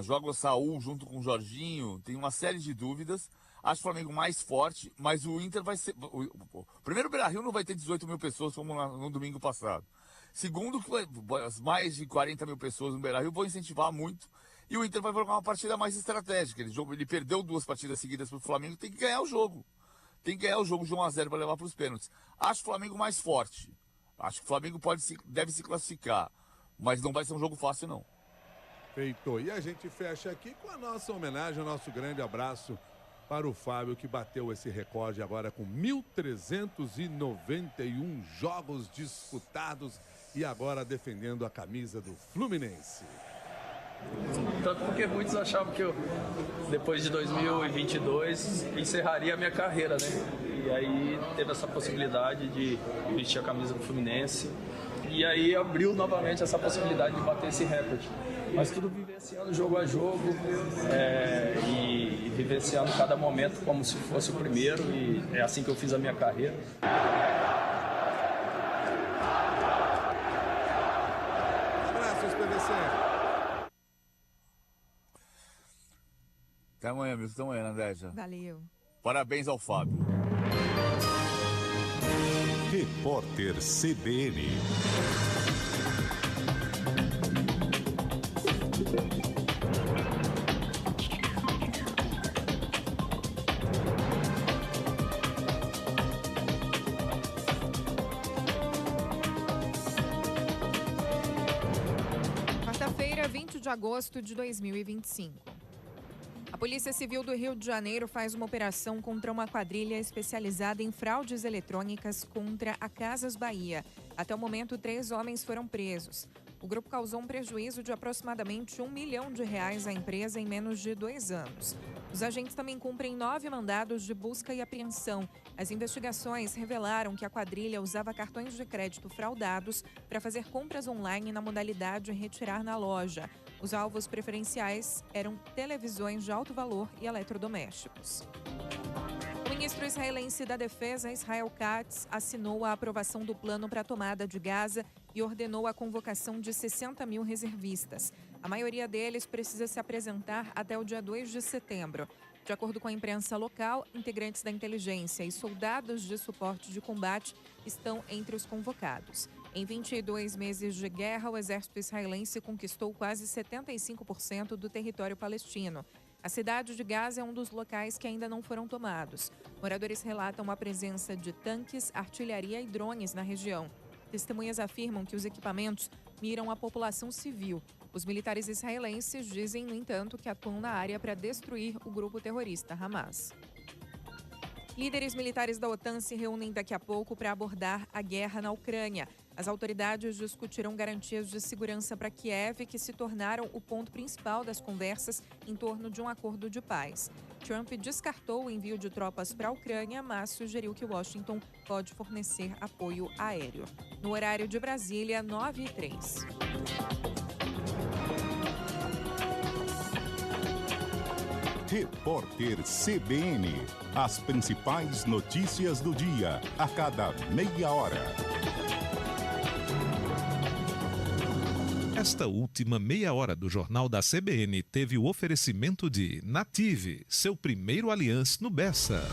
joga o Saul junto com o Jorginho, tem uma série de dúvidas. Acho o Flamengo mais forte, mas o Inter vai ser... Primeiro, o Beira-Rio não vai ter 18 mil pessoas como no domingo passado. Segundo, que mais de 40 mil pessoas no Beira-Rio vão incentivar muito. E o Inter vai jogar uma partida mais estratégica. Ele perdeu 2 partidas seguidas para o Flamengo, tem que ganhar o jogo. Tem que ganhar o jogo de 1-0 para levar para os pênaltis. Acho o Flamengo mais forte. Acho que o Flamengo deve se classificar. Mas não vai ser um jogo fácil, não. Feito. E a gente fecha aqui com a nossa homenagem, o nosso grande abraço para o Fábio, que bateu esse recorde agora com 1.391 jogos disputados e agora defendendo a camisa do Fluminense. Tanto porque muitos achavam que eu, depois de 2022, encerraria a minha carreira, né? E aí teve essa possibilidade de vestir a camisa do Fluminense. E aí abriu novamente essa possibilidade de bater esse recorde. Mas tudo vivenciando jogo a jogo e vivenciando cada momento como se fosse o primeiro. E é assim que eu fiz a minha carreira. Abraços, PVC. Até amanhã, Milton. Até amanhã, Andréia. Valeu. Parabéns ao Fábio. Repórter CBN. Quarta-feira, 20 de agosto de 2025. A Polícia Civil do Rio de Janeiro faz uma operação contra uma quadrilha especializada em fraudes eletrônicas contra a Casas Bahia. Até o momento, 3 homens foram presos. O grupo causou um prejuízo de aproximadamente R$1 milhão à empresa em menos de 2 anos. Os agentes também cumprem 9 mandados de busca e apreensão. As investigações revelaram que a quadrilha usava cartões de crédito fraudados para fazer compras online na modalidade retirar na loja. Os alvos preferenciais eram televisões de alto valor e eletrodomésticos. O ministro israelense da Defesa, Israel Katz, assinou a aprovação do plano para a tomada de Gaza e ordenou a convocação de 60 mil reservistas. A maioria deles precisa se apresentar até o dia 2 de setembro. De acordo com a imprensa local, integrantes da inteligência e soldados de suporte de combate estão entre os convocados. Em 22 meses de guerra, o exército israelense conquistou quase 75% do território palestino. A cidade de Gaza é um dos locais que ainda não foram tomados. Moradores relatam a presença de tanques, artilharia e drones na região. Testemunhas afirmam que os equipamentos miram a população civil. Os militares israelenses dizem, no entanto, que atuam na área para destruir o grupo terrorista Hamas. Líderes militares da OTAN se reúnem daqui a pouco para abordar a guerra na Ucrânia. As autoridades discutirão garantias de segurança para Kiev, que se tornaram o ponto principal das conversas em torno de um acordo de paz. Trump descartou o envio de tropas para a Ucrânia, mas sugeriu que Washington pode fornecer apoio aéreo. No horário de Brasília, 9h03. Repórter CBN. As principais notícias do dia, a cada meia hora. Esta última meia hora do Jornal da CBN teve o oferecimento de Native, seu primeiro aliança no Bessa.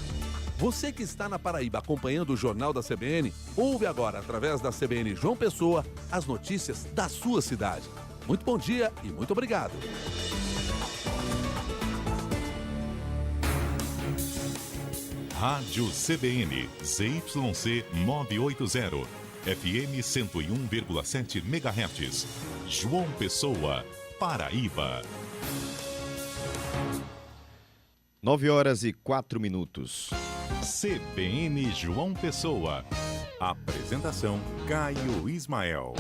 Você que está na Paraíba acompanhando o Jornal da CBN, ouve agora, através da CBN João Pessoa, as notícias da sua cidade. Muito bom dia e muito obrigado. Rádio CBN, ZYC 980, FM 101,7 MHz. João Pessoa, Paraíba. 9h04. CBN João Pessoa. Apresentação Caio Ismael.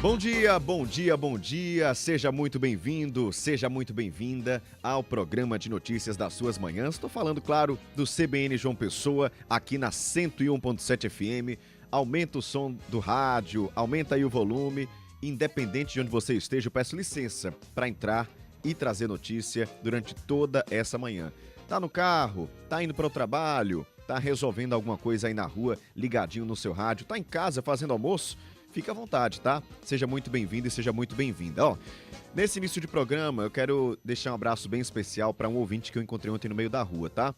Bom dia, bom dia, bom dia. Seja muito bem-vindo, seja muito bem-vinda ao programa de notícias das suas manhãs. Estou falando, claro, do CBN João Pessoa, aqui na 101.7 FM. Aumenta o som do rádio, aumenta aí o volume. Independente de onde você esteja, eu peço licença para entrar e trazer notícia durante toda essa manhã. Tá no carro, tá indo para o trabalho, tá resolvendo alguma coisa aí na rua, ligadinho no seu rádio, tá em casa fazendo almoço? Fica à vontade, tá? Seja muito bem-vindo e seja muito bem-vinda. Ó, nesse início de programa, eu quero deixar um abraço bem especial para um ouvinte que eu encontrei ontem no meio da rua, tá?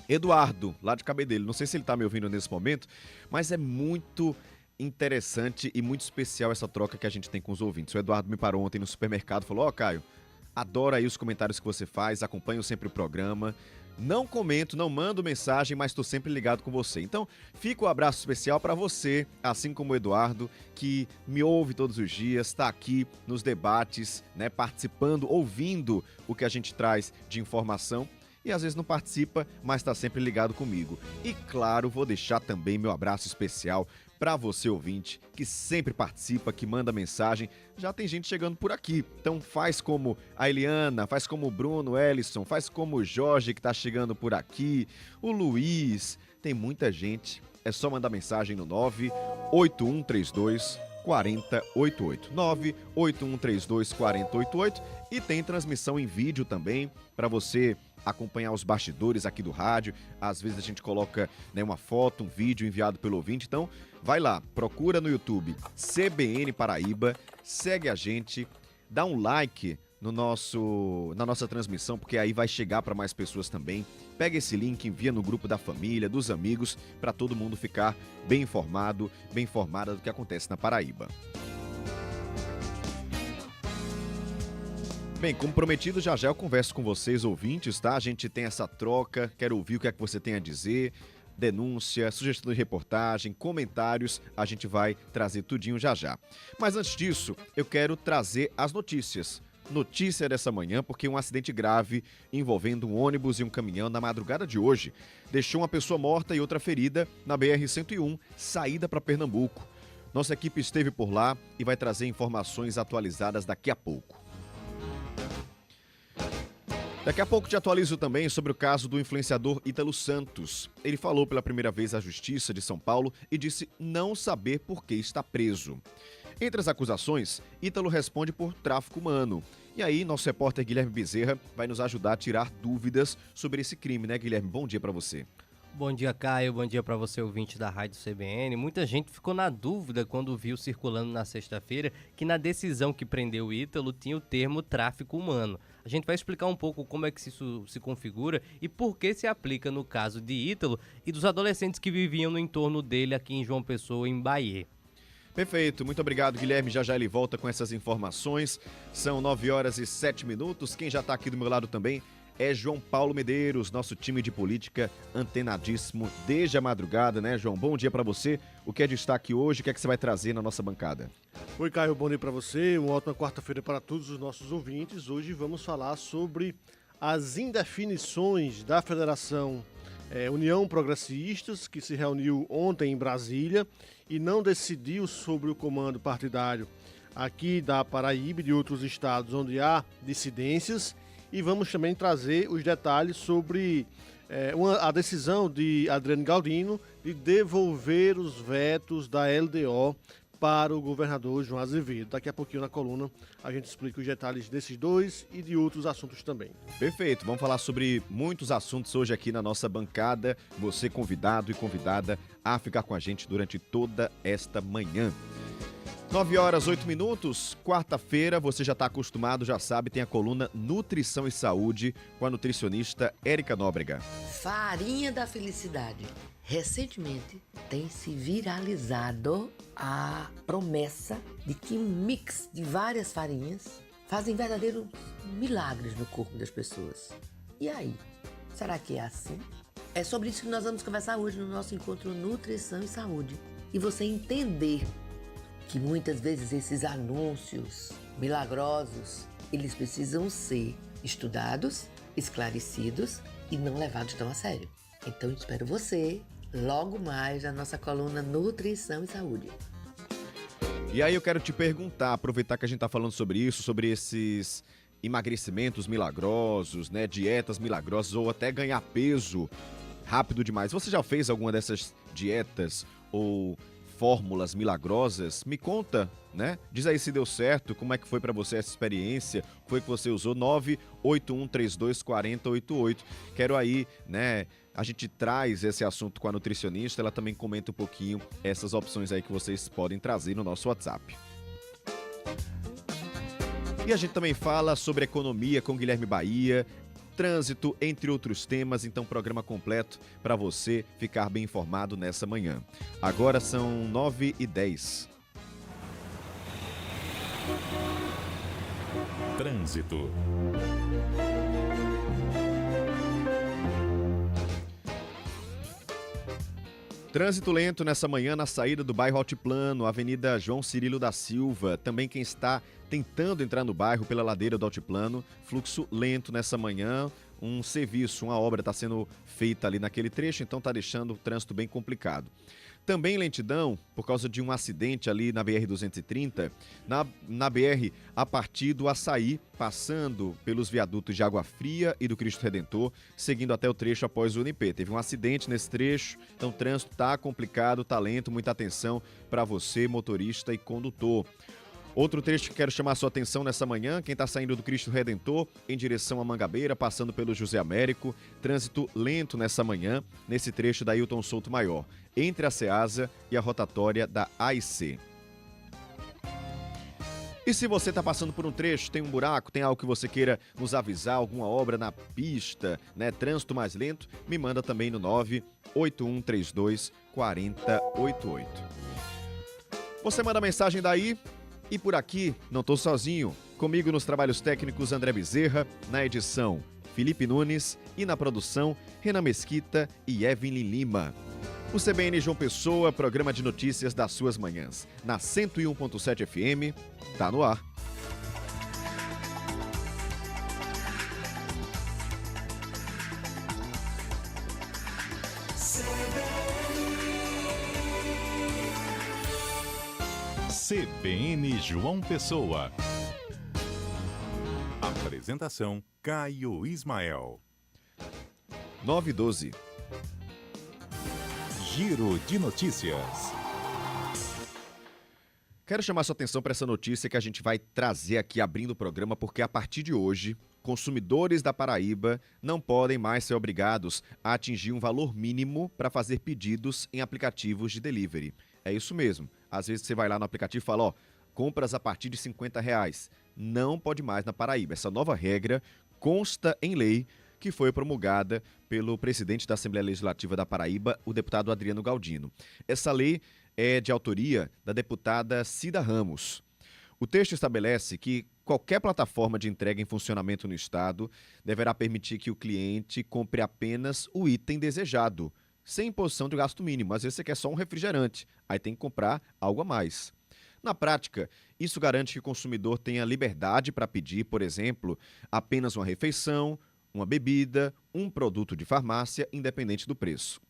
Eduardo, lá de Cabedelo. Não sei se ele tá me ouvindo nesse momento, mas é muito interessante e muito especial essa troca que a gente tem com os ouvintes. O Eduardo me parou ontem no supermercado e falou: ó, Caio, adoro aí os comentários que você faz, acompanho sempre o programa. Não comento, não mando mensagem, mas estou sempre ligado com você. Então, fica um abraço especial para você, assim como o Eduardo, que me ouve todos os dias, está aqui nos debates, né, participando, ouvindo o que a gente traz de informação. E às vezes não participa, mas está sempre ligado comigo. E claro, vou deixar também meu abraço especial para você, ouvinte, que sempre participa, que manda mensagem. Já tem gente chegando por aqui. Então faz como a Eliana, faz como o Bruno, o Ellison, faz como o Jorge que está chegando por aqui, o Luiz. Tem muita gente. É só mandar mensagem no 98132 4088. 98132 4088. E tem transmissão em vídeo também para você acompanhar os bastidores aqui do rádio. Às vezes a gente coloca, né, uma foto, um vídeo enviado pelo ouvinte. Então, vai lá, procura no YouTube CBN Paraíba, segue a gente, dá um like na nossa transmissão, porque aí vai chegar para mais pessoas também. Pega esse link, envia no grupo da família, dos amigos, para todo mundo ficar bem informado, bem informada do que acontece na Paraíba. Bem, como prometido, já eu converso com vocês, ouvintes, tá? A gente tem essa troca, quero ouvir o que é que você tem a dizer, denúncia, sugestão de reportagem, comentários, a gente vai trazer tudinho já. Mas antes disso, eu quero trazer as notícias. Notícia dessa manhã, porque um acidente grave envolvendo um ônibus e um caminhão na madrugada de hoje deixou uma pessoa morta e outra ferida na BR-101, saída para Pernambuco. Nossa equipe esteve por lá e vai trazer informações atualizadas daqui a pouco. Daqui a pouco te atualizo também sobre o caso do influenciador Ítalo Santos. Ele falou pela primeira vez à Justiça de São Paulo e disse não saber por que está preso. Entre as acusações, Ítalo responde por tráfico humano. E aí, nosso repórter Guilherme Bezerra vai nos ajudar a tirar dúvidas sobre esse crime, né, Guilherme? Bom dia para você. Bom dia, Caio. Bom dia para você, ouvinte da Rádio CBN. Muita gente ficou na dúvida quando viu circulando na sexta-feira que na decisão que prendeu o Ítalo tinha o termo tráfico humano. A gente vai explicar um pouco como é que isso se configura e por que se aplica no caso de Ítalo e dos adolescentes que viviam no entorno dele aqui em João Pessoa, em Bahia. Perfeito, muito obrigado, Guilherme. Já ele volta com essas informações. São 9h07. Quem já está aqui do meu lado também é João Paulo Medeiros, nosso time de política antenadíssimo desde a madrugada, né, João? Bom dia para você. O que é destaque hoje? O que é que você vai trazer na nossa bancada? Oi, Caio, bom dia para você. Uma ótima quarta-feira para todos os nossos ouvintes. Hoje vamos falar sobre as indefinições da Federação União Progressistas, que se reuniu ontem em Brasília e não decidiu sobre o comando partidário aqui da Paraíba e de outros estados onde há dissidências. E vamos também trazer os detalhes sobre a decisão de Adriano Galdino de devolver os vetos da LDO para o governador João Azevedo. Daqui a pouquinho na coluna a gente explica os detalhes desses dois e de outros assuntos também. Perfeito, vamos falar sobre muitos assuntos hoje aqui na nossa bancada. Você convidado e convidada a ficar com a gente durante toda esta manhã. 9h08, quarta-feira, você já está acostumado, já sabe, tem a coluna Nutrição e Saúde com a nutricionista Érica Nóbrega. Farinha da Felicidade. Recentemente tem se viralizado a promessa de que um mix de várias farinhas fazem verdadeiros milagres no corpo das pessoas. E aí, será que é assim? É sobre isso que nós vamos conversar hoje no nosso encontro Nutrição e Saúde. E você entender que muitas vezes esses anúncios milagrosos, eles precisam ser estudados, esclarecidos e não levados tão a sério. Então eu espero você logo mais na nossa coluna Nutrição e Saúde. E aí eu quero te perguntar, aproveitar que a gente está falando sobre isso, sobre esses emagrecimentos milagrosos, né, dietas milagrosas ou até ganhar peso rápido demais. Você já fez alguma dessas dietas ou fórmulas milagrosas, me conta, né? Diz aí se deu certo, como é que foi para você essa experiência, foi que você usou 981324088. Quero aí, né? A gente traz esse assunto com a nutricionista, ela também comenta um pouquinho essas opções aí que vocês podem trazer no nosso WhatsApp. E a gente também fala sobre economia com Guilherme Bahia, trânsito, entre outros temas, então programa completo para você ficar bem informado nessa manhã. Agora são 9h10. Trânsito. Trânsito lento nessa manhã na saída do bairro Altiplano, Avenida João Cirilo da Silva. Também quem está tentando entrar no bairro pela ladeira do Altiplano, fluxo lento nessa manhã. Um serviço, uma obra está sendo feita ali naquele trecho, então está deixando o trânsito bem complicado. Também lentidão por causa de um acidente ali na BR-230, na BR a partir do Açaí, passando pelos viadutos de Água Fria e do Cristo Redentor, seguindo até o trecho após o UNP. Teve um acidente nesse trecho, então o trânsito está complicado, está lento, muita atenção para você, motorista e condutor. Outro trecho que quero chamar a sua atenção nessa manhã, quem está saindo do Cristo Redentor em direção a Mangabeira, passando pelo José Américo, trânsito lento nessa manhã, nesse trecho da Hilton Souto Maior, entre a Ceasa e a rotatória da AIC. E se você está passando por um trecho, tem um buraco, tem algo que você queira nos avisar, alguma obra na pista, né, trânsito mais lento, me manda também no 981324088. Você manda mensagem daí. E por aqui, não estou sozinho. Comigo nos trabalhos técnicos André Bezerra, na edição Felipe Nunes e na produção Renan Mesquita e Evelyn Lima. O CBN João Pessoa, programa de notícias das suas manhãs. Na 101.7 FM, tá no ar. CBN João Pessoa. Apresentação Caio Ismael. 9h12. Giro de notícias. Quero chamar sua atenção para essa notícia que a gente vai trazer aqui abrindo o programa, porque a partir de hoje, consumidores da Paraíba não podem mais ser obrigados a atingir um valor mínimo para fazer pedidos em aplicativos de delivery. É isso mesmo. Às vezes você vai lá no aplicativo e fala, compras a partir de R$50. Não pode mais na Paraíba. Essa nova regra consta em lei que foi promulgada pelo presidente da Assembleia Legislativa da Paraíba, o deputado Adriano Galdino. Essa lei é de autoria da deputada Cida Ramos. O texto estabelece que qualquer plataforma de entrega em funcionamento no estado deverá permitir que o cliente compre apenas o item desejado, sem imposição de gasto mínimo. Às vezes você quer só um refrigerante, aí tem que comprar algo a mais. Na prática, isso garante que o consumidor tenha liberdade para pedir, por exemplo, apenas uma refeição, uma bebida, um produto de farmácia, independente do preço.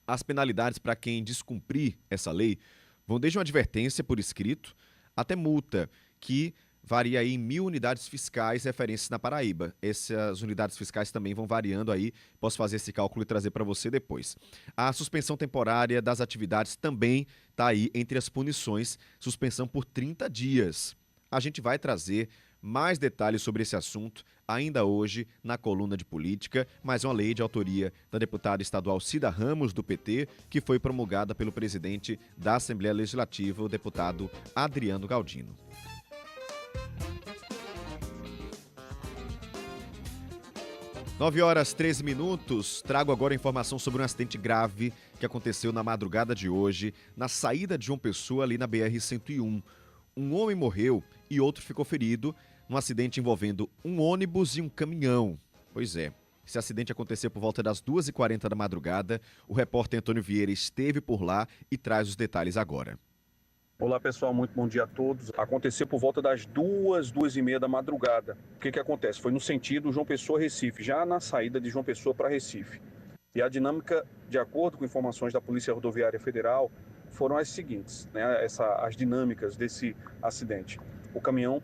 As penalidades para quem descumprir essa lei vão desde uma advertência por escrito até multa, que varia aí em 1.000 unidades fiscais referentes na Paraíba. Essas unidades fiscais também vão variando aí, posso fazer esse cálculo e trazer para você depois. A suspensão temporária das atividades também está aí entre as punições, suspensão por 30 dias. A gente vai trazer mais detalhes sobre esse assunto ainda hoje na coluna de política, mas uma lei de autoria da deputada estadual Cida Ramos, do PT, que foi promulgada pelo presidente da Assembleia Legislativa, o deputado Adriano Galdino. 9h13, trago agora informação sobre um acidente grave que aconteceu na madrugada de hoje, na saída de João Pessoa, ali na BR-101. Um homem morreu e outro ficou ferido num acidente envolvendo um ônibus e um caminhão. Pois é, esse acidente aconteceu por volta das 2h40 da madrugada. O repórter Antônio Vieira esteve por lá e traz os detalhes agora. Olá pessoal, muito bom dia a todos. Aconteceu por volta das 2h30 da madrugada. O que acontece? Foi no sentido João Pessoa-Recife, já na saída de João Pessoa para Recife. E a dinâmica, de acordo com informações da Polícia Rodoviária Federal, foram as seguintes, né? As dinâmicas desse acidente. O caminhão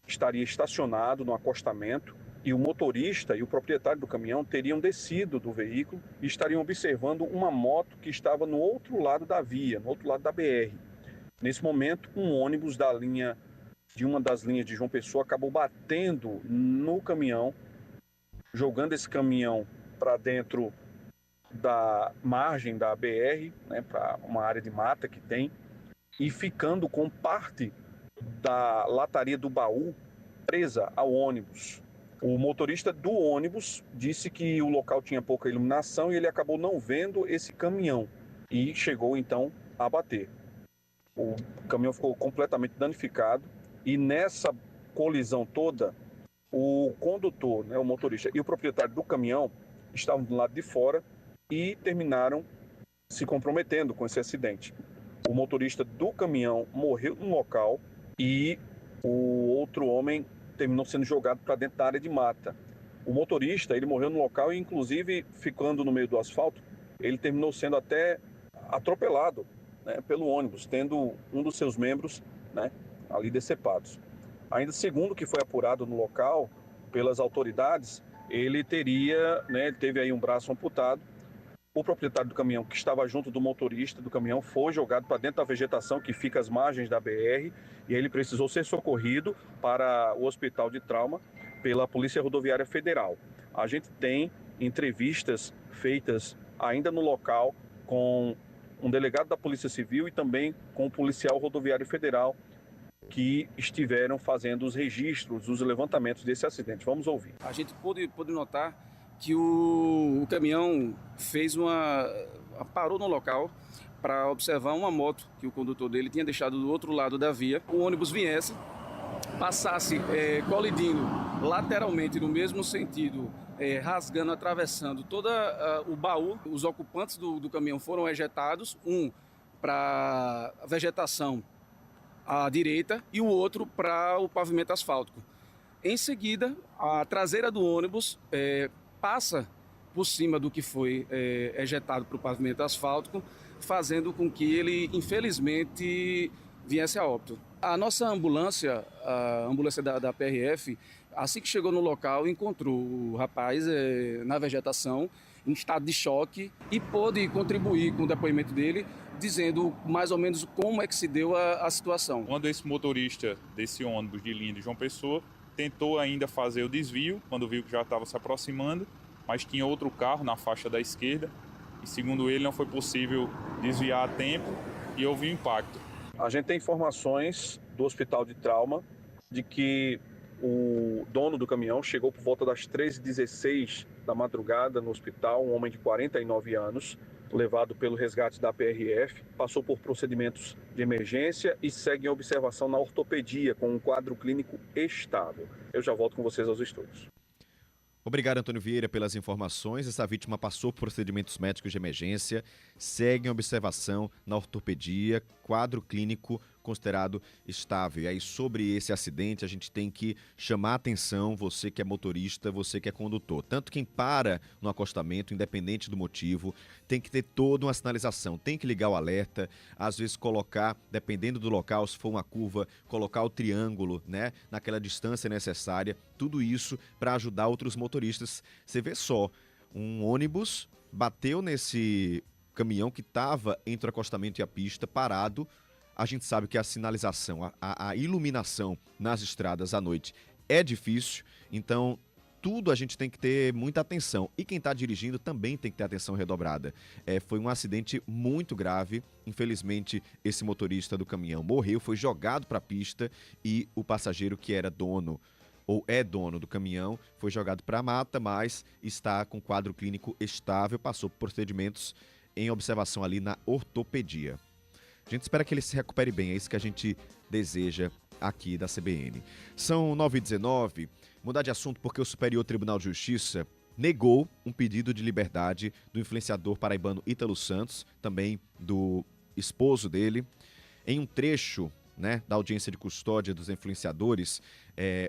estaria estacionado no acostamento e o motorista e o proprietário do caminhão teriam descido do veículo e estariam observando uma moto que estava no outro lado da via, no outro lado da BR. Nesse momento, um ônibus de uma das linhas de João Pessoa acabou batendo no caminhão, jogando esse caminhão para dentro da margem da BR, né, para uma área de mata que tem, e ficando com parte da lataria do baú presa ao ônibus. O motorista do ônibus disse que o local tinha pouca iluminação e ele acabou não vendo esse caminhão e chegou então a bater. O caminhão ficou completamente danificado e nessa colisão toda, o condutor, né, o motorista e o proprietário do caminhão estavam do lado de fora e terminaram se comprometendo com esse acidente. O motorista do caminhão morreu no local e o outro homem terminou sendo jogado para dentro da área de mata. O motorista, ele morreu no local e, inclusive, ficando no meio do asfalto, ele terminou sendo até atropelado, né, pelo ônibus, tendo um dos seus membros, né, ali decepados. Ainda segundo o que foi apurado no local pelas autoridades, ele teve aí um braço amputado. O proprietário do caminhão, que estava junto do motorista do caminhão, foi jogado para dentro da vegetação que fica às margens da BR e ele precisou ser socorrido para o hospital de trauma pela Polícia Rodoviária Federal. A gente tem entrevistas feitas ainda no local com um delegado da Polícia Civil e também com o policial rodoviário federal que estiveram fazendo os registros, os levantamentos desse acidente. Vamos ouvir. A gente pôde notar que o caminhão parou no local para observar uma moto que o condutor dele tinha deixado do outro lado da via. O ônibus viesse, passasse colidindo lateralmente no mesmo sentido, rasgando, atravessando todo o baú. Os ocupantes do caminhão foram ejetados, um para a vegetação à direita e o outro para o pavimento asfáltico. Em seguida, a traseira do ônibus passa por cima do que foi ejetado para o pavimento asfáltico, fazendo com que ele, infelizmente, viesse a óbito. A nossa ambulância, a ambulância da PRF, assim que chegou no local, encontrou o rapaz na vegetação, em estado de choque, e pôde contribuir com o depoimento dele, dizendo mais ou menos como é que se deu a situação. Quando esse motorista desse ônibus de linha de João Pessoa tentou ainda fazer o desvio, quando viu que já estava se aproximando, mas tinha outro carro na faixa da esquerda e, segundo ele, não foi possível desviar a tempo e houve um impacto. A gente tem informações do hospital de trauma de que o dono do caminhão chegou por volta das 13h16 da madrugada no hospital, um homem de 49 anos, levado pelo resgate da PRF, passou por procedimentos de emergência e segue em observação na ortopedia com um quadro clínico estável. Eu já volto com vocês aos estúdios. Obrigado, Antônio Vieira, pelas informações. Essa vítima passou por procedimentos médicos de emergência, segue em observação na ortopedia, quadro clínico considerado estável. E aí, sobre esse acidente, a gente tem que chamar a atenção, você que é motorista, você que é condutor. Tanto quem para no acostamento, independente do motivo, tem que ter toda uma sinalização, tem que ligar o alerta, às vezes colocar, dependendo do local, se for uma curva, colocar o triângulo, né, naquela distância necessária, tudo isso para ajudar outros motoristas. Você vê só, um ônibus bateu nesse caminhão que estava entre o acostamento e a pista, parado. A gente sabe que a sinalização, a iluminação nas estradas à noite é difícil, então tudo a gente tem que ter muita atenção. E quem está dirigindo também tem que ter atenção redobrada. Foi um acidente muito grave, infelizmente esse motorista do caminhão morreu, foi jogado para a pista e o passageiro que era dono ou é dono do caminhão foi jogado para a mata, mas está com quadro clínico estável, passou por procedimentos em observação ali na ortopedia. A gente espera que ele se recupere bem, é isso que a gente deseja aqui da CBN. São 9h19, mudar de assunto porque o Superior Tribunal de Justiça negou um pedido de liberdade do influenciador paraibano Ítalo Santos, também do esposo dele. Em um trecho, né, da audiência de custódia dos influenciadores,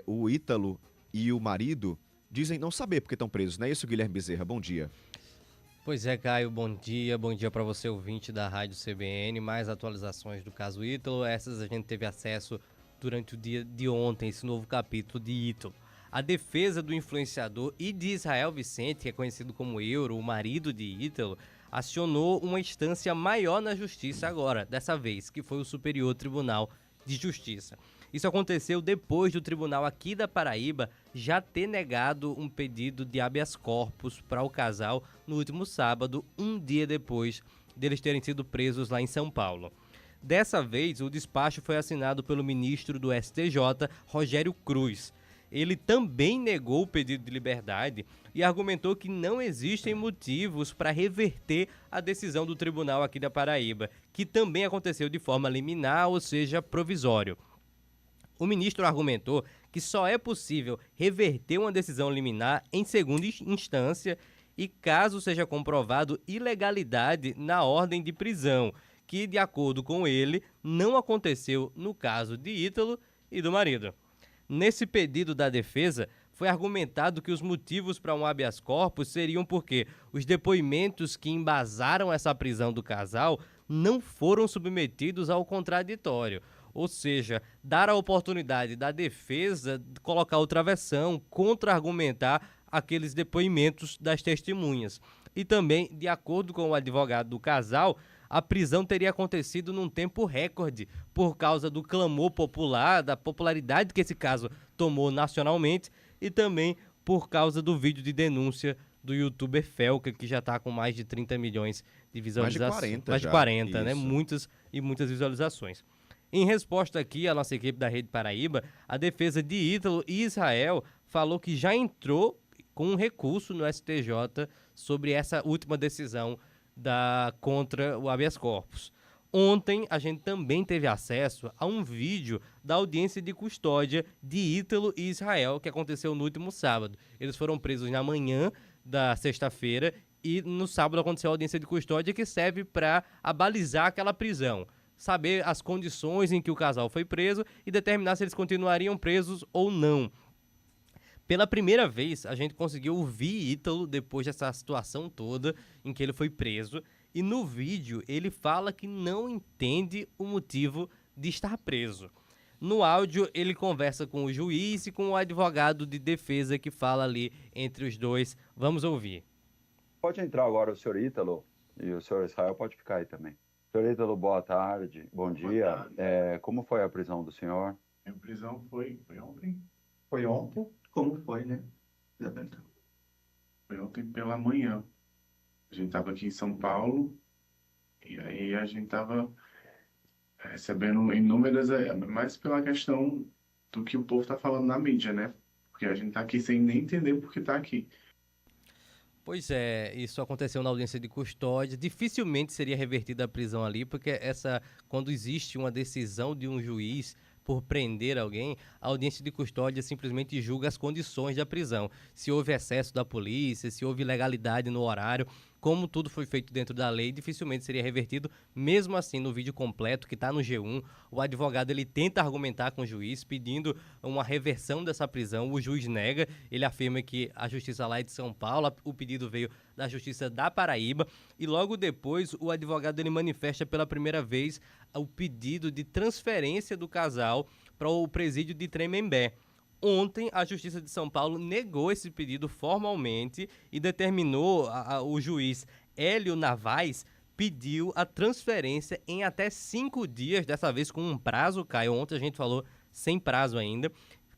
o Ítalo e o marido dizem não saber porque estão presos, não é isso, Guilherme Bezerra? Bom dia. Pois é, Caio, bom dia para você, ouvinte da Rádio CBN. Mais atualizações do caso Ítalo, essas a gente teve acesso durante o dia de ontem, esse novo capítulo de Ítalo. A defesa do influenciador e de Israel Vicente, que é conhecido como Euro, o marido de Ítalo, acionou uma instância maior na justiça agora, dessa vez, que foi o Superior Tribunal de Justiça. Isso aconteceu depois do tribunal aqui da Paraíba já ter negado um pedido de habeas corpus para o casal no último sábado, um dia depois deles terem sido presos lá em São Paulo. Dessa vez, o despacho foi assinado pelo ministro do STJ, Rogério Cruz. Ele também negou o pedido de liberdade e argumentou que não existem motivos para reverter a decisão do tribunal aqui da Paraíba, que também aconteceu de forma liminar, ou seja, provisório. O ministro argumentou que só é possível reverter uma decisão liminar em segunda instância e caso seja comprovado ilegalidade na ordem de prisão, que, de acordo com ele, não aconteceu no caso de Ítalo e do marido. Nesse pedido da defesa, foi argumentado que os motivos para um habeas corpus seriam porque os depoimentos que embasaram essa prisão do casal não foram submetidos ao contraditório. Ou seja, dar a oportunidade da defesa de colocar outra versão, contra-argumentar aqueles depoimentos das testemunhas. E também, de acordo com o advogado do casal, a prisão teria acontecido num tempo recorde por causa do clamor popular, da popularidade que esse caso tomou nacionalmente e também por causa do vídeo de denúncia do youtuber Felca, que já está com mais de 30 milhões de visualizações. Mais de 40, né? Muitas visualizações. Em resposta aqui à nossa equipe da Rede Paraíba, a defesa de Ítalo e Israel falou que já entrou com um recurso no STJ sobre essa última decisão contra o habeas corpus. Ontem, a gente também teve acesso a um vídeo da audiência de custódia de Ítalo e Israel, que aconteceu no último sábado. Eles foram presos na manhã da sexta-feira e no sábado aconteceu a audiência de custódia que serve para abalizar aquela prisão. Saber as condições em que o casal foi preso e determinar se eles continuariam presos ou não. Pela primeira vez, a gente conseguiu ouvir Ítalo depois dessa situação toda em que ele foi preso. E no vídeo, ele fala que não entende o motivo de estar preso. No áudio, ele conversa com o juiz e com o advogado de defesa que fala ali entre os dois. Vamos ouvir. Pode entrar agora o senhor Ítalo e o senhor Israel pode ficar aí também. Senhor Ítalo, boa tarde, bom dia. Como foi a prisão do senhor? A prisão foi ontem. Foi ontem? Como foi, né? Foi ontem pela manhã. A gente estava aqui em São Paulo e aí a gente estava recebendo inúmeras, mais pela questão do que o povo está falando na mídia, né? Porque a gente está aqui sem nem entender por que está aqui. Pois é, isso aconteceu na audiência de custódia. Dificilmente seria revertida a prisão ali, porque quando existe uma decisão de um juiz por prender alguém, a audiência de custódia simplesmente julga as condições da prisão. Se houve excesso da polícia, se houve ilegalidade no horário, como tudo foi feito dentro da lei, dificilmente seria revertido. Mesmo assim, no vídeo completo que está no G1, o advogado ele tenta argumentar com o juiz, pedindo uma reversão dessa prisão. O juiz nega, ele afirma que a justiça lá é de São Paulo, o pedido veio da justiça da Paraíba, e logo depois o advogado ele manifesta pela primeira vez o pedido de transferência do casal para o presídio de Tremembé. Ontem, a Justiça de São Paulo negou esse pedido formalmente e determinou, o juiz Hélio Navaz pediu a transferência em até 5 dias, dessa vez com um prazo, Caio. Ontem a gente falou sem prazo ainda,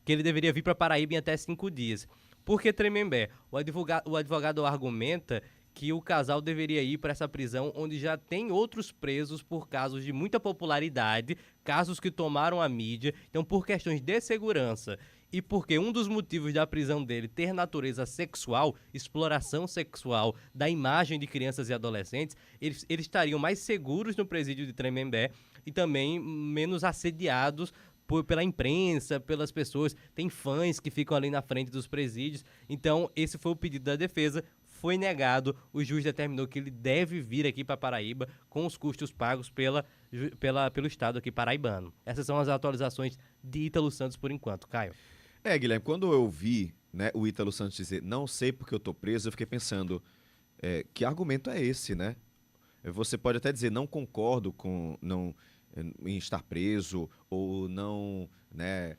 que ele deveria vir para Paraíba em até 5 dias. Por que Tremembé? O advogado argumenta que o casal deveria ir para essa prisão onde já tem outros presos por casos de muita popularidade, casos que tomaram a mídia. Então, por questões de segurança e porque um dos motivos da prisão dele ter natureza sexual, exploração sexual da imagem de crianças e adolescentes, eles estariam mais seguros no presídio de Tremembé e também menos assediados pela imprensa, pelas pessoas. Tem fãs que ficam ali na frente dos presídios. Então, esse foi o pedido da defesa. Foi negado, o juiz determinou que ele deve vir aqui para Paraíba com os custos pagos pelo Estado aqui paraibano. Essas são as atualizações de Ítalo Santos por enquanto. Caio. Guilherme, quando eu vi, né, o Ítalo Santos dizer não sei porque eu tô preso, eu fiquei pensando, que argumento é esse, né? Você pode até dizer não concordo em estar preso ou não, né,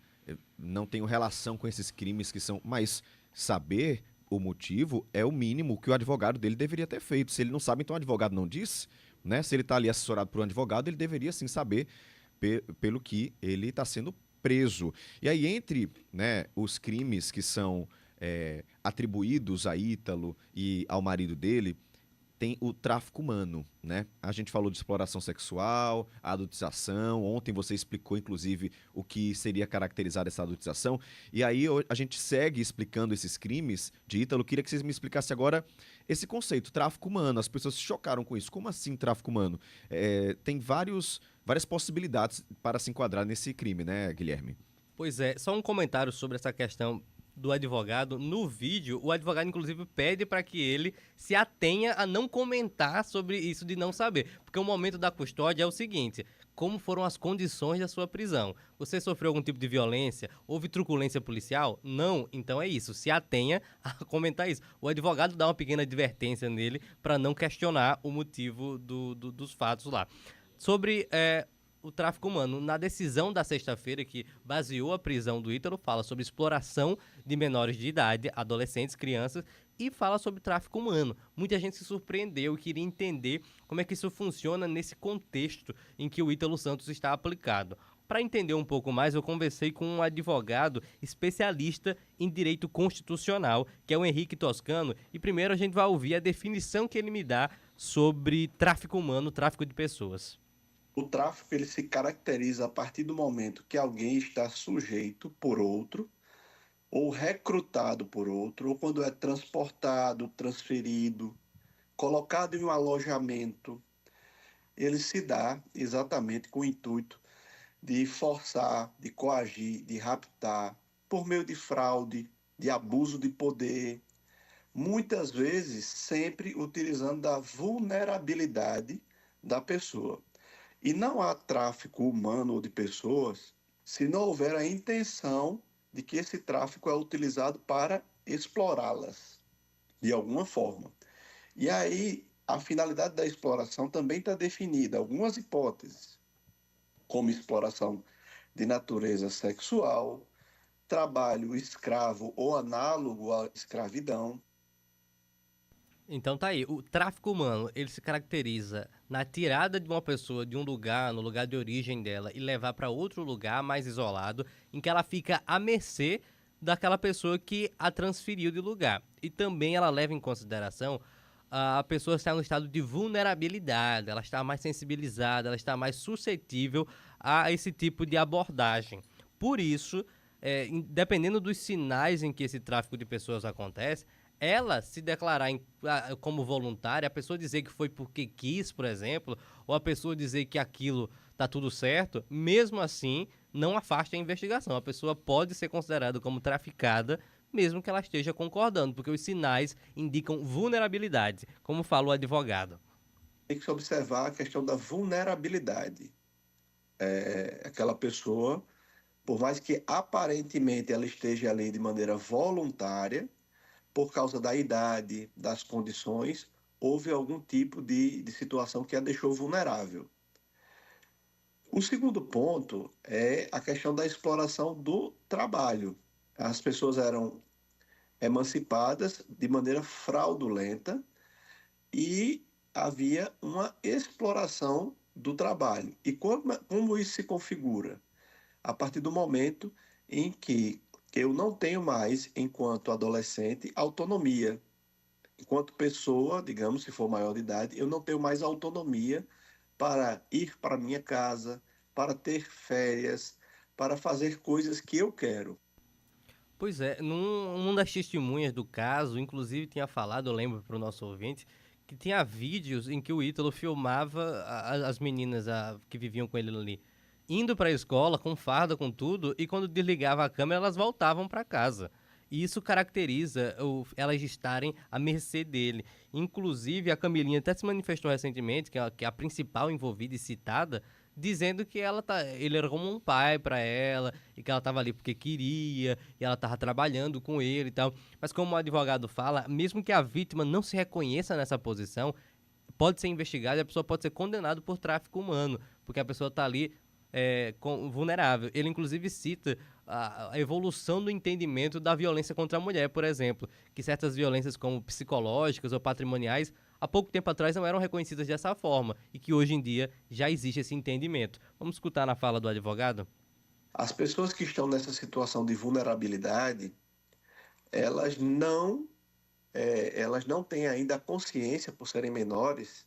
não tenho relação com esses crimes que são... Mas saber o motivo é o mínimo que o advogado dele deveria ter feito. Se ele não sabe, então o advogado não diz, né? Se ele está ali assessorado por um advogado, ele deveria sim saber pelo que ele está sendo preso. E aí, entre, né, os crimes que são atribuídos a Ítalo e ao marido dele, tem o tráfico humano, né? A gente falou de exploração sexual, a adultização. Ontem você explicou, inclusive, o que seria caracterizar essa adultização. E aí a gente segue explicando esses crimes de Ítalo. Queria que vocês me explicassem agora esse conceito, tráfico humano. As pessoas se chocaram com isso. Como assim tráfico humano? Tem várias possibilidades para se enquadrar nesse crime, né, Guilherme? Pois é, só um comentário sobre essa questão do advogado. No vídeo, o advogado inclusive pede para que ele se atenha a não comentar sobre isso de não saber, porque o momento da custódia é o seguinte: como foram as condições da sua prisão? Você sofreu algum tipo de violência? Houve truculência policial? Não? Então é isso, se atenha a comentar isso. O advogado dá uma pequena advertência nele para não questionar o motivo dos fatos lá. Sobre o tráfico humano, na decisão da sexta-feira que baseou a prisão do Ítalo, fala sobre exploração de menores de idade, adolescentes, crianças, e fala sobre tráfico humano. Muita gente se surpreendeu e queria entender como é que isso funciona nesse contexto em que o Ítalo Santos está aplicado. Para entender um pouco mais, eu conversei com um advogado especialista em direito constitucional, que é o Henrique Toscano, e primeiro a gente vai ouvir a definição que ele me dá sobre tráfico humano, tráfico de pessoas. O tráfico ele se caracteriza a partir do momento que alguém está sujeito por outro, ou recrutado por outro, ou quando é transportado, transferido, colocado em um alojamento. Ele se dá exatamente com o intuito de forçar, de coagir, de raptar, por meio de fraude, de abuso de poder, muitas vezes sempre utilizando da vulnerabilidade da pessoa. E não há tráfico humano ou de pessoas se não houver a intenção de que esse tráfico é utilizado para explorá-las de alguma forma. E aí, a finalidade da exploração também está definida. Algumas hipóteses, como exploração de natureza sexual, trabalho escravo ou análogo à escravidão. Então tá aí, o tráfico humano, ele se caracteriza na tirada de uma pessoa de um lugar, no lugar de origem dela, e levar para outro lugar mais isolado, em que ela fica à mercê daquela pessoa que a transferiu de lugar. E também ela leva em consideração a pessoa estar no estado de vulnerabilidade, ela está mais sensibilizada, ela está mais suscetível a esse tipo de abordagem. Por isso, dependendo dos sinais em que esse tráfico de pessoas acontece, ela se declarar como voluntária, a pessoa dizer que foi porque quis, por exemplo, ou a pessoa dizer que aquilo está tudo certo, mesmo assim, não afasta a investigação. A pessoa pode ser considerada como traficada, mesmo que ela esteja concordando, porque os sinais indicam vulnerabilidade, como fala o advogado. Tem que se observar a questão da vulnerabilidade. Aquela pessoa, por mais que aparentemente ela esteja ali de maneira voluntária, por causa da idade, das condições, houve algum tipo de situação que a deixou vulnerável. O segundo ponto é a questão da exploração do trabalho. As pessoas eram emancipadas de maneira fraudulenta e havia uma exploração do trabalho. E como isso se configura? A partir do momento em que eu não tenho mais, enquanto adolescente, autonomia. Enquanto pessoa, digamos, se for maior de idade, eu não tenho mais autonomia para ir para minha casa, para ter férias, para fazer coisas que eu quero. Pois é, numa das testemunhas do caso, inclusive tinha falado, eu lembro para o nosso ouvinte, que tinha vídeos em que o Ítalo filmava as meninas que viviam com ele ali, indo para a escola com farda, com tudo, e quando desligava a câmera, elas voltavam para casa. E isso caracteriza elas estarem à mercê dele. Inclusive, a Camilinha até se manifestou recentemente, que é a principal envolvida e citada, dizendo que ele era como um pai para ela, e que ela estava ali porque queria, e ela estava trabalhando com ele e tal. Mas como o advogado fala, mesmo que a vítima não se reconheça nessa posição, pode ser investigada e a pessoa pode ser condenada por tráfico humano, porque a pessoa está ali vulnerável. Ele inclusive cita a evolução do entendimento da violência contra a mulher, por exemplo, que certas violências como psicológicas ou patrimoniais, há pouco tempo atrás não eram reconhecidas dessa forma e que hoje em dia já existe esse entendimento. Vamos escutar na fala do advogado? As pessoas que estão nessa situação de vulnerabilidade, elas não têm ainda a consciência, por serem menores,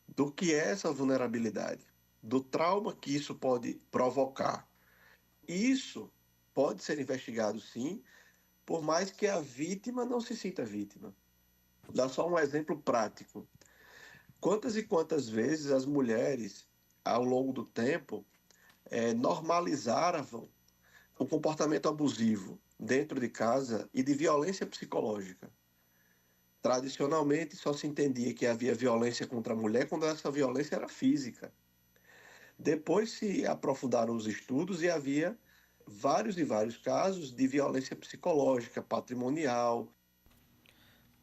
do que é essa vulnerabilidade, do trauma que isso pode provocar. Isso pode ser investigado, sim, por mais que a vítima não se sinta vítima. Vou dar só um exemplo prático. Quantas e quantas vezes as mulheres, ao longo do tempo, normalizavam o comportamento abusivo dentro de casa e de violência psicológica. Tradicionalmente, só se entendia que havia violência contra a mulher quando essa violência era física. Depois se aprofundaram os estudos e havia vários e vários casos de violência psicológica, patrimonial.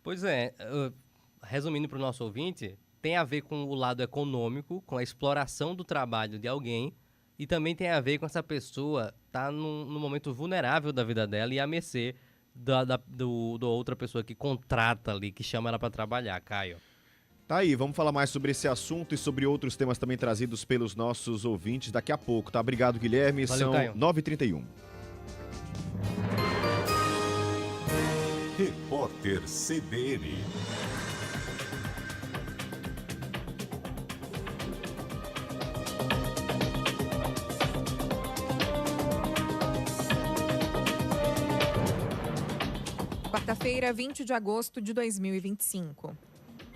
Pois é, resumindo para o nosso ouvinte, tem a ver com o lado econômico, com a exploração do trabalho de alguém, e também tem a ver com essa pessoa estar num momento vulnerável da vida dela e à mercê da outra pessoa que contrata ali, que chama ela para trabalhar, Caio. Tá aí, vamos falar mais sobre esse assunto e sobre outros temas também trazidos pelos nossos ouvintes daqui a pouco, tá? Obrigado, Guilherme. Valeu, São Caio. 9h31. Repórter CBN. Quarta-feira, 20 de agosto de 2025.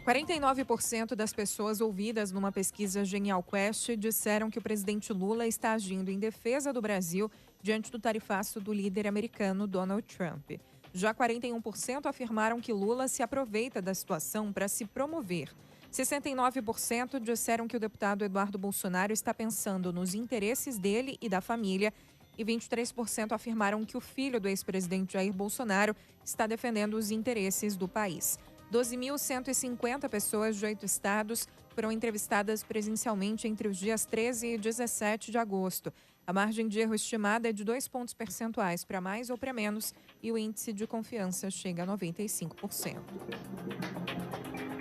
49% das pessoas ouvidas numa pesquisa Genial Quest disseram que o presidente Lula está agindo em defesa do Brasil diante do tarifaço do líder americano Donald Trump. Já 41% afirmaram que Lula se aproveita da situação para se promover. 69% disseram que o deputado Eduardo Bolsonaro está pensando nos interesses dele e da família. E 23% afirmaram que o filho do ex-presidente Jair Bolsonaro está defendendo os interesses do país. 12.150 pessoas de 8 estados foram entrevistadas presencialmente entre os dias 13 e 17 de agosto. A margem de erro estimada é de 2 pontos percentuais para mais ou para menos e o índice de confiança chega a 95%.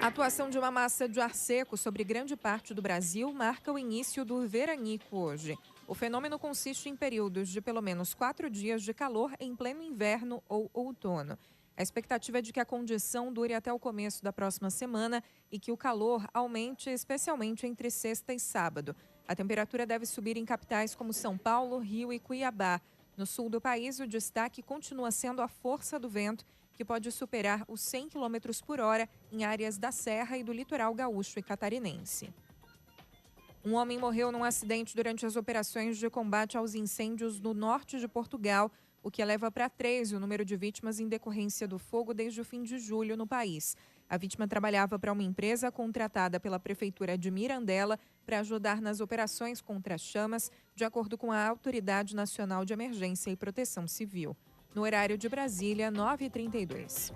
A atuação de uma massa de ar seco sobre grande parte do Brasil marca o início do veranico hoje. O fenômeno consiste em períodos de pelo menos 4 dias de calor em pleno inverno ou outono. A expectativa é de que a condição dure até o começo da próxima semana e que o calor aumente especialmente entre sexta e sábado. A temperatura deve subir em capitais como São Paulo, Rio e Cuiabá. No sul do país, o destaque continua sendo a força do vento, que pode superar os 100 km por hora em áreas da Serra e do litoral gaúcho e catarinense. Um homem morreu num acidente durante as operações de combate aos incêndios no norte de Portugal, o que eleva para 3 o número de vítimas em decorrência do fogo desde o fim de julho no país. A vítima trabalhava para uma empresa contratada pela Prefeitura de Mirandela para ajudar nas operações contra as chamas, de acordo com a Autoridade Nacional de Emergência e Proteção Civil. No horário de Brasília, 9h32.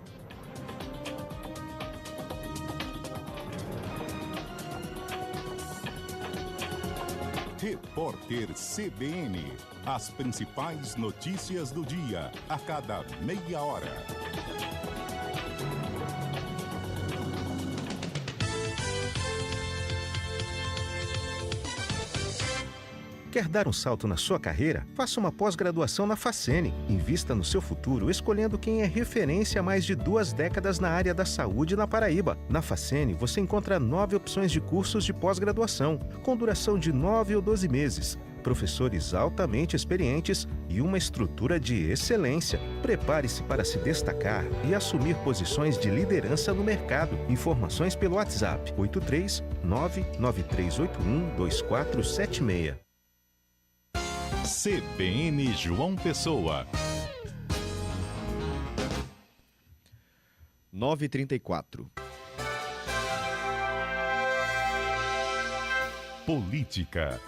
Repórter CBN. As principais notícias do dia, a cada meia hora. Quer dar um salto na sua carreira? Faça uma pós-graduação na Faceni. Invista no seu futuro escolhendo quem é referência há mais de 2 décadas na área da saúde na Paraíba. Na Faceni, você encontra 9 opções de cursos de pós-graduação, com duração de 9 ou 12 meses. Professores altamente experientes e uma estrutura de excelência. Prepare-se para se destacar e assumir posições de liderança no mercado. Informações pelo WhatsApp 83993812476. CBN João Pessoa. 9h34. Política.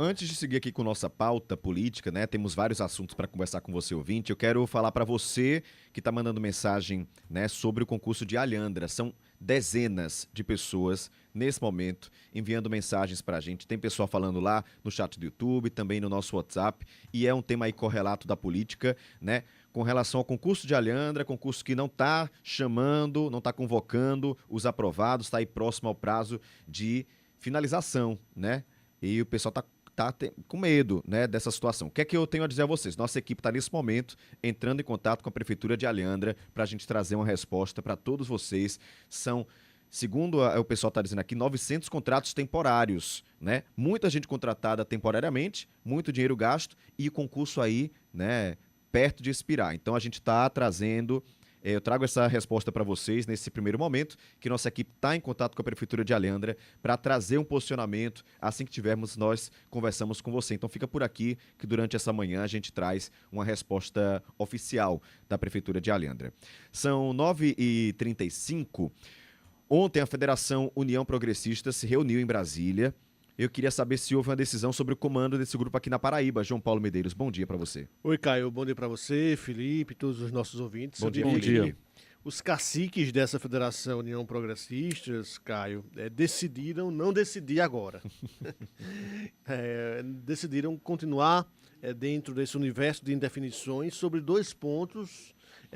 antes de seguir aqui com nossa pauta política, né? Temos vários assuntos para conversar com você, ouvinte. Eu quero falar para você que está mandando mensagem, né, sobre o concurso de Alhandra. São dezenas de pessoas nesse momento enviando mensagens para a gente. Tem pessoal falando lá no chat do YouTube, também no nosso WhatsApp, e é um tema aí correlato da política, né? Com relação ao concurso de Alhandra, concurso que não está chamando, não está convocando os aprovados, está aí próximo ao prazo de finalização, né? E o pessoal tá com medo, né, dessa situação. O que é que eu tenho a dizer a vocês? Nossa equipe está nesse momento entrando em contato com a Prefeitura de Alhandra para a gente trazer uma resposta para todos vocês. São, segundo o pessoal está dizendo aqui, 900 contratos temporários, né? Muita gente contratada temporariamente, muito dinheiro gasto e o concurso aí, né, perto de expirar. Então a gente está trazendo, eu trago essa resposta para vocês nesse primeiro momento, que nossa equipe está em contato com a Prefeitura de Alhandra para trazer um posicionamento. Assim que tivermos, nós conversamos com você. Então fica por aqui que durante essa manhã a gente traz uma resposta oficial da Prefeitura de Alhandra. São 9h35. Ontem a Federação União Progressista se reuniu em Brasília. Eu queria saber se houve uma decisão sobre o comando desse grupo aqui na Paraíba. João Paulo Medeiros, bom dia para você. Oi, Caio, bom dia para você, Felipe, todos os nossos ouvintes. Bom dia. Os caciques dessa Federação União Progressistas, Caio, decidiram não decidir agora. Decidiram continuar dentro desse universo de indefinições sobre 2 pontos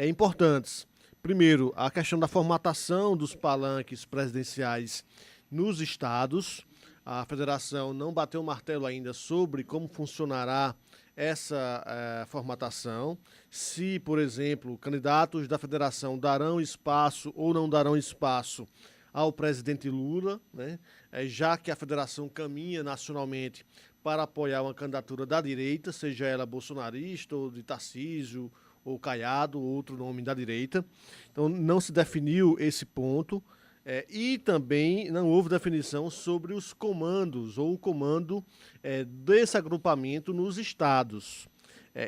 importantes. Primeiro, a questão da formatação dos palanques presidenciais nos estados. A federação não bateu o martelo ainda sobre como funcionará essa formatação. Se, por exemplo, candidatos da federação darão espaço ou não darão espaço ao presidente Lula, né? Já que a federação caminha nacionalmente para apoiar uma candidatura da direita, seja ela bolsonarista ou de Tarcísio ou Caiado, outro nome da direita. Então não se definiu esse ponto. E também não houve definição sobre os comandos ou o comando desse agrupamento nos estados.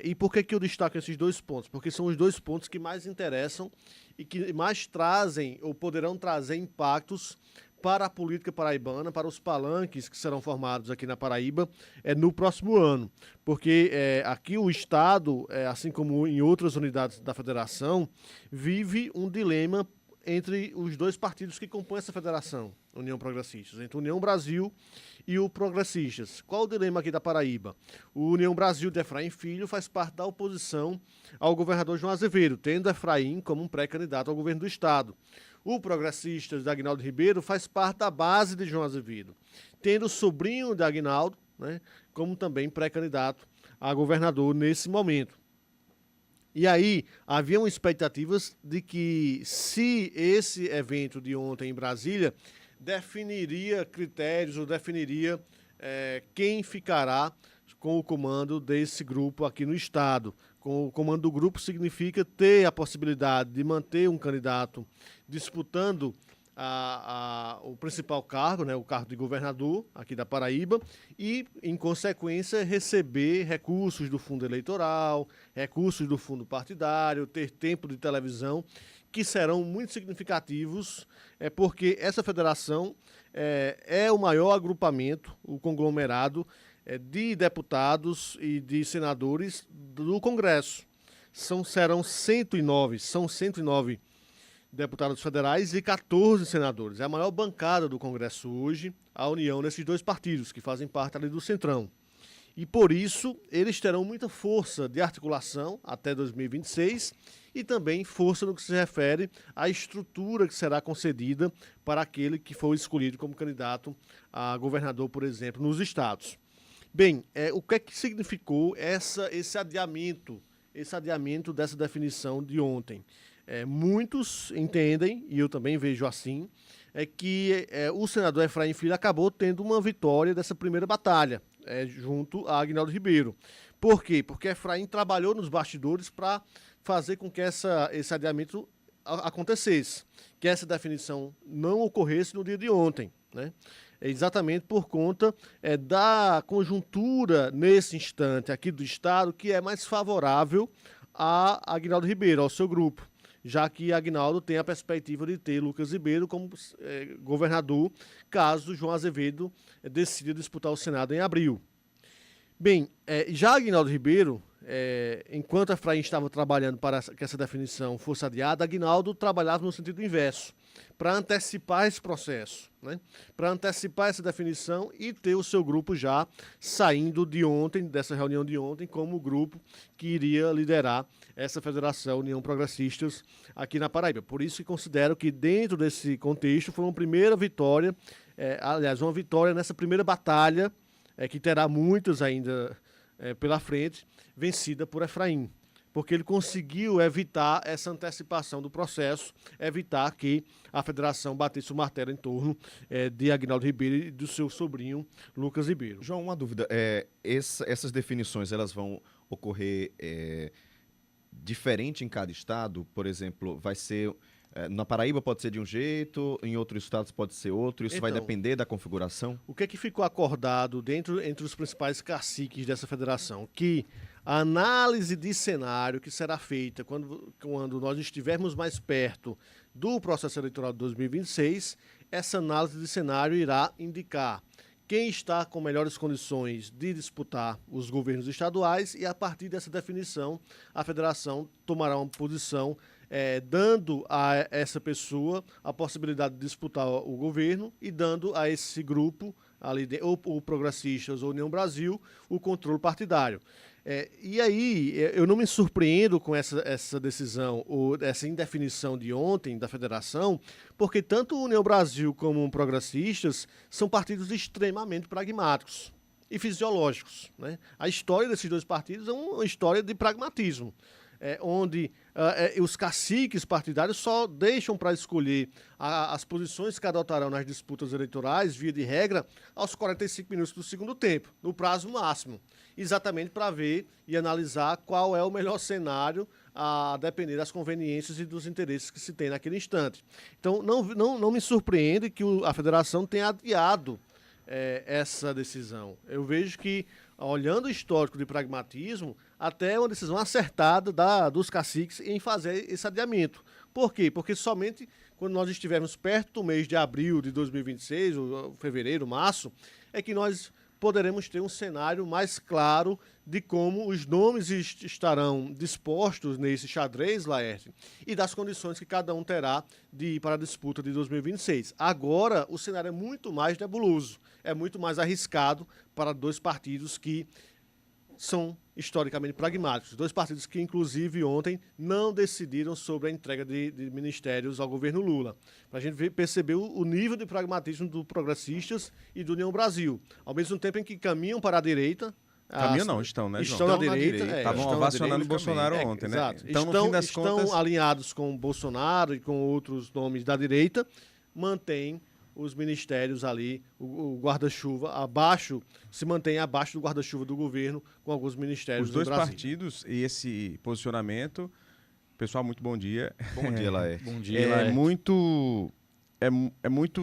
E por que eu destaco esses 2 pontos? Porque são os 2 pontos que mais interessam e que mais trazem ou poderão trazer impactos para a política paraibana, para os palanques que serão formados aqui na Paraíba no próximo ano. Porque aqui o Estado, assim como em outras unidades da federação, vive um dilema entre os 2 partidos que compõem essa federação, União Progressistas, entre União Brasil e o Progressistas. Qual o dilema aqui da Paraíba? O União Brasil de Efraim Filho faz parte da oposição ao governador João Azevedo, tendo Efraim como um pré-candidato ao governo do Estado. O Progressistas de Aguinaldo Ribeiro faz parte da base de João Azevedo, tendo o sobrinho de Aguinaldo, né, como também pré-candidato a governador nesse momento. E aí, haviam expectativas de que, se esse evento de ontem em Brasília definiria critérios ou definiria quem ficará com o comando desse grupo aqui no Estado. Com o comando do grupo significa ter a possibilidade de manter um candidato disputando o principal cargo, né, o cargo de governador aqui da Paraíba, e, em consequência, receber recursos do fundo eleitoral, recursos do fundo partidário, ter tempo de televisão, que serão muito significativos, porque essa federação é o maior agrupamento, o conglomerado de deputados e de senadores do Congresso. Serão 109 deputados federais e 14 senadores. É a maior bancada do Congresso hoje, a união desses 2 partidos, que fazem parte ali do Centrão. E por isso, eles terão muita força de articulação até 2026 e também força no que se refere à estrutura que será concedida para aquele que for escolhido como candidato a governador, por exemplo, nos estados. Bem, o que é que significou esse adiamento dessa definição de ontem? Muitos entendem, e eu também vejo assim, que o senador Efraim Filho acabou tendo uma vitória dessa primeira batalha, junto a Aguinaldo Ribeiro. Por quê? Porque Efraim trabalhou nos bastidores para fazer com que esse adiamento acontecesse, que essa definição não ocorresse no dia de ontem, né? Exatamente por conta da conjuntura nesse instante aqui do Estado, que é mais favorável a Aguinaldo Ribeiro, ao seu grupo, já que Aguinaldo tem a perspectiva de ter Lucas Ribeiro como governador, caso João Azevedo decida disputar o Senado em abril. Bem, já Aguinaldo Ribeiro, enquanto a Efraim estava trabalhando para que essa definição fosse adiada, Aguinaldo trabalhava no sentido inverso, para antecipar esse processo, né? Para antecipar essa definição e ter o seu grupo já saindo de ontem, dessa reunião de ontem, como o grupo que iria liderar essa Federação União Progressistas aqui na Paraíba. Por isso que considero que dentro desse contexto foi uma primeira vitória, aliás, uma vitória nessa primeira batalha, que terá muitas ainda pela frente, vencida por Efraim, porque ele conseguiu evitar essa antecipação do processo, evitar que a federação batesse o martelo em torno de Aguinaldo Ribeiro e do seu sobrinho Lucas Ribeiro. João, uma dúvida, essas definições elas vão ocorrer diferente em cada estado? Por exemplo, vai ser... na Paraíba pode ser de um jeito, em outros estados pode ser outro, isso vai depender da configuração? O que ficou acordado entre os principais caciques dessa federação? Que a análise de cenário que será feita quando nós estivermos mais perto do processo eleitoral de 2026, essa análise de cenário irá indicar quem está com melhores condições de disputar os governos estaduais e, a partir dessa definição, a federação tomará uma posição dando a essa pessoa a possibilidade de disputar o governo e dando a esse grupo, ou Progressistas ou União Brasil, o controle partidário. E aí, eu não me surpreendo com essa decisão, ou essa indefinição de ontem da federação, porque tanto o União Brasil como o Progressistas são partidos extremamente pragmáticos e fisiológicos, né? A história desses dois partidos é uma história de pragmatismo, onde os caciques partidários só deixam para escolher as posições que adotarão nas disputas eleitorais, via de regra, aos 45 minutos do segundo tempo, no prazo máximo, exatamente para ver e analisar qual é o melhor cenário a depender das conveniências e dos interesses que se tem naquele instante. Então, não me surpreende que a federação tenha adiado essa decisão. Eu vejo que, olhando o histórico de pragmatismo, até é uma decisão acertada dos caciques em fazer esse adiamento. Por quê? Porque somente quando nós estivermos perto do mês de abril de 2026, ou fevereiro, março, é que nós poderemos ter um cenário mais claro de como os nomes estarão dispostos nesse xadrez, Laerte, e das condições que cada um terá de ir para a disputa de 2026. Agora, o cenário é muito mais nebuloso, é muito mais arriscado para dois partidos que são historicamente pragmáticos. Dois partidos que, inclusive, ontem não decidiram sobre a entrega de ministérios ao governo Lula. Para a gente perceber o nível de pragmatismo do Progressistas e do União Brasil. Ao mesmo tempo em que caminham para a direita... Caminham não, estão, né, João? Estão na direita. Estavam ovacionando o Bolsonaro ontem, né? Exato. Então, no fim das contas... Estão alinhados com o Bolsonaro e com outros nomes da direita, mantêm os ministérios ali, o guarda-chuva se mantém abaixo do guarda-chuva do governo, com alguns ministérios do Brasil. Os dois partidos e esse posicionamento... Pessoal, muito bom dia. Bom dia, Laerte. Bom dia, Laerte.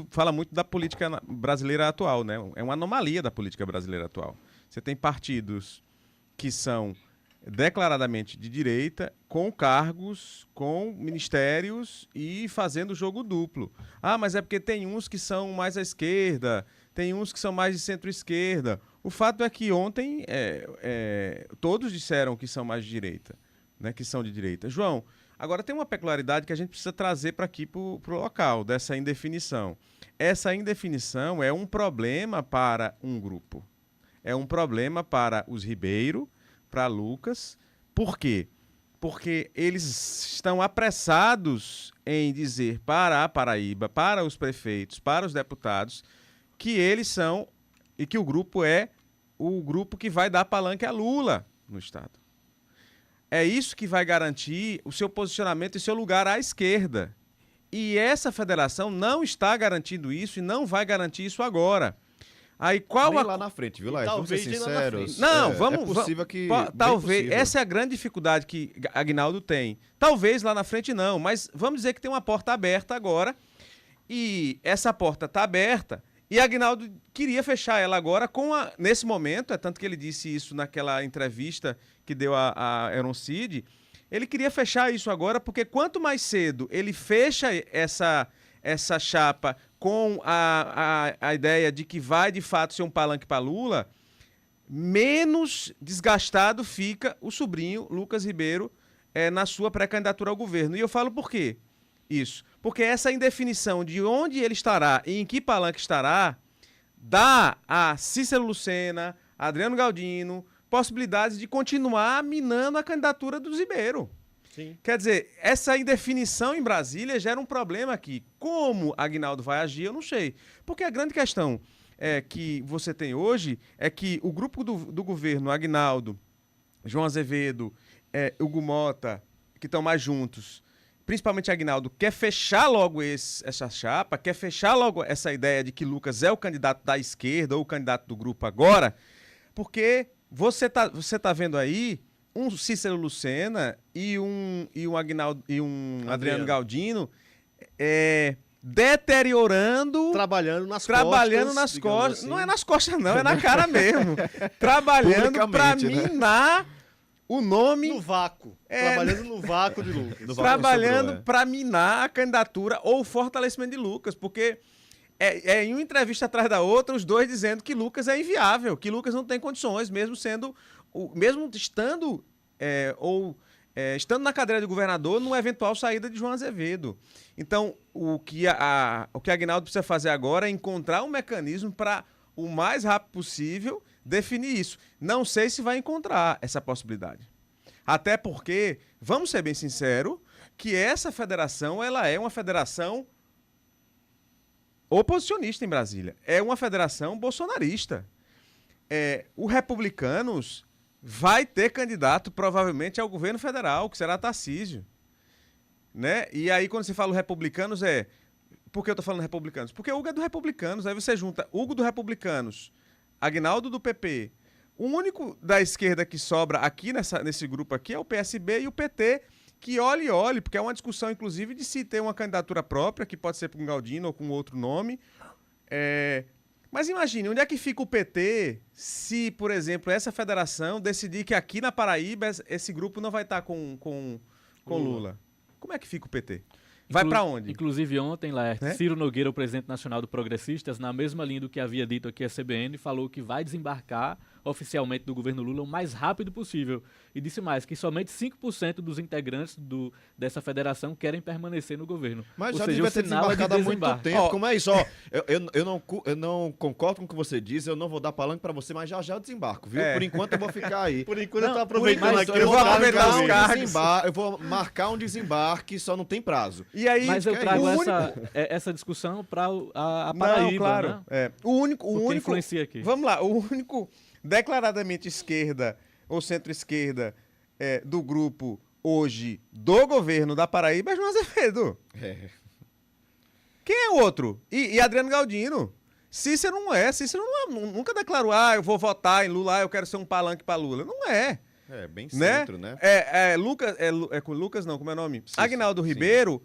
Fala muito da política brasileira atual, né? É uma anomalia da política brasileira atual. Você tem partidos que são declaradamente de direita, com cargos, com ministérios e fazendo jogo duplo. Ah, mas é porque tem uns que são mais à esquerda, tem uns que são mais de centro-esquerda. O fato é que ontem todos disseram que são mais de direita, né, que são de direita. João, agora tem uma peculiaridade que a gente precisa trazer para aqui, para o local, dessa indefinição. Essa indefinição é um problema para um grupo. É um problema para os Ribeiro, para Lucas. Por quê? Porque eles estão apressados em dizer para a Paraíba, para os prefeitos, para os deputados, que eles são e que o grupo é o grupo que vai dar palanque a Lula no Estado. É isso que vai garantir o seu posicionamento e seu lugar à esquerda. E essa federação não está garantindo isso e não vai garantir isso agora. Aí qual lá na frente, viu, Laerte? Vamos ser sinceros. Não, vamos... É possível que... Talvez, possível. essa é a grande dificuldade que Aguinaldo tem. Talvez lá na frente não, mas vamos dizer que tem uma porta aberta agora e essa porta está aberta e Aguinaldo queria fechar ela agora nesse momento, é tanto que ele disse isso naquela entrevista que deu a Eroncide, ele queria fechar isso agora porque quanto mais cedo ele fecha essa chapa com a ideia de que vai, de fato, ser um palanque para Lula, menos desgastado fica o sobrinho Lucas Ribeiro na sua pré-candidatura ao governo. E eu falo por quê? Isso. Porque essa indefinição de onde ele estará e em que palanque estará dá a Cícero Lucena, a Adriano Galdino, possibilidades de continuar minando a candidatura do Ribeiro. Sim. Quer dizer, essa indefinição em Brasília gera um problema aqui. Como Aguinaldo vai agir, eu não sei. Porque a grande questão que você tem hoje é que o grupo do governo, Aguinaldo, João Azevedo, Hugo Mota, que estão mais juntos, principalmente Aguinaldo, quer fechar logo essa chapa, quer fechar logo essa ideia de que Lucas é o candidato da esquerda ou o candidato do grupo agora, porque você tá vendo aí um Cícero Lucena e um Aguinaldo e um Adriano Galdino deteriorando, trabalhando nas costas, assim. Não é nas costas não, é na cara mesmo, trabalhando para minar o nome no vácuo, trabalhando no vácuo de Lucas, trabalhando para minar a candidatura ou o fortalecimento de Lucas, porque em uma entrevista atrás da outra, os dois dizendo que Lucas é inviável, que Lucas não tem condições, mesmo estando estando na cadeira de governador numa eventual saída de João Azevedo. Então, o que Aguinaldo precisa fazer agora é encontrar um mecanismo para, o mais rápido possível, definir isso. Não sei se vai encontrar essa possibilidade. Até porque, vamos ser bem sinceros, que essa federação ela é uma federação oposicionista em Brasília. É uma federação bolsonarista. O Republicanos vai ter candidato, provavelmente, ao governo federal, que será Tarcísio. Né? E aí, quando você fala Republicanos, por que eu tô falando Republicanos? Porque o Hugo é do Republicanos, aí você junta Hugo do Republicanos, Aguinaldo do PP. O único da esquerda que sobra aqui nesse grupo aqui é o PSB e o PT, que olhe, porque é uma discussão, inclusive, de se ter uma candidatura própria, que pode ser com Galdino ou com outro nome. Mas imagine, onde é que fica o PT se, por exemplo, essa federação decidir que aqui na Paraíba esse grupo não vai estar com Lula? Como é que fica o PT? Vai para onde? Inclusive ontem, Laerte, Ciro Nogueira, o presidente nacional do Progressistas, na mesma linha do que havia dito aqui a CBN, falou que vai desembarcar oficialmente do governo Lula o mais rápido possível. E disse mais, que somente 5% dos integrantes dessa federação querem permanecer no governo. Mas ou já seja, devia ter desembarcado há muito tempo. Como é isso? Eu não concordo com o que você diz, eu não vou dar palanque pra você, mas já eu desembarco, viu? Por enquanto eu vou ficar aí. Por enquanto eu tô aproveitando aqui. Eu vou aproveitar os cargos. Eu vou marcar um desembarque, só não tem prazo. E aí, mas eu trago essa discussão para a Paraíba, não, claro. Né? O único influencia aqui. Vamos lá, o único declaradamente esquerda ou centro-esquerda do grupo hoje do governo da Paraíba é João Azevedo. Quem é o outro? E Adriano Galdino. Cícero não é. Cícero nunca declarou, eu vou votar em Lula, eu quero ser um palanque para Lula. Não é. Bem centro, né? Lucas não, como é o nome? Aguinaldo Ribeiro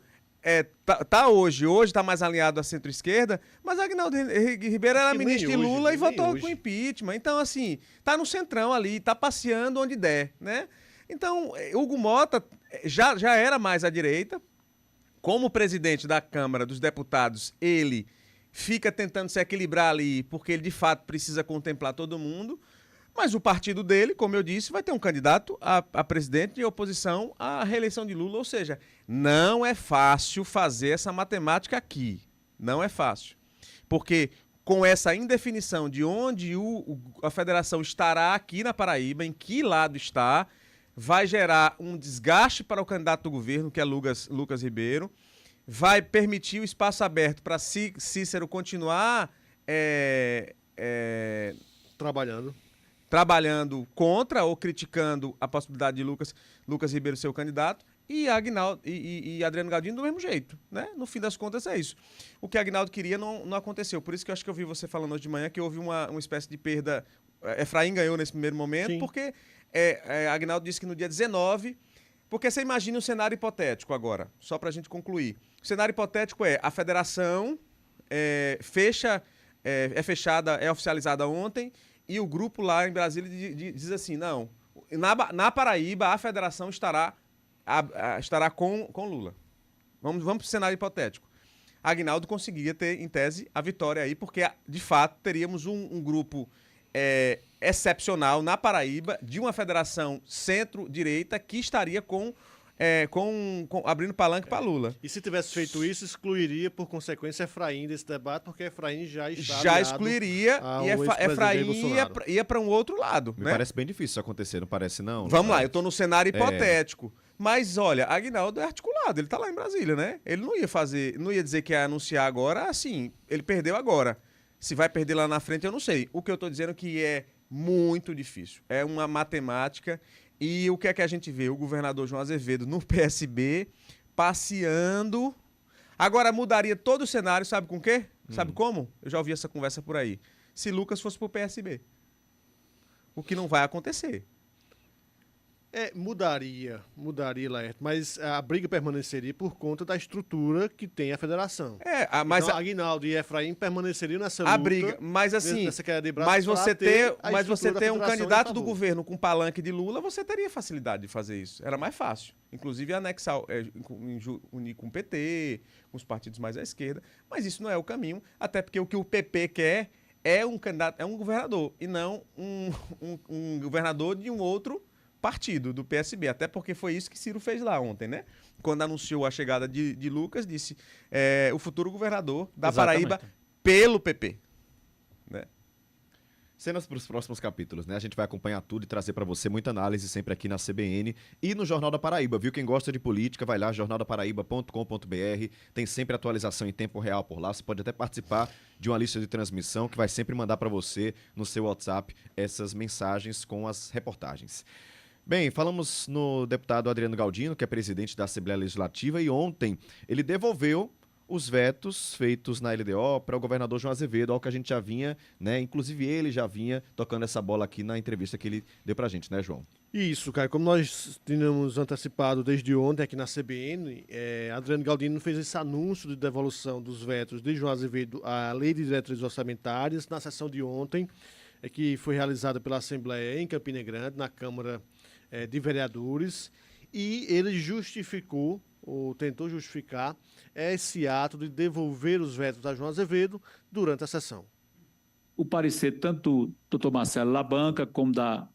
hoje tá mais alinhado à centro-esquerda, mas Aguinaldo Ribeiro era ministro de Lula e votou com impeachment. Então, assim, tá no centrão ali, tá passeando onde der, né? Então, Hugo Mota já era mais à direita. Como presidente da Câmara dos Deputados, ele fica tentando se equilibrar ali, porque ele, de fato, precisa contemplar todo mundo. Mas o partido dele, como eu disse, vai ter um candidato a presidente de oposição à reeleição de Lula. Ou seja, não é fácil fazer essa matemática aqui. Não é fácil. Porque com essa indefinição de onde a federação estará aqui na Paraíba, em que lado está, vai gerar um desgaste para o candidato do governo, que é Lucas Ribeiro, vai permitir o espaço aberto para Cícero continuar trabalhando contra ou criticando a possibilidade de Lucas Ribeiro ser o candidato, e Aguinaldo e Adriano Galdino do mesmo jeito, né? No fim das contas é isso. O que Aguinaldo queria não aconteceu, por isso que eu acho que eu vi você falando hoje de manhã que houve uma espécie de perda. Efraim ganhou nesse primeiro momento, sim, porque Aguinaldo disse que no dia 19, porque você imagina um cenário hipotético agora, só pra gente concluir. O cenário hipotético a federação é oficializada ontem, e o grupo lá em Brasília diz assim, não, na Paraíba a federação estará com Lula. Vamos para o cenário hipotético. Aguinaldo conseguiria ter, em tese, a vitória aí, porque, de fato, teríamos um grupo excepcional na Paraíba de uma federação centro-direita que estaria abrindo palanque para Lula. E se tivesse feito isso, excluiria, por consequência, Efraim desse debate, porque Efraim já está já excluiria e Efraim ia para um outro lado. Me né? parece bem difícil isso acontecer, não parece não? Vamos lá, eu estou no cenário hipotético. Mas, olha, Aguinaldo é articulado, ele está lá em Brasília, né? Ele não ia dizer que ia anunciar agora, assim, ele perdeu agora. Se vai perder lá na frente, eu não sei. O que eu estou dizendo é que é muito difícil. É uma matemática. E o que é que a gente vê? O governador João Azevedo no PSB, passeando. Agora mudaria todo o cenário, sabe com o quê? Sabe como? Eu já ouvi essa conversa por aí. Se Lucas fosse pro PSB. O que não vai acontecer. Mudaria, Laerte, mas a briga permaneceria por conta da estrutura que tem a federação. Mas então, Aguinaldo e Efraim permaneceriam nessa luta. A briga, mas assim, mas você ter um candidato do governo com palanque de Lula, você teria facilidade de fazer isso. Era mais fácil. Inclusive anexar, unir com o PT, com os partidos mais à esquerda. Mas isso não é o caminho, até porque o que o PP quer é um candidato, é um governador, e não um governador de um outro partido, do PSB, até porque foi isso que Ciro fez lá ontem, né? Quando anunciou a chegada de Lucas, disse o futuro governador da Paraíba pelo PP. Né? Cenas para os próximos capítulos, né? A gente vai acompanhar tudo e trazer para você muita análise sempre aqui na CBN e no Jornal da Paraíba, viu? Quem gosta de política, vai lá, jornaldaparaíba.com.br, tem sempre atualização em tempo real por lá, você pode até participar de uma lista de transmissão que vai sempre mandar para você no seu WhatsApp essas mensagens com as reportagens. Bem, falamos no deputado Adriano Galdino, que é presidente da Assembleia Legislativa, e ontem ele devolveu os vetos feitos na LDO para o governador João Azevedo, algo que a gente já vinha, né? Inclusive ele já vinha tocando essa bola aqui na entrevista que ele deu pra gente, né, João? Isso, cara. Como nós tínhamos antecipado desde ontem aqui na CBN, Adriano Galdino fez esse anúncio de devolução dos vetos de João Azevedo à Lei de Diretrizes Orçamentárias na sessão de ontem, que foi realizada pela Assembleia em Campina Grande, na Câmara de Vereadores, e ele justificou, ou tentou justificar, esse ato de devolver os vetos a João Azevedo durante a sessão. O parecer tanto do doutor Marcelo Labanca, como da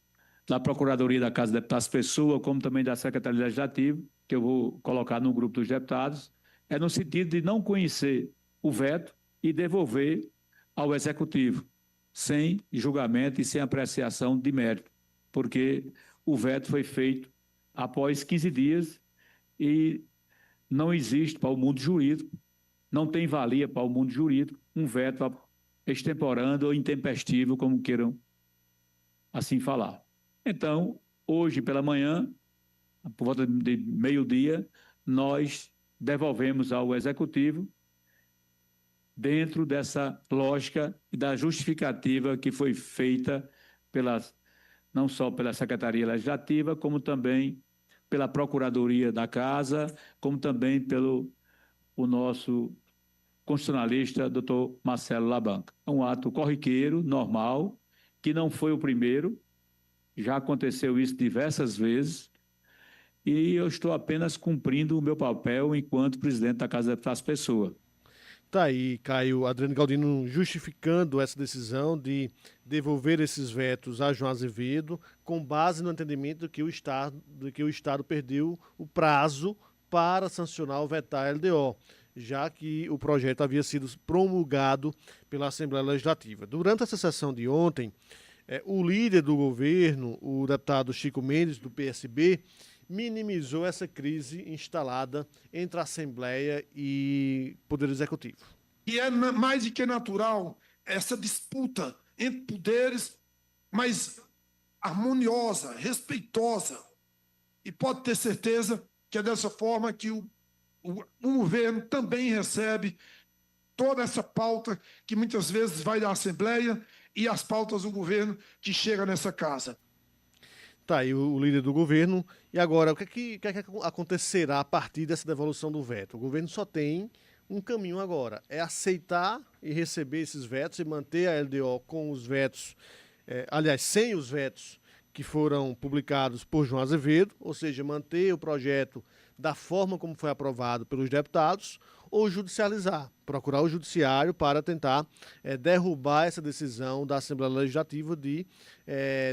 Procuradoria da Casa de Deputados Pessoa, como também da Secretaria Legislativa, que eu vou colocar no grupo dos deputados, é no sentido de não conhecer o veto e devolver ao Executivo, sem julgamento e sem apreciação de mérito, porque o veto foi feito após 15 dias e não existe para o mundo jurídico, não tem valia para o mundo jurídico um veto extemporâneo ou intempestivo, como queiram assim falar. Então, hoje pela manhã, por volta de meio-dia, nós devolvemos ao Executivo dentro dessa lógica e da justificativa que foi feita não só pela Secretaria Legislativa, como também pela Procuradoria da Casa, como também pelo o nosso constitucionalista, doutor Marcelo Labanca. É um ato corriqueiro, normal, que não foi o primeiro, já aconteceu isso diversas vezes, e eu estou apenas cumprindo o meu papel enquanto presidente da Casa de Deputados Pessoa. Tá aí, Caio, Adriano Galdino justificando essa decisão de devolver esses vetos a João Azevedo com base no entendimento de que o Estado perdeu o prazo para sancionar ou vetar a LDO, já que o projeto havia sido promulgado pela Assembleia Legislativa. Durante essa sessão de ontem, o líder do governo, o deputado Chico Mendes, do PSB, minimizou essa crise instalada entre a Assembleia e Poder Executivo. E é mais do que natural essa disputa entre poderes, mas harmoniosa, respeitosa. E pode ter certeza que é dessa forma que o governo também recebe toda essa pauta que muitas vezes vai da Assembleia e as pautas do governo que chega nessa casa. Tá aí o líder do governo. E agora, o que acontecerá a partir dessa devolução do veto? O governo só tem um caminho agora, é aceitar e receber esses vetos e manter a LDO com os vetos, aliás, sem os vetos que foram publicados por João Azevedo, ou seja, manter o projeto da forma como foi aprovado pelos deputados, ou judicializar, procurar o judiciário para tentar derrubar essa decisão da Assembleia Legislativa de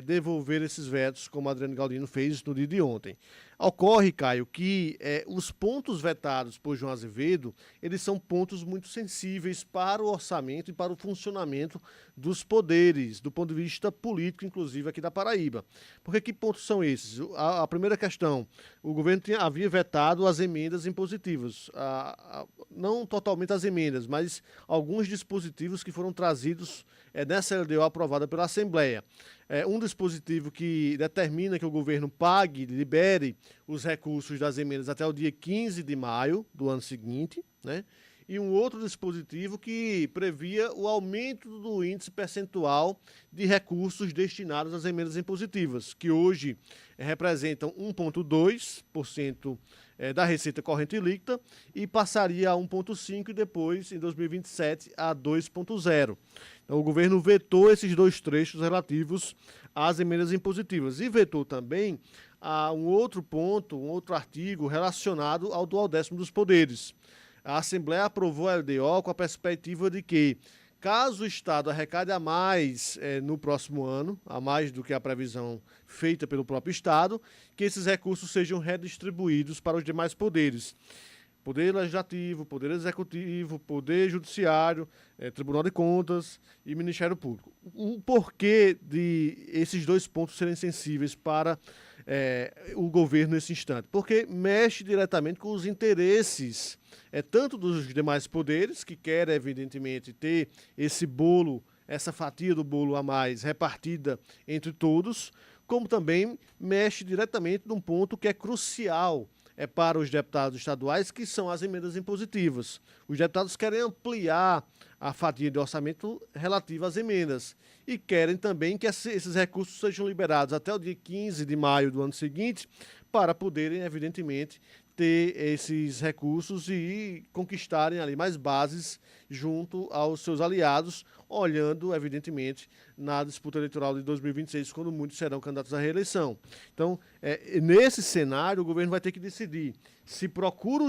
devolver esses vetos, como Adriano Galdino fez no dia de ontem. Ocorre, Caio, que os pontos vetados por João Azevedo, eles são pontos muito sensíveis para o orçamento e para o funcionamento dos poderes, do ponto de vista político, inclusive aqui da Paraíba. Porque que pontos são esses? A primeira questão, o governo havia vetado as emendas impositivas, não totalmente as emendas, mas alguns dispositivos que foram trazidos nessa LDO aprovada pela Assembleia. Um dispositivo que determina que o governo pague, libere os recursos das emendas até o dia 15 de maio do ano seguinte, né? E um outro dispositivo que previa o aumento do índice percentual de recursos destinados às emendas impositivas, que hoje representam 1,2% da receita corrente líquida e passaria a 1,5% e depois, em 2027, a 2,0%. Então, o governo vetou esses dois trechos relativos às emendas impositivas e vetou também um outro ponto, um outro artigo relacionado ao duodécimo dos poderes. A Assembleia aprovou a LDO com a perspectiva de que, caso o Estado arrecade a mais no próximo ano, a mais do que a previsão feita pelo próprio Estado, que esses recursos sejam redistribuídos para os demais poderes. Poder Legislativo, Poder Executivo, Poder Judiciário, Tribunal de Contas e Ministério Público. O porquê de esses dois pontos serem sensíveis para o governo nesse instante? Porque mexe diretamente com os interesses tanto dos demais poderes, que querem, evidentemente, ter esse bolo, essa fatia do bolo a mais repartida entre todos, como também mexe diretamente num ponto que é crucial para os deputados estaduais, que são as emendas impositivas. Os deputados querem ampliar a fatia de orçamento relativa às emendas e querem também que esses recursos sejam liberados até o dia 15 de maio do ano seguinte para poderem, evidentemente, ter esses recursos e conquistarem ali mais bases junto aos seus aliados, olhando, evidentemente, na disputa eleitoral de 2026, quando muitos serão candidatos à reeleição. Então, nesse cenário, o governo vai ter que decidir se procura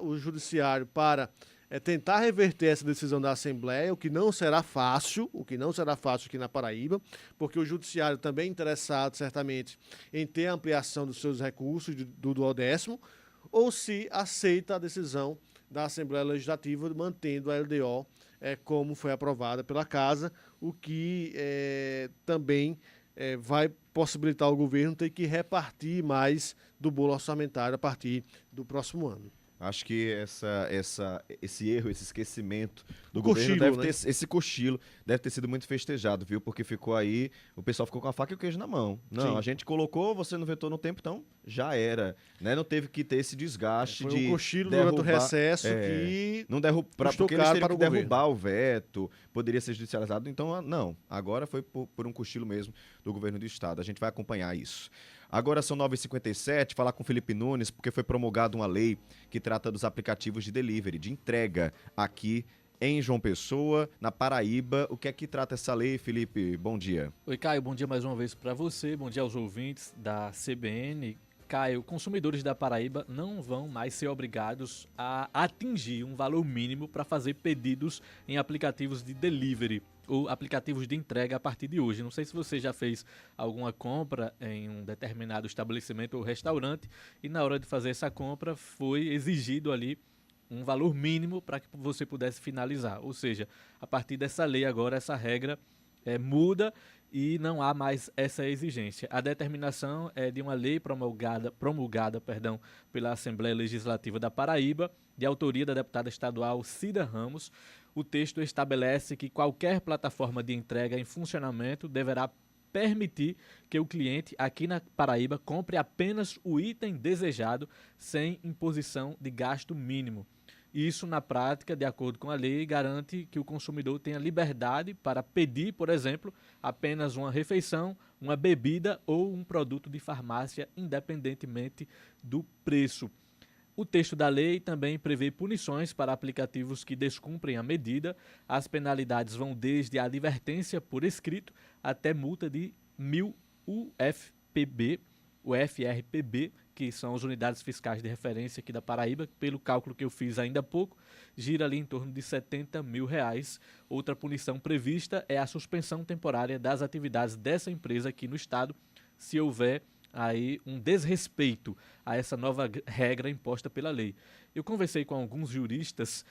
o judiciário para tentar reverter essa decisão da Assembleia, o que não será fácil aqui na Paraíba, porque o judiciário também é interessado, certamente, em ter a ampliação dos seus recursos do duodécimo, ou se aceita a decisão da Assembleia Legislativa mantendo a LDO como foi aprovada pela Casa, o que também vai possibilitar ao governo ter que repartir mais do bolo orçamentário a partir do próximo ano. Acho que esse erro, esse esquecimento do governo deve ter, esse cochilo deve ter sido muito festejado, viu? Porque ficou aí, o pessoal ficou com a faca e o queijo na mão. Não, sim, a gente colocou, você não vetou no tempo, então já era, né? Não teve que ter esse desgaste foi de um cochilo durante o recesso que não porque eles teriam que derrubar o veto, poderia ser judicializado, então não. Agora foi por um cochilo mesmo do governo do estado. A gente vai acompanhar isso. Agora são 9h57, falar com o Felipe Nunes, porque foi promulgada uma lei que trata dos aplicativos de delivery, de entrega aqui em João Pessoa, na Paraíba. O que é que trata essa lei, Felipe? Bom dia. Oi, Caio, bom dia mais uma vez para você, bom dia aos ouvintes da CBN. Caio, consumidores da Paraíba não vão mais ser obrigados a atingir um valor mínimo para fazer pedidos em aplicativos de delivery ou aplicativos de entrega a partir de hoje. Não sei se você já fez alguma compra em um determinado estabelecimento ou restaurante e na hora de fazer essa compra foi exigido ali um valor mínimo para que você pudesse finalizar. Ou seja, a partir dessa lei agora essa regra muda e não há mais essa exigência. A determinação é de uma lei promulgada pela Assembleia Legislativa da Paraíba, de autoria da deputada estadual Cida Ramos. O texto estabelece que qualquer plataforma de entrega em funcionamento deverá permitir que o cliente aqui na Paraíba compre apenas o item desejado sem imposição de gasto mínimo. Isso, na prática, de acordo com a lei, garante que o consumidor tenha liberdade para pedir, por exemplo, apenas uma refeição, uma bebida ou um produto de farmácia, independentemente do preço. O texto da lei também prevê punições para aplicativos que descumprem a medida. As penalidades vão desde a advertência por escrito até multa de 1.000 UFPB, que são as unidades fiscais de referência aqui da Paraíba, pelo cálculo que eu fiz ainda há pouco, gira ali em torno de R$70 mil. Outra punição prevista é a suspensão temporária das atividades dessa empresa aqui no estado, se houver aí um desrespeito a essa nova regra imposta pela lei. Eu conversei com alguns juristas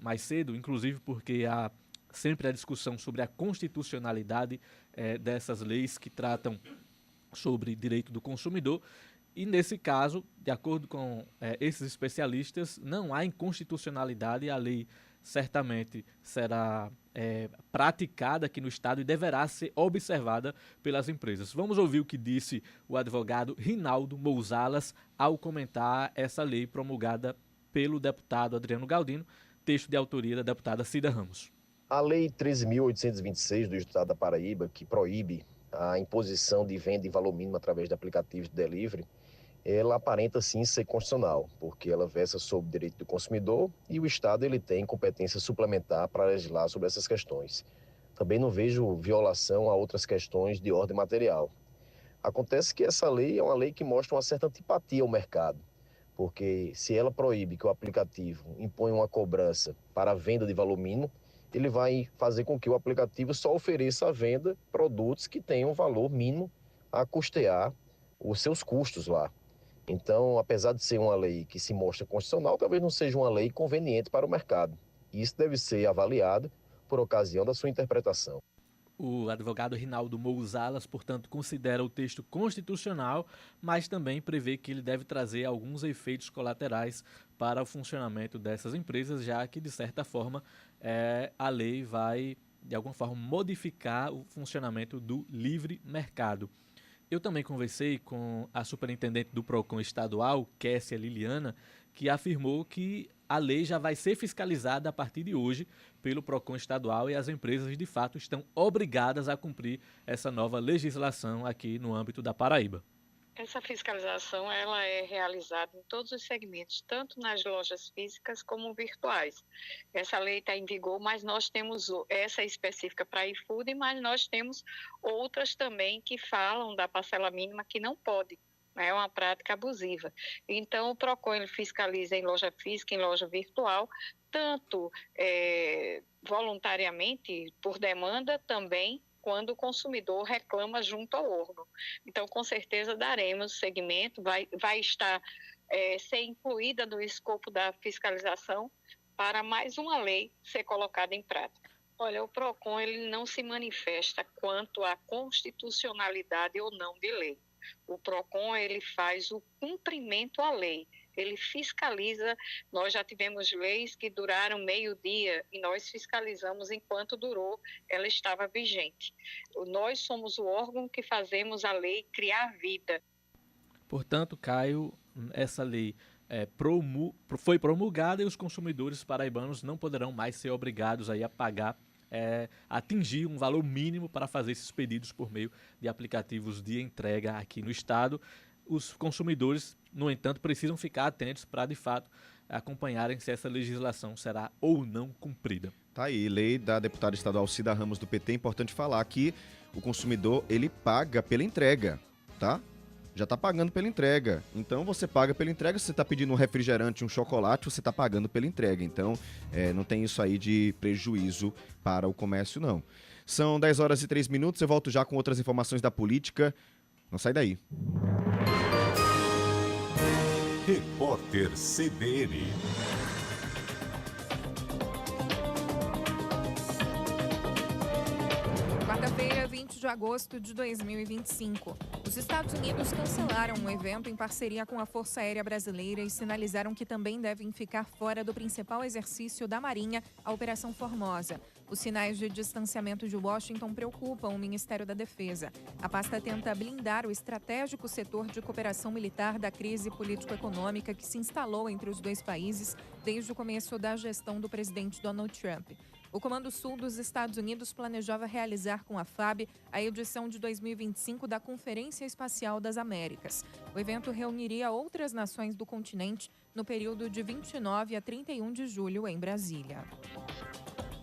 mais cedo, inclusive porque há sempre a discussão sobre a constitucionalidade dessas leis que tratam sobre direito do consumidor. E nesse caso, de acordo com esses especialistas, não há inconstitucionalidade, a lei certamente será praticada aqui no estado e deverá ser observada pelas empresas. Vamos ouvir o que disse o advogado Rinaldo Mouzalas ao comentar essa lei promulgada pelo deputado Adriano Galdino, texto de autoria da deputada Cida Ramos. A Lei 13.826 do Estado da Paraíba, que proíbe a imposição de venda em valor mínimo através de aplicativos de delivery, ela aparenta sim ser constitucional, porque ela versa sobre o direito do consumidor e o Estado ele tem competência suplementar para legislar sobre essas questões. Também não vejo violação a outras questões de ordem material. Acontece que essa lei é uma lei que mostra uma certa antipatia ao mercado, porque se ela proíbe que o aplicativo imponha uma cobrança para a venda de valor mínimo, ele vai fazer com que o aplicativo só ofereça à venda produtos que tenham valor mínimo a custear os seus custos lá. Então, apesar de ser uma lei que se mostra constitucional, talvez não seja uma lei conveniente para o mercado. E isso deve ser avaliado por ocasião da sua interpretação. O advogado Rinaldo Mouzalas, portanto, considera o texto constitucional, mas também prevê que ele deve trazer alguns efeitos colaterais para o funcionamento dessas empresas, já que, de certa forma, a lei vai, de alguma forma, modificar o funcionamento do livre mercado. Eu também conversei com a superintendente do PROCON estadual, Kessia Liliana, que afirmou que a lei já vai ser fiscalizada a partir de hoje pelo PROCON estadual e as empresas, de fato, estão obrigadas a cumprir essa nova legislação aqui no âmbito da Paraíba. Essa fiscalização ela é realizada em todos os segmentos, tanto nas lojas físicas como virtuais. Essa lei está em vigor, mas nós temos essa específica para iFood, mas nós temos outras também que falam da parcela mínima que não pode. É uma prática abusiva. Então, o PROCON ele fiscaliza em loja física, em loja virtual, tanto voluntariamente, por demanda também, quando o consumidor reclama junto ao órgão. Então, com certeza, daremos seguimento, vai estar ser incluída no escopo da fiscalização para mais uma lei ser colocada em prática. Olha, o PROCON ele não se manifesta quanto à constitucionalidade ou não de lei. O PROCON ele faz o cumprimento à lei. Ele fiscaliza, nós já tivemos leis que duraram meio-dia e nós fiscalizamos enquanto durou, ela estava vigente. Nós somos o órgão que fazemos a lei criar vida. Portanto, Caio, essa lei foi promulgada e os consumidores paraibanos não poderão mais ser obrigados aí a pagar, atingir um valor mínimo para fazer esses pedidos por meio de aplicativos de entrega aqui no estado. Os consumidores, no entanto, precisam ficar atentos para, de fato, acompanharem se essa legislação será ou não cumprida. Tá aí, lei da deputada estadual Cida Ramos do PT. É importante falar que o consumidor, ele paga pela entrega, tá? Já está pagando pela entrega. Então, você paga pela entrega. Se você está pedindo um refrigerante, um chocolate, você está pagando pela entrega. Então, não tem isso aí de prejuízo para o comércio, não. São 10 horas e 3 minutos. Eu volto já com outras informações da política. Não sai daí. Repórter CBN. Quarta-feira, 20 de agosto de 2025. Os Estados Unidos cancelaram um evento em parceria com a Força Aérea Brasileira e sinalizaram que também devem ficar fora do principal exercício da Marinha, a Operação Formosa. Os sinais de distanciamento de Washington preocupam o Ministério da Defesa. A pasta tenta blindar o estratégico setor de cooperação militar da crise político-econômica que se instalou entre os dois países desde o começo da gestão do presidente Donald Trump. O Comando Sul dos Estados Unidos planejava realizar com a FAB a edição de 2025 da Conferência Espacial das Américas. O evento reuniria outras nações do continente no período de 29 a 31 de julho em Brasília.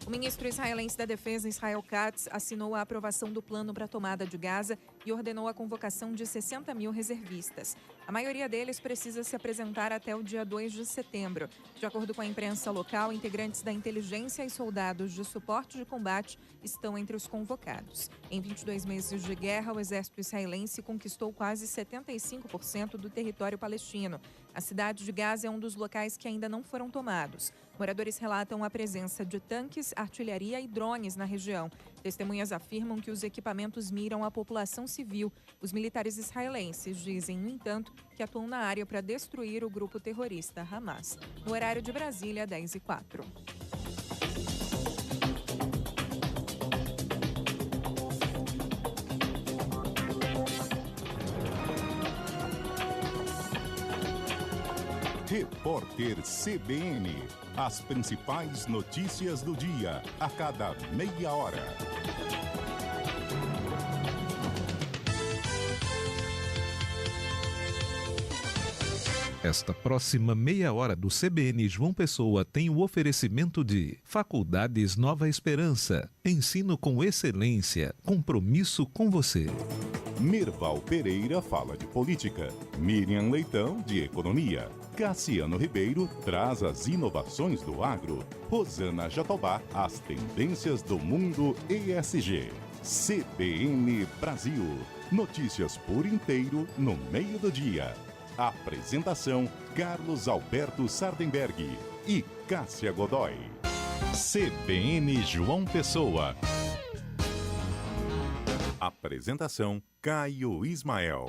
O ministro israelense da Defesa, Israel Katz, assinou a aprovação do plano para a tomada de Gaza e ordenou a convocação de 60 mil reservistas. A maioria deles precisa se apresentar até o dia 2 de setembro. De acordo com a imprensa local, integrantes da inteligência e soldados de suporte de combate estão entre os convocados. Em 22 meses de guerra, o exército israelense conquistou quase 75% do território palestino. A cidade de Gaza é um dos locais que ainda não foram tomados. Moradores relatam a presença de tanques, artilharia e drones na região. Testemunhas afirmam que os equipamentos miram a população civil. Os militares israelenses dizem, no entanto, que atuam na área para destruir o grupo terrorista Hamas. No horário de Brasília, 10h04. Repórter CBN. As principais notícias do dia, a cada meia hora. Esta próxima meia hora do CBN João Pessoa tem o oferecimento de Faculdades Nova Esperança. Ensino com excelência. Compromisso com você. Mirval Pereira fala de política. Miriam Leitão, de economia. Cassiano Ribeiro traz as inovações do agro. Rosana Jatobá, as tendências do mundo ESG. CBN Brasil. Notícias por inteiro no meio do dia. Apresentação: Carlos Alberto Sardenberg e Cássia Godoy. CBN João Pessoa. Apresentação: Caio Ismael.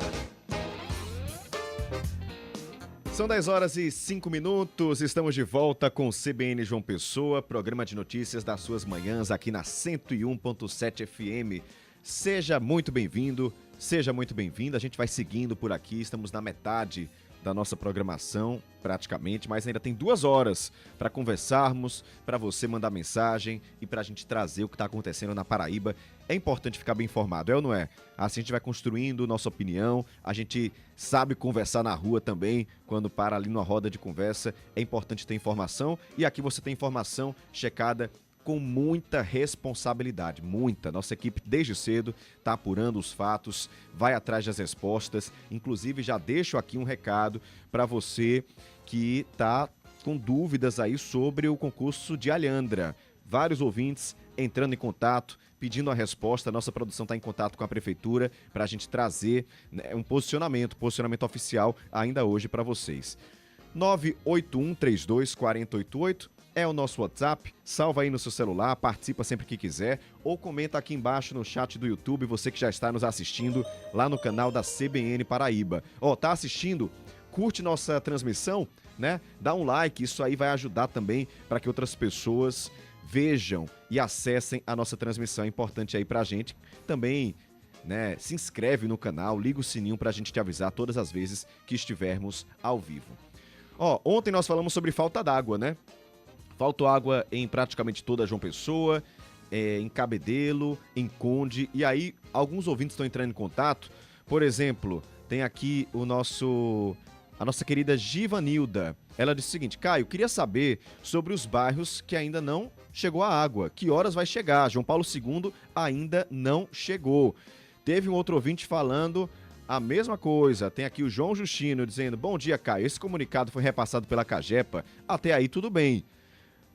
São 10 horas e 5 minutos, estamos de volta com o CBN João Pessoa, programa de notícias das suas manhãs aqui na 101.7 FM. Seja muito bem-vindo, seja muito bem-vinda, a gente vai seguindo por aqui, estamos na metade da nossa programação, praticamente, mas ainda tem 2 horas para conversarmos, para você mandar mensagem e para a gente trazer o que está acontecendo na Paraíba. É importante ficar bem informado, é ou não é? Assim a gente vai construindo nossa opinião, a gente sabe conversar na rua também, quando para ali numa roda de conversa, é importante ter informação e aqui você tem informação checada com muita responsabilidade, muita. Nossa equipe desde cedo está apurando os fatos, vai atrás das respostas. Inclusive já deixo aqui um recado para você que está com dúvidas aí sobre o concurso de Alhandra. Vários ouvintes entrando em contato, pedindo a resposta. A nossa produção está em contato com a prefeitura para a gente trazer, né, um posicionamento oficial ainda hoje para vocês. 981324088 é o nosso WhatsApp, salva aí no seu celular, participa sempre que quiser ou comenta aqui embaixo no chat do YouTube, você que já está nos assistindo lá no canal da CBN Paraíba. Tá assistindo? Curte nossa transmissão, né? Dá um like, isso aí vai ajudar também para que outras pessoas vejam e acessem a nossa transmissão. É importante aí pra gente também, né? Se inscreve no canal, liga o sininho pra gente te avisar todas as vezes que estivermos ao vivo. Ontem nós falamos sobre falta d'água, né? Faltou água em praticamente toda João Pessoa, em Cabedelo, em Conde, e aí alguns ouvintes estão entrando em contato. Por exemplo, tem aqui a nossa querida Givanilda. Ela disse o seguinte: Caio, queria saber sobre os bairros que ainda não chegou a água. Que horas vai chegar? João Paulo II ainda não chegou. Teve um outro ouvinte falando a mesma coisa. Tem aqui o João Justino dizendo: bom dia, Caio. Esse comunicado foi repassado pela Cagepa. Até aí tudo bem.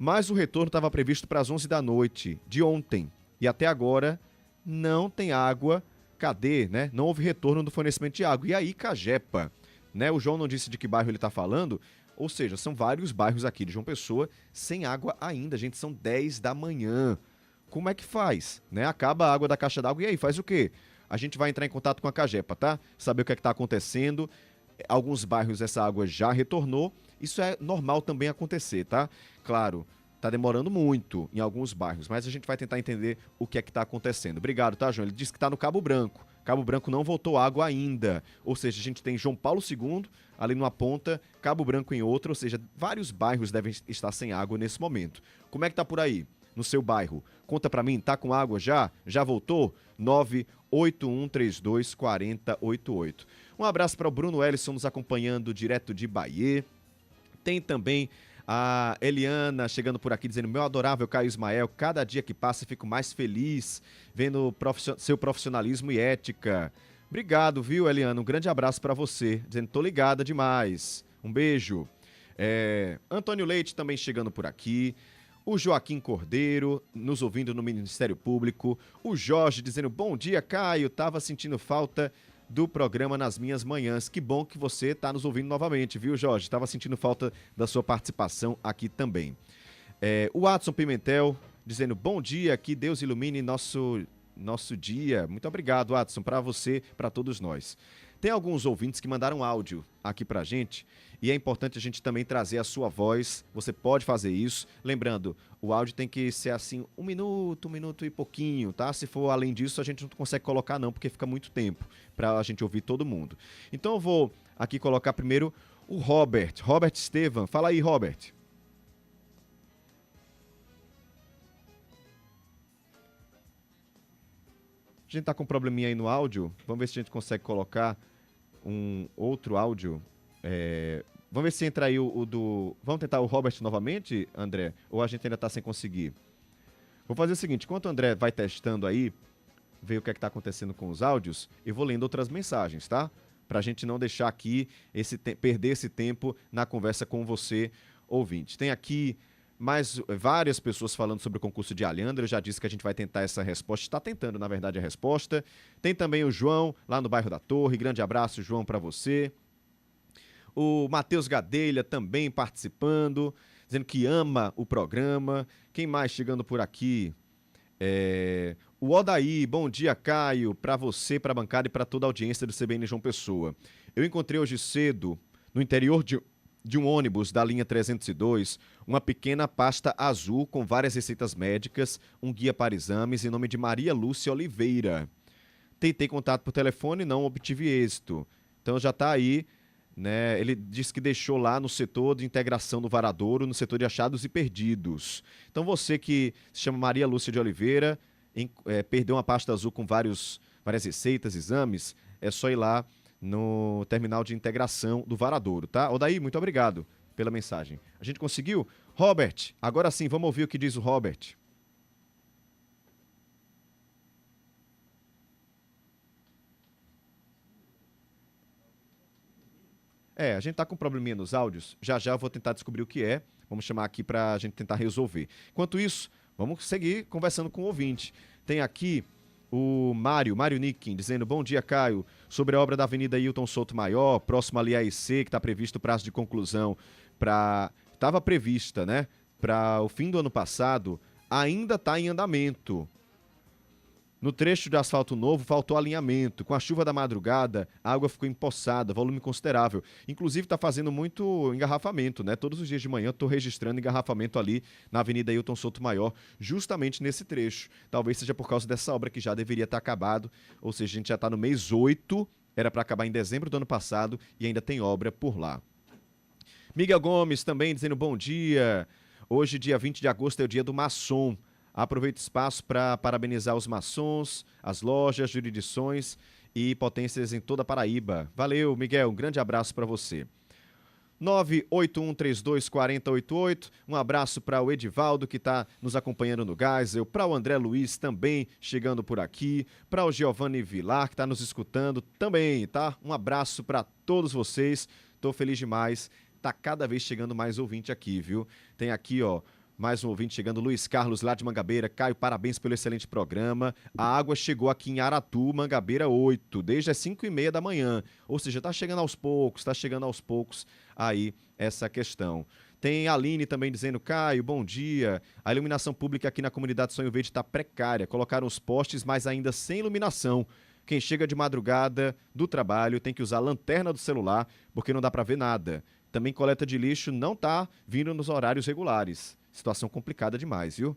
Mas o retorno estava previsto para as 11 da noite de ontem. E até agora não tem água. Cadê, né? Não houve retorno do fornecimento de água. E aí, Cagepa, né? O João não disse de que bairro ele está falando. Ou seja, são vários bairros aqui de João Pessoa sem água ainda. Gente, são 10 da manhã. Como é que faz? Né? Acaba a água da caixa d'água e aí, faz o quê? A gente vai entrar em contato com a Cagepa, tá? Saber o que é que está acontecendo. Alguns bairros essa água já retornou. Isso é normal também acontecer, tá? Claro, tá demorando muito em alguns bairros, mas a gente vai tentar entender o que é que tá acontecendo. Obrigado, tá, João? Ele disse que tá no Cabo Branco. Cabo Branco não voltou água ainda. Ou seja, a gente tem João Paulo II ali numa ponta, Cabo Branco em outra, ou seja, vários bairros devem estar sem água nesse momento. Como é que tá por aí, no seu bairro? Conta pra mim, tá com água já? Já voltou? 981324088. Um abraço para o Bruno Ellison nos acompanhando direto de Bahia. Tem também A Eliana chegando por aqui dizendo: meu adorável Caio Ismael, cada dia que passa fico mais feliz vendo seu profissionalismo e ética. Obrigado, viu, Eliana? Um grande abraço para você, dizendo: tô ligada demais. Um beijo. Antônio Leite também chegando por aqui. O Joaquim Cordeiro, nos ouvindo no Ministério Público. O Jorge dizendo: bom dia, Caio. Tava sentindo falta do programa nas minhas manhãs. Que bom que você está nos ouvindo novamente, viu, Jorge? Tava sentindo falta da sua participação aqui também. O Watson Pimentel dizendo: bom dia, que Deus ilumine nosso dia. Muito obrigado, Watson, para você, para todos nós. Tem alguns ouvintes que mandaram áudio aqui pra gente e é importante a gente também trazer a sua voz. Você pode fazer isso. Lembrando, o áudio tem que ser assim, um minuto e pouquinho, tá? Se for além disso, a gente não consegue colocar não, porque fica muito tempo pra a gente ouvir todo mundo. Então eu vou aqui colocar primeiro o Robert Estevam. Fala aí, Robert. A gente tá com um probleminha aí no áudio. Vamos ver se a gente consegue colocar um outro áudio. Vamos ver se entra aí o do... Vamos tentar o Robert novamente, André? Ou a gente ainda tá sem conseguir? Vou fazer o seguinte, enquanto o André vai testando aí, ver o que é que tá acontecendo com os áudios, eu vou lendo outras mensagens, tá? Pra gente não deixar aqui, perder esse tempo na conversa com você, ouvinte. Tem aqui mais várias pessoas falando sobre o concurso de Alhandra. Eu já disse que a gente vai tentar essa resposta. Está tentando, na verdade, a resposta. Tem também o João, lá no bairro da Torre. Grande abraço, João, para você. O Matheus Gadelha também participando, dizendo que ama o programa. Quem mais chegando por aqui? O Odaí, bom dia, Caio, para você, para a bancada e para toda a audiência do CBN João Pessoa. Eu encontrei hoje cedo, no interior de um ônibus da linha 302, uma pequena pasta azul com várias receitas médicas, um guia para exames em nome de Maria Lúcia Oliveira. Tentei contato por telefone e não obtive êxito. Então já está aí, né? Ele disse que deixou lá no setor de integração do Varadouro, no setor de achados e perdidos. Então você que se chama Maria Lúcia de Oliveira, perdeu uma pasta azul com várias receitas, exames, é só ir lá no terminal de integração do Varadouro, tá? Odaí, muito obrigado pela mensagem. A gente conseguiu? Robert, agora sim, vamos ouvir o que diz o Robert. A gente tá com um probleminha nos áudios, já eu vou tentar descobrir o que é, vamos chamar aqui pra gente tentar resolver. Enquanto isso, vamos seguir conversando com o ouvinte. Tem aqui o Mário Nickin, dizendo: bom dia, Caio, sobre a obra da Avenida Hilton Souto Maior, próximo ali à IC, que está previsto o prazo de conclusão estava prevista, né, para o fim do ano passado, ainda está em andamento. No trecho de asfalto novo, faltou alinhamento. Com a chuva da madrugada, a água ficou empoçada, volume considerável. Inclusive, está fazendo muito engarrafamento, né? Todos os dias de manhã eu estou registrando engarrafamento ali na Avenida Hilton Souto Maior, justamente nesse trecho. Talvez seja por causa dessa obra que já deveria estar acabado, ou seja, a gente já está no mês 8, era para acabar em dezembro do ano passado e ainda tem obra por lá. Miguel Gomes também dizendo: bom dia. Hoje, dia 20 de agosto, é o dia do maçom. Aproveito o espaço para parabenizar os maçons, as lojas, jurisdições e potências em toda a Paraíba. Valeu, Miguel, um grande abraço para você. 981324088, um abraço para o Edivaldo, que está nos acompanhando no Geisel, para o André Luiz também chegando por aqui, para o Giovanni Vilar, que está nos escutando também, tá? Um abraço para todos vocês, estou feliz demais, tá cada vez chegando mais ouvinte aqui, viu? Tem aqui, ó, mais um ouvinte chegando, Luiz Carlos, lá de Mangabeira. Caio, parabéns pelo excelente programa. A água chegou aqui em Aratu, Mangabeira 8, desde as 5h30 da manhã. Ou seja, tá chegando aos poucos aí essa questão. Tem a Aline também dizendo: Caio, bom dia. A iluminação pública aqui na comunidade Sonho Verde está precária. Colocaram os postes, mas ainda sem iluminação. Quem chega de madrugada do trabalho tem que usar a lanterna do celular, porque não dá para ver nada. Também coleta de lixo não tá vindo nos horários regulares. Situação complicada demais, viu?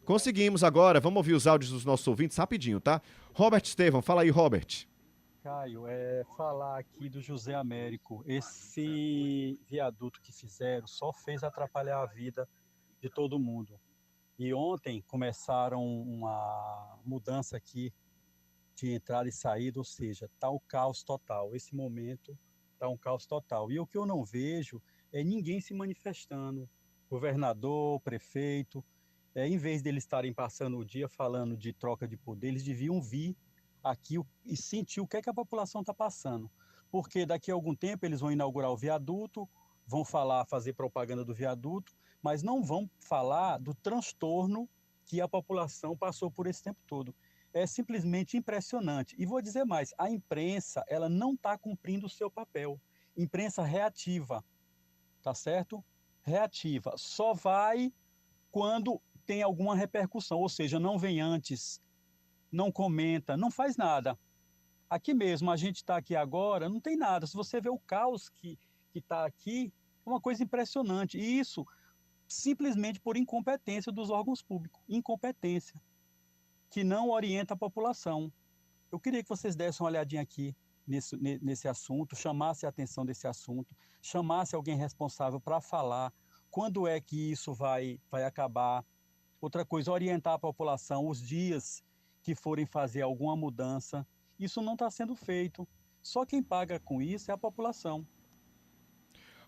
Conseguimos agora, vamos ouvir os áudios dos nossos ouvintes rapidinho, tá? Robert Estevam, fala aí, Robert. Caio, falar aqui do José Américo. Esse viaduto que fizeram só fez atrapalhar a vida de todo mundo. E ontem começaram uma mudança aqui de entrada e saída, ou seja, tá um caos total. Esse momento tá um caos total. E o que eu não vejo ninguém se manifestando, governador, prefeito, em vez deles estarem passando o dia falando de troca de poder, eles deviam vir aqui e sentir o que é que a população está passando, porque daqui a algum tempo eles vão inaugurar o viaduto, vão fazer propaganda do viaduto, mas não vão falar do transtorno que a população passou por esse tempo todo. É simplesmente impressionante. E vou dizer mais, a imprensa, ela não está cumprindo o seu papel. Imprensa reativa, tá certo? Reativa. Só vai quando tem alguma repercussão, ou seja, não vem antes, não comenta, não faz nada. Aqui mesmo, a gente está aqui agora, não tem nada. Se você vê o caos que está aqui, é uma coisa impressionante. E isso simplesmente por incompetência dos órgãos públicos. Incompetência. Que não orienta a população. Eu queria que vocês dessem uma olhadinha aqui nesse assunto, chamasse a atenção desse assunto, chamasse alguém responsável para falar quando é que isso vai acabar. Outra coisa, orientar a população os dias que forem fazer alguma mudança. Isso não está sendo feito. Só quem paga com isso é a população.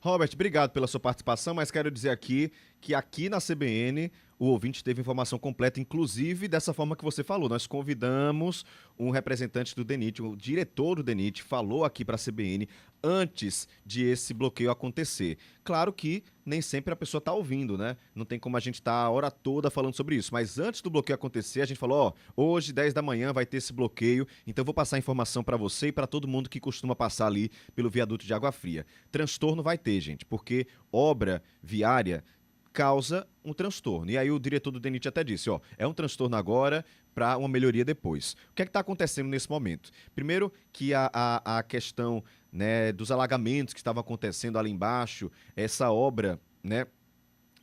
Robert, obrigado pela sua participação, mas quero dizer aqui que aqui na CBN o ouvinte teve informação completa, inclusive dessa forma que você falou. Nós convidamos um representante do DENIT, o diretor do DENIT, falou aqui para a CBN antes de esse bloqueio acontecer. Claro que nem sempre a pessoa está ouvindo, né? Não tem como a gente estar a hora toda falando sobre isso. Mas antes do bloqueio acontecer, a gente falou, hoje, 10 da manhã, vai ter esse bloqueio, então eu vou passar a informação para você e para todo mundo que costuma passar ali pelo viaduto de Água Fria. Transtorno vai ter, gente, porque obra viária causa um transtorno. E aí o diretor do DENIT até disse, é um transtorno agora para uma melhoria depois. O que é que está acontecendo nesse momento? Primeiro que a questão, né, dos alagamentos que estavam acontecendo ali embaixo, essa obra, né,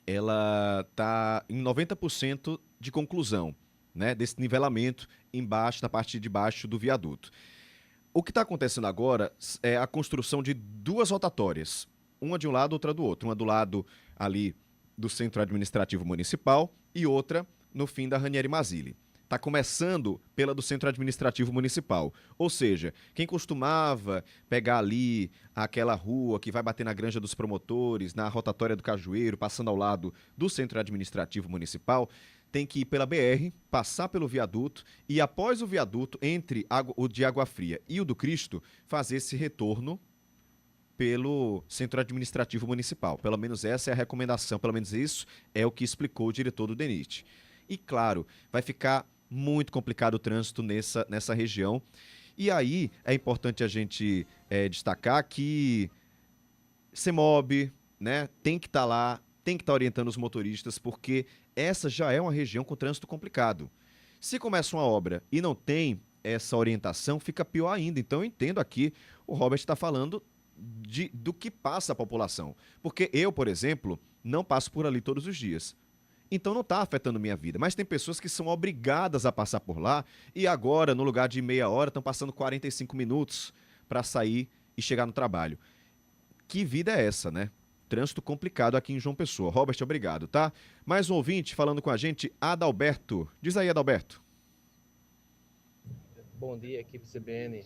ela está em 90% de conclusão, né, desse nivelamento embaixo, na parte de baixo do viaduto. O que está acontecendo agora é a construção de duas rotatórias, uma de um lado, outra do outro. Uma do lado ali do Centro Administrativo Municipal e outra no fim da Ranieri Mazzilli. Está começando pela do Centro Administrativo Municipal. Ou seja, quem costumava pegar ali aquela rua que vai bater na Granja dos Promotores, na rotatória do Cajueiro, passando ao lado do Centro Administrativo Municipal, tem que ir pela BR, passar pelo viaduto e após o viaduto, entre o de Água Fria e o do Cristo, fazer esse retorno pelo Centro Administrativo Municipal. Pelo menos essa é a recomendação, pelo menos isso é o que explicou o diretor do DENIT. E claro, vai ficar muito complicado o trânsito nessa região. E aí é importante a gente destacar que CEMOB, né, tem que estar lá, tem que estar orientando os motoristas, porque essa já é uma região com trânsito complicado. Se começa uma obra e não tem essa orientação, fica pior ainda. Então eu entendo aqui, o Robert está falando do que passa a população. Porque eu, por exemplo, não passo por ali todos os dias. Então não está afetando minha vida. Mas tem pessoas que são obrigadas a passar por lá e agora, no lugar de meia hora, estão passando 45 minutos para sair e chegar no trabalho. Que vida é essa, né? Trânsito complicado aqui em João Pessoa. Robert, obrigado, tá? Mais um ouvinte falando com a gente, Adalberto. Diz aí, Adalberto. Bom dia, equipe CBN.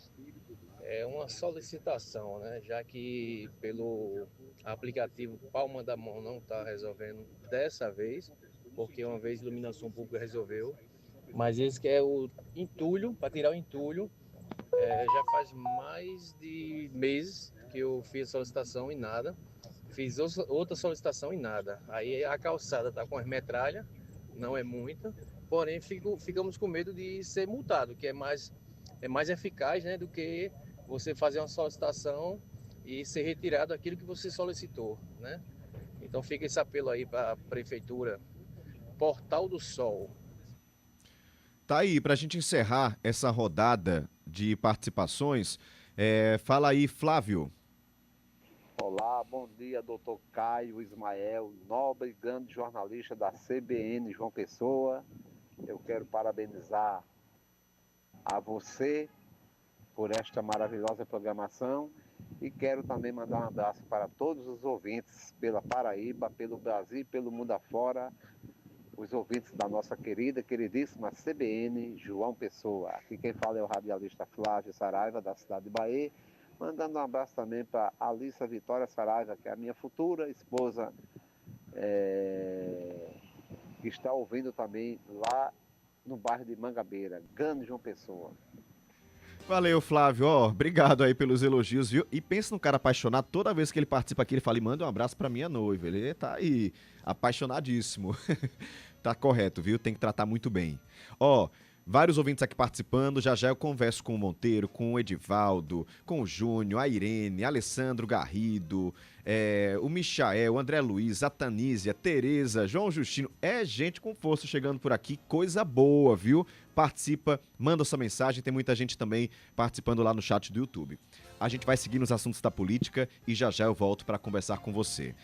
É uma solicitação, né? Já que pelo aplicativo Palma da Mão não está resolvendo dessa vez, porque uma vez a iluminação pública resolveu, mas esse que é o entulho, para tirar o entulho, já faz mais de meses que eu fiz a solicitação e nada, fiz outra solicitação e nada. Aí a calçada está com as metralhas, não é muita, porém ficamos com medo de ser multado, que é mais eficaz, né, do que você fazer uma solicitação e ser retirado aquilo que você solicitou, né? Então fica esse apelo aí para a Prefeitura, Portal do Sol. Tá aí, para a gente encerrar essa rodada de participações, fala aí, Flávio. Olá, bom dia, doutor Caio Ismael, nobre e grande jornalista da CBN João Pessoa. Eu quero parabenizar a você por esta maravilhosa programação e quero também mandar um abraço para todos os ouvintes pela Paraíba, pelo Brasil e pelo mundo afora, os ouvintes da nossa queridíssima CBN João Pessoa. Aqui quem fala é o radialista Flávio Saraiva, da cidade de Bahia. Mandando um abraço também para Alissa Vitória Saraiva, que é a minha futura esposa, que está ouvindo também lá no bairro de Mangabeira, Grande João Pessoa. Valeu, Flávio. Obrigado aí pelos elogios, viu? E pensa num cara apaixonado, toda vez que ele participa aqui, ele fala, e manda um abraço pra minha noiva. Ele tá aí, apaixonadíssimo. Tá correto, viu? Tem que tratar muito bem. Vários ouvintes aqui participando, já eu converso com o Monteiro, com o Edivaldo, com o Júnior, a Irene, Alessandro Garrido, o Michael, o André Luiz, a Tanísia, Tereza, João Justino. É gente com força chegando por aqui, coisa boa, viu? Participa, manda sua mensagem, tem muita gente também participando lá no chat do YouTube. A gente vai seguir nos assuntos da política e já eu volto para conversar com você.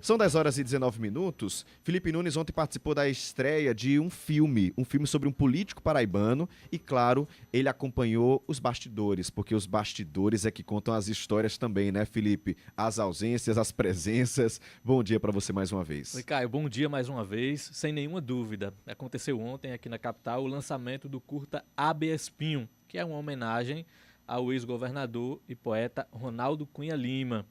São 10h19. Felipe Nunes ontem participou da estreia de um filme sobre um político paraibano e, claro, ele acompanhou os bastidores, porque os bastidores é que contam as histórias também, né, Felipe? As ausências, as presenças. Bom dia para você mais uma vez. Oi, Caio, bom dia mais uma vez. Sem nenhuma dúvida, aconteceu ontem aqui na capital o lançamento do curta Abe Espinho, que é uma homenagem ao ex-governador e poeta Ronaldo Cunha Lima.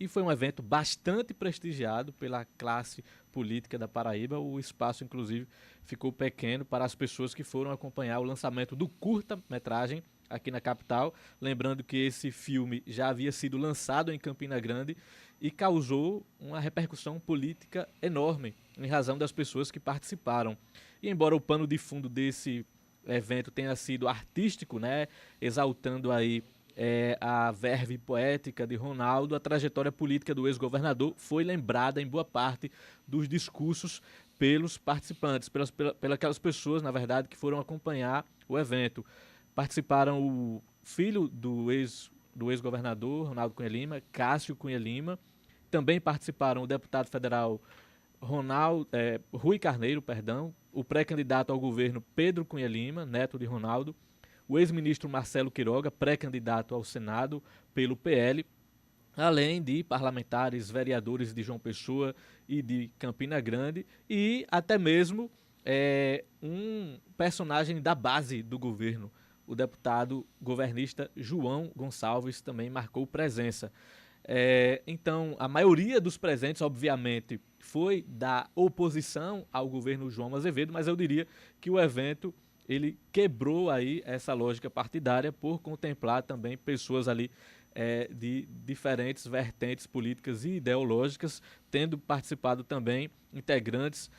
E foi um evento bastante prestigiado pela classe política da Paraíba. O espaço, inclusive, ficou pequeno para as pessoas que foram acompanhar o lançamento do curta-metragem aqui na capital. Lembrando que esse filme já havia sido lançado em Campina Grande e causou uma repercussão política enorme em razão das pessoas que participaram. E embora o pano de fundo desse evento tenha sido artístico, né, exaltando aí a verve poética de Ronaldo, a trajetória política do ex-governador foi lembrada em boa parte dos discursos pelos participantes, pelas aquelas pessoas, na verdade, que foram acompanhar o evento. Participaram o filho do ex-governador, Ronaldo Cunha Lima, Cássio Cunha Lima. Também participaram o deputado federal Rui Carneiro, o pré-candidato ao governo Pedro Cunha Lima, neto de Ronaldo, o ex-ministro Marcelo Queiroga, pré-candidato ao Senado pelo PL, além de parlamentares, vereadores de João Pessoa e de Campina Grande e até mesmo um personagem da base do governo, o deputado governista João Gonçalves também marcou presença. Então, a maioria dos presentes, obviamente, foi da oposição ao governo João Azevedo, mas eu diria que o evento ele quebrou aí essa lógica partidária por contemplar também pessoas ali de diferentes vertentes políticas e ideológicas, tendo participado também integrantes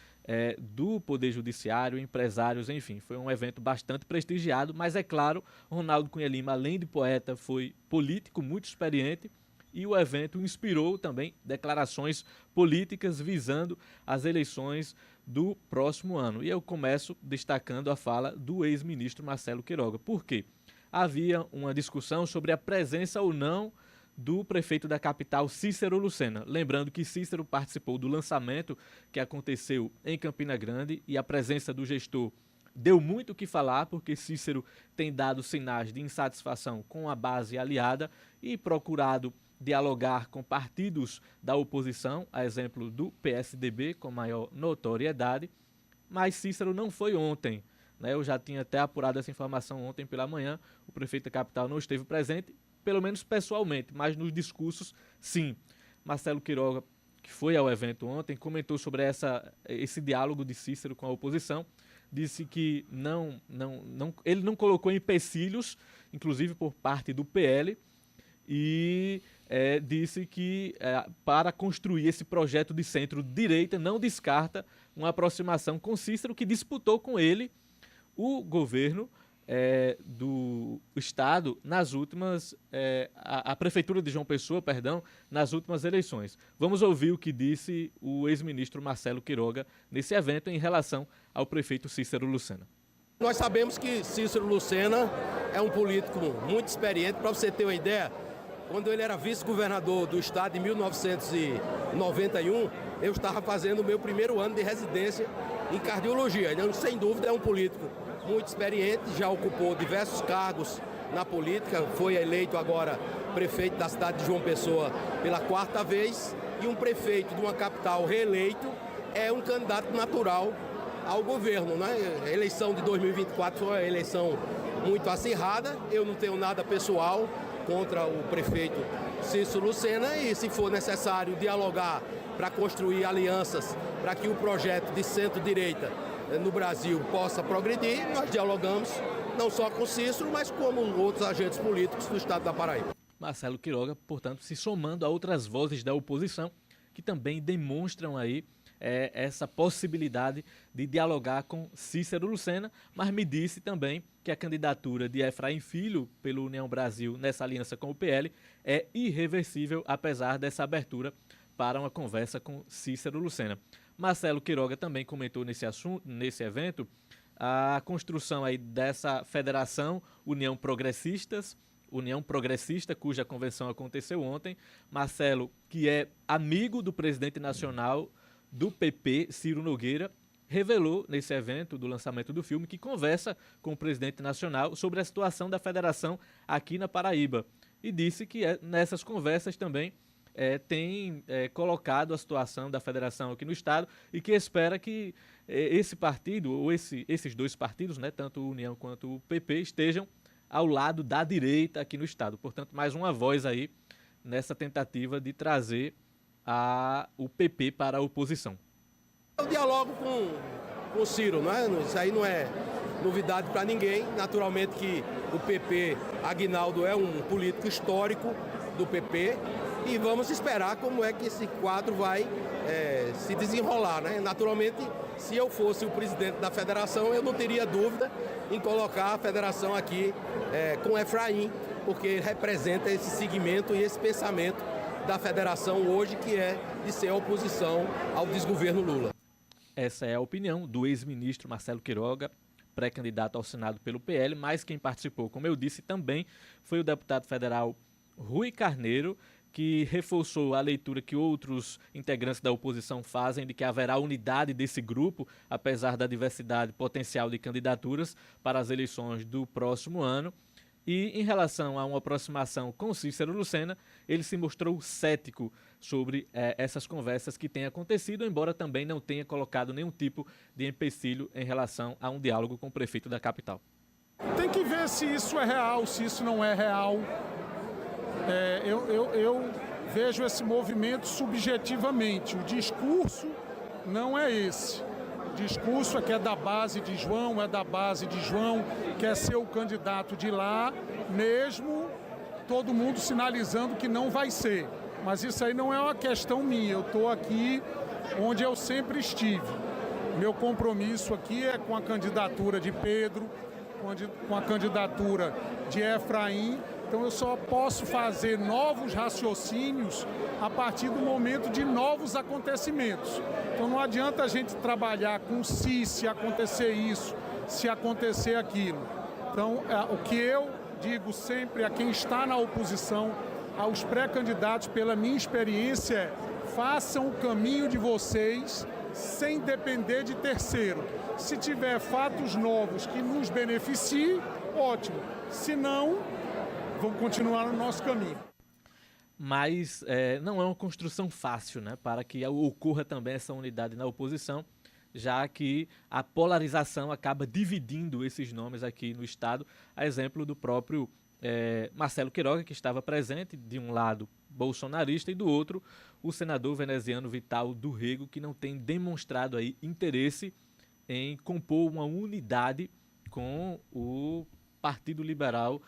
do Poder Judiciário, empresários, enfim. Foi um evento bastante prestigiado, mas é claro, Ronaldo Cunha Lima, além de poeta, foi político muito experiente e o evento inspirou também declarações políticas visando as eleições do próximo ano. E eu começo destacando a fala do ex-ministro Marcelo Queiroga. Por quê? Havia uma discussão sobre a presença ou não do prefeito da capital, Cícero Lucena. Lembrando que Cícero participou do lançamento que aconteceu em Campina Grande e a presença do gestor deu muito o que falar, porque Cícero tem dado sinais de insatisfação com a base aliada e procurado dialogar com partidos da oposição, a exemplo do PSDB, com maior notoriedade, mas Cícero não foi ontem, né? Eu já tinha até apurado essa informação ontem pela manhã, o prefeito da capital não esteve presente, pelo menos pessoalmente, mas nos discursos, sim. Marcelo Queiroga, que foi ao evento ontem, comentou sobre esse diálogo de Cícero com a oposição, disse que ele não colocou empecilhos, inclusive por parte do PL, e disse que para construir esse projeto de centro-direita não descarta uma aproximação com Cícero, que disputou com ele o governo do Estado nas últimas, a Prefeitura de João Pessoa, nas últimas eleições. Vamos ouvir o que disse o ex-ministro Marcelo Queiroga nesse evento em relação ao prefeito Cícero Lucena. Nós sabemos que Cícero Lucena é um político muito experiente. Para você ter uma ideia, quando ele era vice-governador do estado em 1991, eu estava fazendo o meu primeiro ano de residência em cardiologia. Então, sem dúvida, é um político muito experiente, já ocupou diversos cargos na política, foi eleito agora prefeito da cidade de João Pessoa pela 4ª vez, e um prefeito de uma capital reeleito é um candidato natural ao governo, né? A eleição de 2024 foi uma eleição muito acirrada, eu não tenho nada pessoal contra o prefeito Cícero Lucena e, se for necessário, dialogar para construir alianças para que o projeto de centro-direita no Brasil possa progredir. Nós dialogamos não só com Cícero, mas como outros agentes políticos do estado da Paraíba. Marcelo Quiroga, portanto, se somando a outras vozes da oposição que também demonstram aí essa possibilidade de dialogar com Cícero Lucena, mas me disse também que a candidatura de Efraim Filho pelo União Brasil nessa aliança com o PL é irreversível, apesar dessa abertura para uma conversa com Cícero Lucena. Marcelo Quiroga também comentou nesse evento a construção aí dessa federação União Progressista, cuja convenção aconteceu ontem. Marcelo, que é amigo do presidente nacional do PP, Ciro Nogueira, revelou nesse evento do lançamento do filme que conversa com o presidente nacional sobre a situação da federação aqui na Paraíba. E disse que nessas conversas também tem colocado a situação da federação aqui no estado e que espera que esse partido, ou esses dois partidos, né, tanto o União quanto o PP, estejam ao lado da direita aqui no estado. Portanto, mais uma voz aí nessa tentativa de trazer o PP para a oposição. Eu dialogo com o Ciro, não é? Isso aí não é novidade para ninguém. Naturalmente que o PP, Aguinaldo, é um político histórico do PP e vamos esperar como é que esse quadro vai se desenrolar, né? Naturalmente, se eu fosse o presidente da federação, eu não teria dúvida em colocar a federação aqui com Efraim, porque ele representa esse segmento e esse pensamento da federação hoje, que é de ser a oposição ao desgoverno Lula. Essa é a opinião do ex-ministro Marcelo Quiroga, pré-candidato ao Senado pelo PL, mas quem participou, como eu disse, também foi o deputado federal Rui Carneiro, que reforçou a leitura que outros integrantes da oposição fazem de que haverá unidade desse grupo, apesar da diversidade potencial de candidaturas para as eleições do próximo ano. E em relação a uma aproximação com Cícero Lucena, ele se mostrou cético sobre essas conversas que têm acontecido, embora também não tenha colocado nenhum tipo de empecilho em relação a um diálogo com o prefeito da capital. Tem que ver se isso é real, se isso não é real. Eu vejo esse movimento subjetivamente. O discurso não é esse. O discurso é que é da base de João, quer ser o candidato de lá, mesmo todo mundo sinalizando que não vai ser. Mas isso aí não é uma questão minha, eu estou aqui onde eu sempre estive. Meu compromisso aqui é com a candidatura de Pedro, com a candidatura de Efraim. Então eu só posso fazer novos raciocínios a partir do momento de novos acontecimentos. Então não adianta a gente trabalhar com se acontecer isso, se acontecer aquilo. Então o que eu digo sempre a quem está na oposição, aos pré-candidatos, pela minha experiência, é: façam o caminho de vocês sem depender de terceiro. Se tiver fatos novos que nos beneficiem, ótimo. Se não, vamos continuar no nosso caminho. Mas não é uma construção fácil, né, para que ocorra também essa unidade na oposição, já que a polarização acaba dividindo esses nomes aqui no estado, a exemplo do próprio Marcelo Quiroga, que estava presente, de um lado bolsonarista e do outro o senador veneziano Vital do Rego, que não tem demonstrado aí interesse em compor uma unidade com o Partido Liberal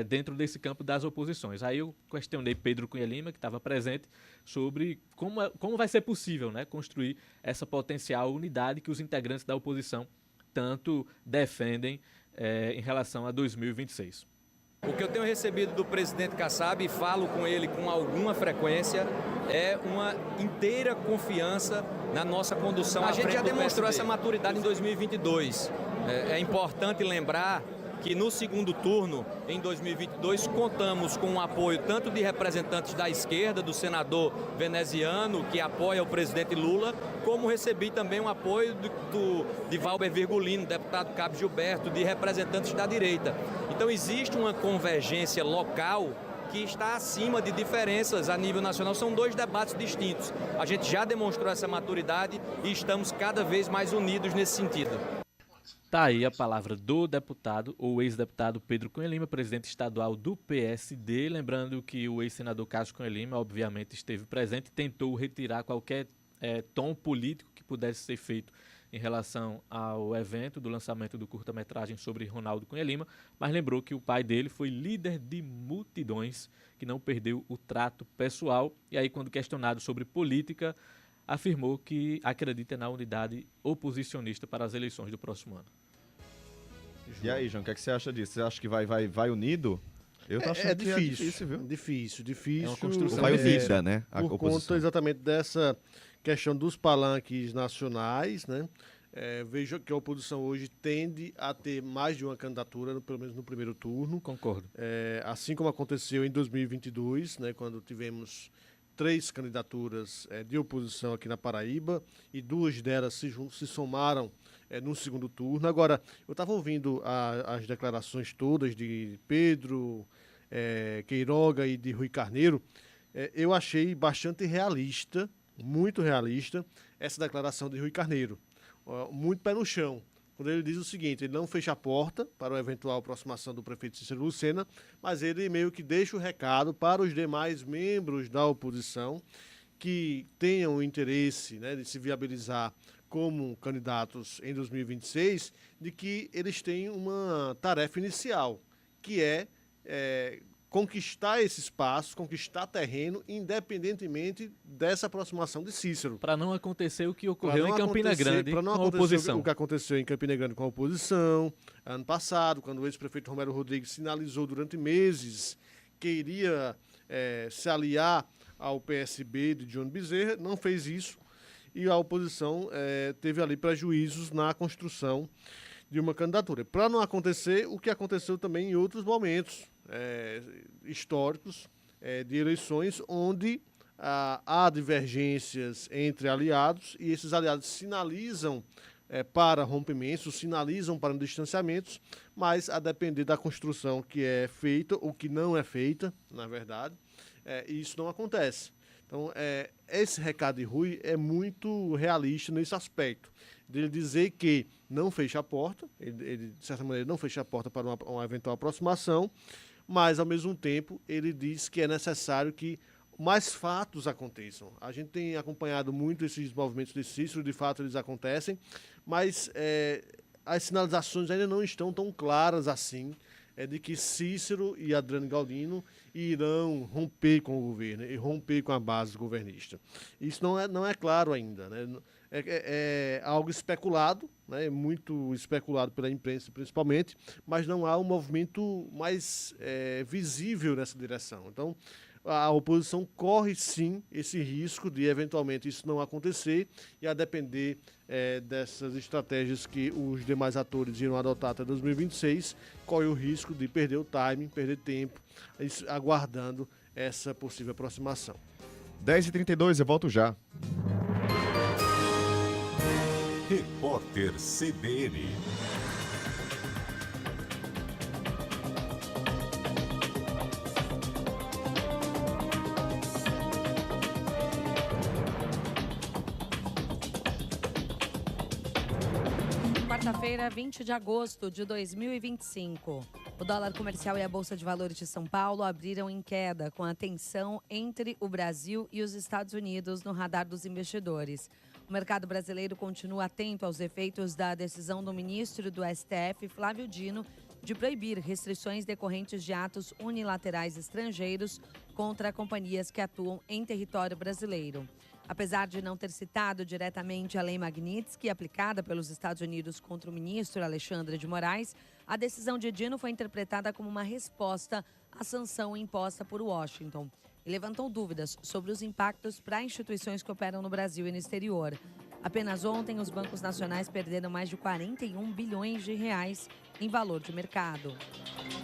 dentro desse campo das oposições. Aí eu questionei Pedro Cunha Lima, que estava presente, sobre como vai ser possível, né, construir essa potencial unidade que os integrantes da oposição tanto defendem em relação a 2026. O que eu tenho recebido do presidente Kassab, e falo com ele com alguma frequência, é uma inteira confiança na nossa condução. A gente já demonstrou essa maturidade em 2022. É importante lembrar que no segundo turno, em 2022, contamos com o apoio tanto de representantes da esquerda, do senador veneziano, que apoia o presidente Lula, como recebi também o apoio de Valber Virgulino, deputado Cabo Gilberto, de representantes da direita. Então existe uma convergência local que está acima de diferenças a nível nacional. São dois debates distintos. A gente já demonstrou essa maturidade e estamos cada vez mais unidos nesse sentido. Tá aí a palavra do deputado ou ex-deputado Pedro Cunha Lima, presidente estadual do PSD. Lembrando que o ex-senador Cássio Cunha Lima, obviamente, esteve presente e tentou retirar qualquer tom político que pudesse ser feito em relação ao evento do lançamento do curta-metragem sobre Ronaldo Cunha Lima, mas lembrou que o pai dele foi líder de multidões, que não perdeu o trato pessoal. E aí, quando questionado sobre política, afirmou que acredita na unidade oposicionista para as eleições do próximo ano. E aí, João, o que é que você acha disso? Você acha que vai unido? Eu tô achando que é difícil, viu? Difícil. É uma construção vai unida, né? A por oposição. Conta exatamente dessa questão dos palanques nacionais, né? Vejo que a oposição hoje tende a ter mais de uma candidatura, pelo menos no primeiro turno. Concordo. Assim como aconteceu em 2022, né, quando tivemos 3 candidaturas de oposição aqui na Paraíba e 2 delas se somaram no segundo turno. Agora, eu estava ouvindo as declarações todas de Pedro Queiroga e de Rui Carneiro. Eu achei bastante realista, muito realista, essa declaração de Rui Carneiro. Muito pé no chão, quando ele diz o seguinte: ele não fecha a porta para a eventual aproximação do prefeito Cícero Lucena, mas ele meio que deixa o recado para os demais membros da oposição que tenham o interesse, né, de se viabilizar como candidatos em 2026, de que eles têm uma tarefa inicial, que é conquistar esse espaço, conquistar terreno, independentemente dessa aproximação de Cícero. Para não acontecer o que ocorreu em Campina Grande com a oposição. O que aconteceu em Campina Grande com a oposição, ano passado, quando o ex-prefeito Romero Rodrigues sinalizou durante meses que iria se aliar ao PSB de Johnny Bezerra, não fez isso, e a oposição teve ali prejuízos na construção de uma candidatura. Para não acontecer o que aconteceu também em outros momentos históricos de eleições, onde há divergências entre aliados e esses aliados sinalizam para rompimentos, sinalizam para distanciamentos, mas a depender da construção que é feita ou que não é feita, na verdade, isso não acontece. Então, esse recado de Rui é muito realista nesse aspecto, de ele dizer que não fecha a porta, ele de certa maneira não fecha a porta para uma eventual aproximação, mas, ao mesmo tempo, ele diz que é necessário que mais fatos aconteçam. A gente tem acompanhado muito esses movimentos de Cícero, de fato eles acontecem, mas as sinalizações ainda não estão tão claras assim, de que Cícero e Adriano Galdino irão romper com o governo e romper com a base governista. Isso não é claro ainda, né? É algo especulado, né? Muito especulado pela imprensa principalmente, mas não há um movimento mais visível nessa direção. Então, a oposição corre sim esse risco de eventualmente isso não acontecer, e a depender dessas estratégias que os demais atores irão adotar até 2026, corre o risco de perder o timing, perder tempo, aguardando essa possível aproximação. 10h32, eu volto já. Repórter CBN. Quarta-feira, 20 de agosto de 2025. O dólar comercial e a Bolsa de Valores de São Paulo abriram em queda, com a tensão entre o Brasil e os Estados Unidos no radar dos investidores. O mercado brasileiro continua atento aos efeitos da decisão do ministro do STF, Flávio Dino, de proibir restrições decorrentes de atos unilaterais estrangeiros contra companhias que atuam em território brasileiro. Apesar de não ter citado diretamente a Lei Magnitsky, aplicada pelos Estados Unidos contra o ministro Alexandre de Moraes, a decisão de Dino foi interpretada como uma resposta à sanção imposta por Washington e levantou dúvidas sobre os impactos para instituições que operam no Brasil e no exterior. Apenas ontem, os bancos nacionais perderam mais de 41 bilhões de reais em valor de mercado.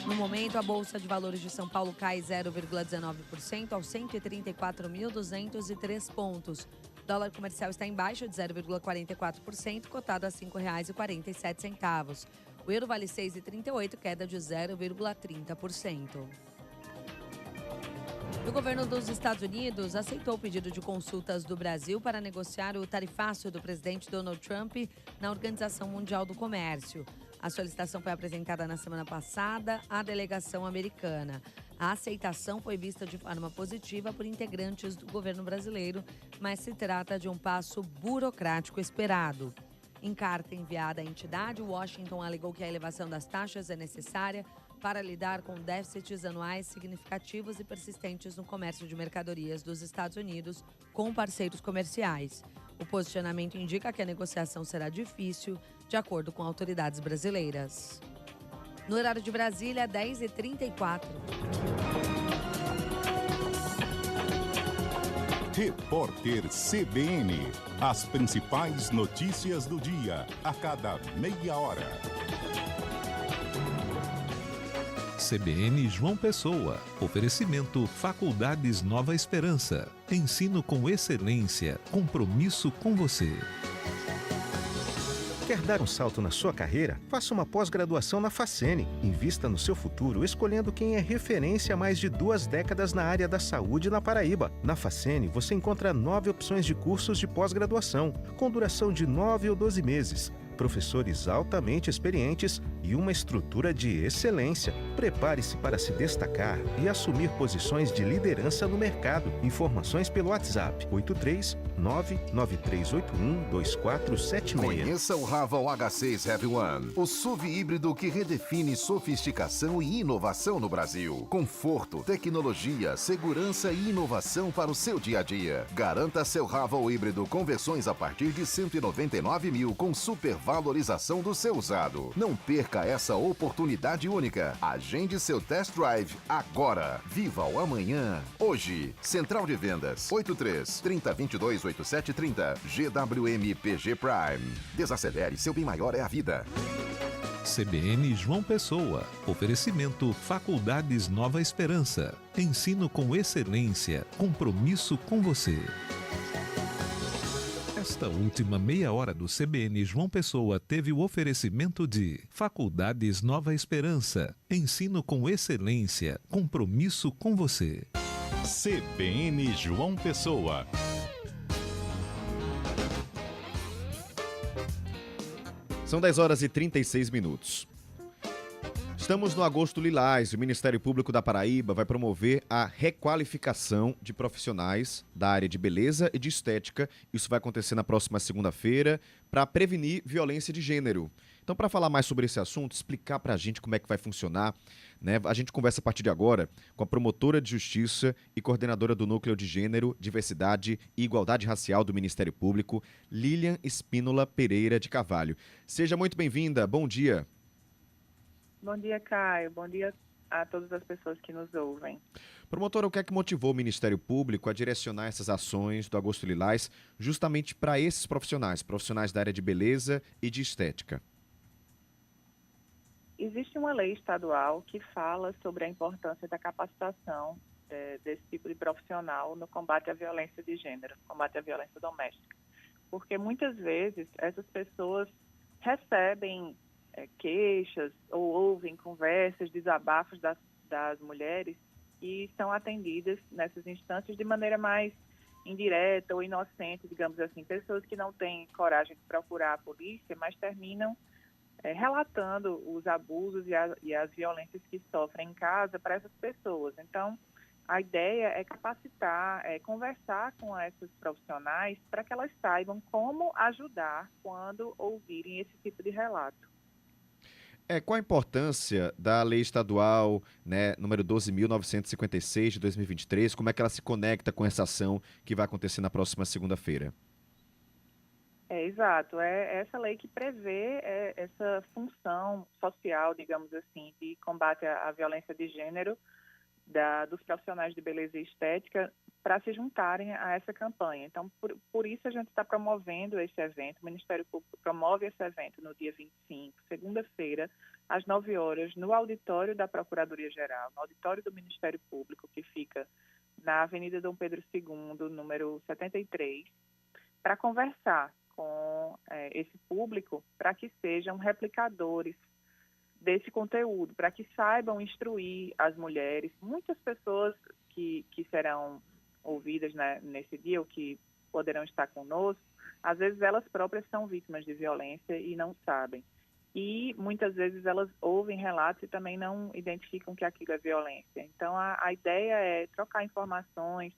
No momento, a Bolsa de Valores de São Paulo cai 0,19% aos 134.203 pontos. O dólar comercial está em baixa de 0,44%, cotado a R$ 5,47. O euro vale 6,38, queda de 0,30%. O governo dos Estados Unidos aceitou o pedido de consultas do Brasil para negociar o tarifaço do presidente Donald Trump na Organização Mundial do Comércio. A solicitação foi apresentada na semana passada à delegação americana. A aceitação foi vista de forma positiva por integrantes do governo brasileiro, mas se trata de um passo burocrático esperado. Em carta enviada à entidade, Washington alegou que a elevação das taxas é necessária para lidar com déficits anuais significativos e persistentes no comércio de mercadorias dos Estados Unidos com parceiros comerciais. O posicionamento indica que a negociação será difícil, de acordo com autoridades brasileiras. No horário de Brasília, 10h34. Repórter CBN. As principais notícias do dia, a cada meia hora. CBN João Pessoa. Oferecimento Faculdades Nova Esperança. Ensino com excelência. Compromisso com você. Quer dar um salto na sua carreira? Faça uma pós-graduação na Facene. Invista no seu futuro escolhendo quem é referência há mais de 2 décadas na área da saúde na Paraíba. Na Facene, você encontra 9 opções de cursos de pós-graduação, com duração de 9 ou 12 meses. Professores altamente experientes e uma estrutura de excelência. Prepare-se para se destacar e assumir posições de liderança no mercado. Informações pelo WhatsApp 83993812476. Conheça o Raval H6 Heavy One, o SUV híbrido que redefine sofisticação e inovação no Brasil. Conforto, tecnologia, segurança e inovação para o seu dia a dia. Garanta seu Raval híbrido com versões a partir de 199 mil com super valorização do seu usado. Não perca essa oportunidade única. Agende seu test drive agora. Viva o amanhã. Hoje. Central de Vendas 83 3022 8730. GWMPG Prime. Desacelere, seu bem maior é a vida. CBN João Pessoa. Oferecimento Faculdades Nova Esperança. Ensino com excelência. Compromisso com você. Esta última meia hora do CBN João Pessoa teve o oferecimento de Faculdades Nova Esperança. Ensino com excelência. Compromisso com você. CBN João Pessoa. São 10h36. Estamos no Agosto Lilás. O Ministério Público da Paraíba vai promover a requalificação de profissionais da área de beleza e de estética. Isso vai acontecer na próxima segunda-feira para prevenir violência de gênero. Então, para falar mais sobre esse assunto, explicar para a gente como é que vai funcionar, né? A gente conversa a partir de agora com a promotora de Justiça e coordenadora do Núcleo de Gênero, Diversidade e Igualdade Racial do Ministério Público, Lilian Espínola Pereira de Carvalho. Seja muito bem-vinda. Bom dia. Bom dia, Caio. Bom dia a todas as pessoas que nos ouvem. Promotora, o que é que motivou o Ministério Público a direcionar essas ações do Agosto Lilás justamente para esses profissionais da área de beleza e de estética? Existe uma lei estadual que fala sobre a importância da capacitação desse tipo de profissional no combate à violência de gênero, combate à violência doméstica. Porque muitas vezes essas pessoas recebem queixas ou ouvem conversas, desabafos das mulheres e são atendidas nessas instâncias de maneira mais indireta ou inocente, digamos assim. Pessoas que não têm coragem de procurar a polícia, mas terminam relatando os abusos e as violências que sofrem em casa para essas pessoas. Então, a ideia é capacitar, conversar com essas profissionais para que elas saibam como ajudar quando ouvirem esse tipo de relato. Qual a importância da lei estadual, né, número 12.956 de 2023? Como é que ela se conecta com essa ação que vai acontecer na próxima segunda-feira? Exato. É essa lei que prevê essa função social, digamos assim, de combate à violência de gênero dos profissionais de beleza e estética para se juntarem a essa campanha. Então, por isso a gente está promovendo esse evento. O Ministério Público promove esse evento no dia 25, segunda-feira, às 9 horas, no auditório da Procuradoria-Geral, no auditório do Ministério Público, que fica na Avenida Dom Pedro II, número 73, para conversar com esse público para que sejam replicadores desse conteúdo, para que saibam instruir as mulheres. Muitas pessoas que serão ouvidas, né, nesse dia, ou que poderão estar conosco, às vezes elas próprias são vítimas de violência e não sabem. E muitas vezes elas ouvem relatos e também não identificam que aquilo é violência. Então, a ideia é trocar informações,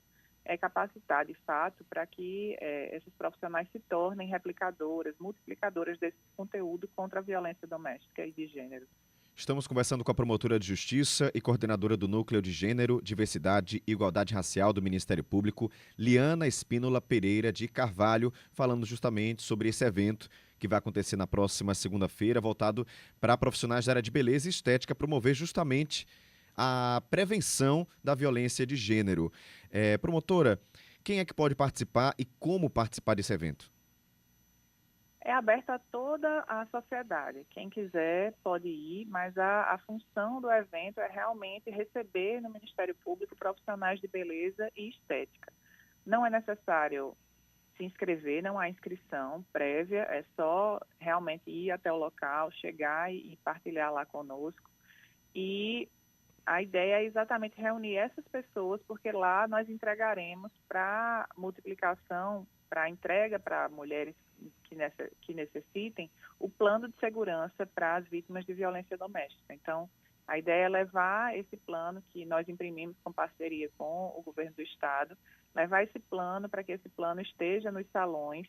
capacitar de fato para que esses profissionais se tornem replicadoras, multiplicadoras desse conteúdo contra a violência doméstica e de gênero. Estamos conversando com a promotora de Justiça e coordenadora do Núcleo de Gênero, Diversidade e Igualdade Racial do Ministério Público, Liana Espínola Pereira de Carvalho, falando justamente sobre esse evento que vai acontecer na próxima segunda-feira, voltado para profissionais da área de beleza e estética, promover justamente a prevenção da violência de gênero. Promotora, quem é que pode participar e como participar desse evento? É aberto a toda a sociedade. Quem quiser pode ir, mas a função do evento é realmente receber no Ministério Público profissionais de beleza e estética. Não é necessário se inscrever, não há inscrição prévia, é só realmente ir até o local, chegar e partilhar lá conosco. E a ideia é exatamente reunir essas pessoas, porque lá nós entregaremos para multiplicação, para entrega para mulheres que necessitem, o plano de segurança para as vítimas de violência doméstica. Então, a ideia é levar esse plano que nós imprimimos com parceria com o governo do estado, levar esse plano para que esse plano esteja nos salões,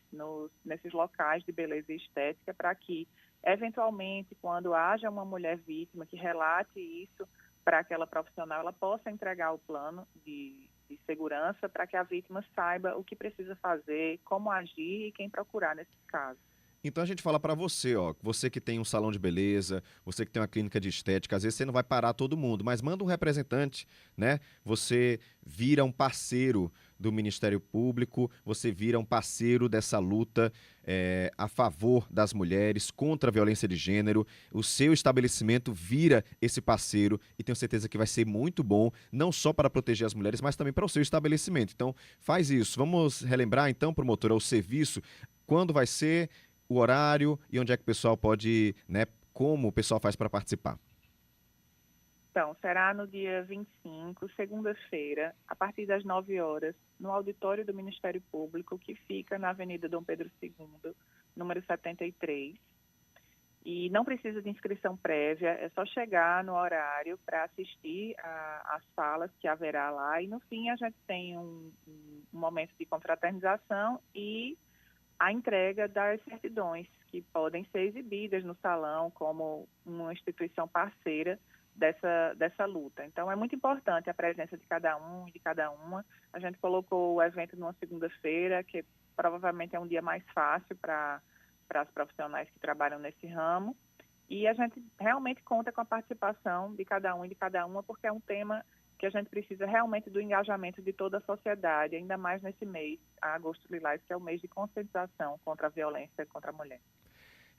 nesses locais de beleza e estética, para que, eventualmente, quando haja uma mulher vítima que relate isso para aquela profissional, ela possa entregar o plano de segurança para que a vítima saiba o que precisa fazer, como agir e quem procurar nesse caso. Então a gente fala para você, você que tem um salão de beleza, você que tem uma clínica de estética, às vezes você não vai parar todo mundo, mas manda um representante, né? Você vira um parceiro do Ministério Público, você vira um parceiro dessa luta a favor das mulheres, contra a violência de gênero. O seu estabelecimento vira esse parceiro e tenho certeza que vai ser muito bom, não só para proteger as mulheres, mas também para o seu estabelecimento. Então faz isso. Vamos relembrar então, promotora, o serviço, quando vai ser, o horário e onde é que o pessoal pode, né, como o pessoal faz para participar? Então, será no dia 25, segunda-feira, a partir das 9 horas, no auditório do Ministério Público, que fica na Avenida Dom Pedro II, número 73. E não precisa de inscrição prévia, é só chegar no horário para assistir às salas que haverá lá. E, no fim, a gente tem um momento de confraternização e a entrega das certidões, que podem ser exibidas no salão como uma instituição parceira dessa luta. Então, é muito importante a presença de cada um e de cada uma. A gente colocou o evento numa segunda-feira, que provavelmente é um dia mais fácil para as profissionais que trabalham nesse ramo. E a gente realmente conta com a participação de cada um e de cada uma, porque é um tema que a gente precisa realmente do engajamento de toda a sociedade, ainda mais nesse mês, Agosto Lilás, que é o mês de conscientização contra a violência contra a mulher.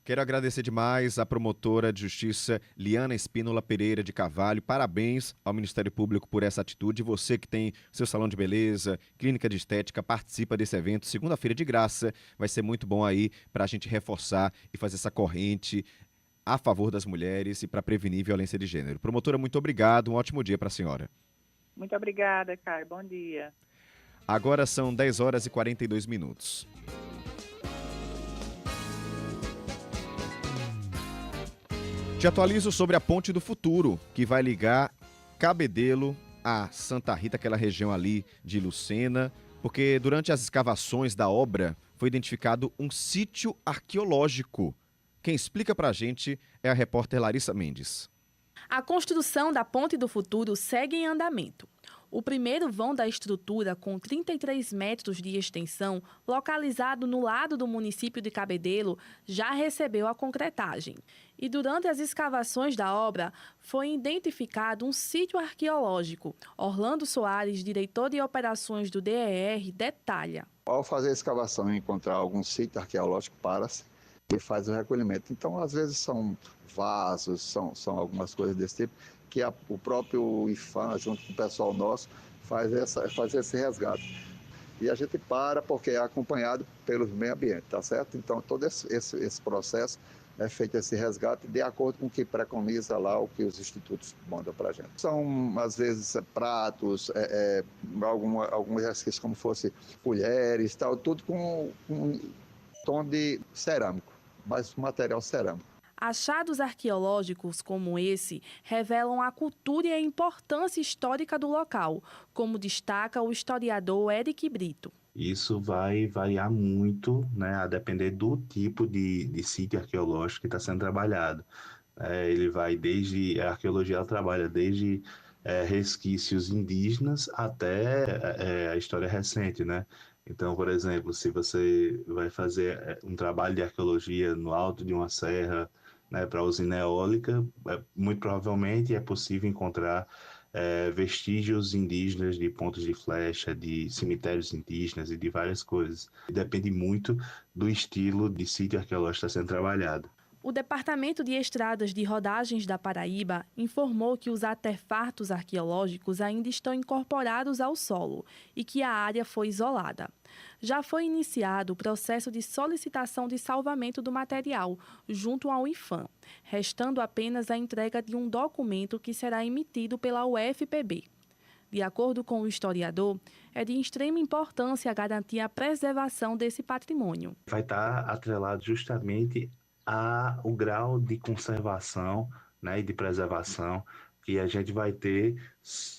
Quero agradecer demais à promotora de justiça Liana Espínola Pereira de Carvalho. Parabéns ao Ministério Público por essa atitude. Você que tem seu salão de beleza, clínica de estética, participa desse evento. Segunda-feira de graça, vai ser muito bom aí para a gente reforçar e fazer essa corrente a favor das mulheres e para prevenir violência de gênero. Promotora, muito obrigado. Um ótimo dia para a senhora. Muito obrigada, Caio. Bom dia. Agora são 10 horas e 42 minutos. Te atualizo sobre a Ponte do Futuro, que vai ligar Cabedelo a Santa Rita, aquela região ali de Lucena, porque durante as escavações da obra foi identificado um sítio arqueológico. Quem explica pra gente é a repórter Larissa Mendes. A construção da Ponte do Futuro segue em andamento. O primeiro vão da estrutura, com 33 metros de extensão, localizado no lado do município de Cabedelo, já recebeu a concretagem. E durante as escavações da obra, foi identificado um sítio arqueológico. Orlando Soares, diretor de operações do DER, detalha. Ao fazer a escavação e encontrar algum sítio arqueológico, para-se e faz o recolhimento. Então, às vezes são vasos, são algumas coisas desse tipo, que o próprio IFAM, junto com o pessoal nosso, faz esse resgate. E a gente para porque é acompanhado pelo meio ambiente, tá certo? Então, todo esse processo é feito esse resgate de acordo com o que preconiza lá o que os institutos mandam para a gente. São, às vezes, pratos, alguns exercícios como fosse colheres, tal, tudo com um tom de cerâmico, mas material cerâmico. Achados arqueológicos como esse revelam a cultura e a importância histórica do local, como destaca o historiador Eric Brito. Isso vai variar muito, né, a depender do tipo de sítio arqueológico que está sendo trabalhado. Ele vai desde, a arqueologia ela trabalha desde resquícios indígenas até a história recente, né? Então, por exemplo, se você vai fazer um trabalho de arqueologia no alto de uma serra, né, para usina eólica, muito provavelmente é possível encontrar vestígios indígenas de pontos de flecha, de cemitérios indígenas e de várias coisas. Depende muito do estilo de sítio arqueológico que está sendo trabalhado. O Departamento de Estradas de Rodagens da Paraíba informou que os artefatos arqueológicos ainda estão incorporados ao solo e que a área foi isolada. Já foi iniciado o processo de solicitação de salvamento do material junto ao IPHAN, restando apenas a entrega de um documento que será emitido pela UFPB. De acordo com o historiador, é de extrema importância garantir a preservação desse patrimônio. Vai estar atrelado justamente o grau de conservação, né, e de preservação que a gente vai ter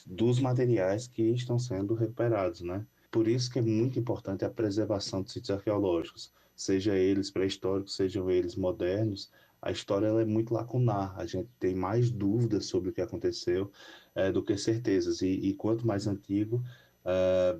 dos materiais que estão sendo recuperados, né? Por isso que é muito importante a preservação de sítios arqueológicos, seja eles pré-históricos, sejam eles modernos. A história ela é muito lacunar, a gente tem mais dúvidas sobre o que aconteceu do que certezas, e quanto mais antigo,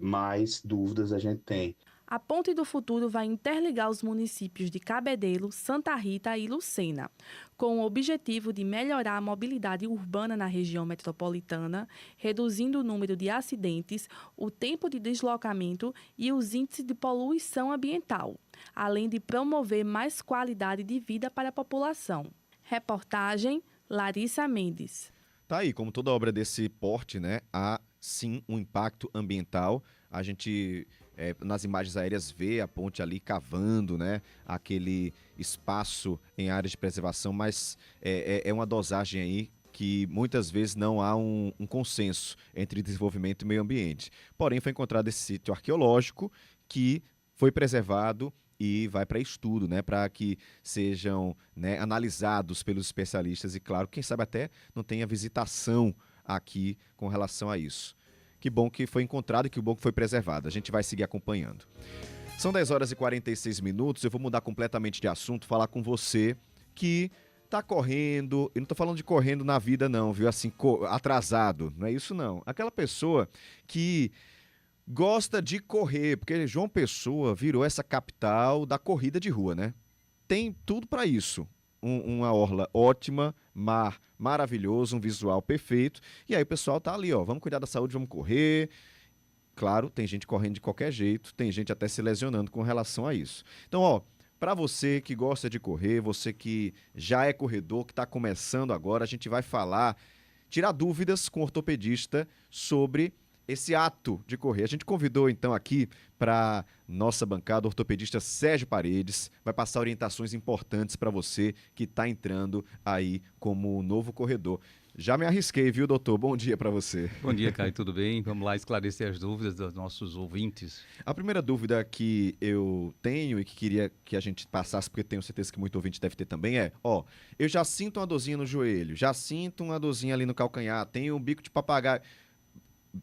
mais dúvidas a gente tem. A Ponte do Futuro vai interligar os municípios de Cabedelo, Santa Rita e Lucena, com o objetivo de melhorar a mobilidade urbana na região metropolitana, reduzindo o número de acidentes, o tempo de deslocamento e os índices de poluição ambiental, além de promover mais qualidade de vida para a população. Reportagem Larissa Mendes. Tá aí, como toda obra desse porte, né, há sim um impacto ambiental. A gente nas imagens aéreas vê a ponte ali cavando, né, aquele espaço em áreas de preservação, mas é uma dosagem aí que muitas vezes não há um consenso entre desenvolvimento e meio ambiente. Porém, foi encontrado esse sítio arqueológico que foi preservado e vai para estudo, né, para que sejam, né, analisados pelos especialistas e, claro, quem sabe até não tenha visitação aqui com relação a isso. Que bom que foi encontrado e que bom que foi preservado. A gente vai seguir acompanhando. São 10 horas e 46 minutos. Eu vou mudar completamente de assunto, falar com você que tá correndo. Eu não tô falando de correndo na vida não, viu? Assim, atrasado. Não é isso não. Aquela pessoa que gosta de correr, porque João Pessoa virou essa capital da corrida de rua, né? Tem tudo para isso. Uma orla ótima, mar maravilhoso, um visual perfeito. E aí o pessoal tá ali, ó, vamos cuidar da saúde, vamos correr. Claro, tem gente correndo de qualquer jeito, tem gente até se lesionando com relação a isso. Então, ó, para você que gosta de correr, você que já é corredor, que está começando agora, a gente vai tirar dúvidas com o ortopedista sobre esse ato de correr. A gente convidou então aqui para nossa bancada o ortopedista Sérgio Paredes, vai passar orientações importantes para você que está entrando aí como novo corredor. Já me arrisquei, viu, doutor? Bom dia para você. Bom dia, Caio, tudo bem? Vamos lá esclarecer as dúvidas dos nossos ouvintes. A primeira dúvida que eu tenho e que queria que a gente passasse, porque tenho certeza que muito ouvinte deve ter também, eu já sinto uma dorzinha no joelho, já sinto uma dorzinha ali no calcanhar, tenho um bico de papagaio.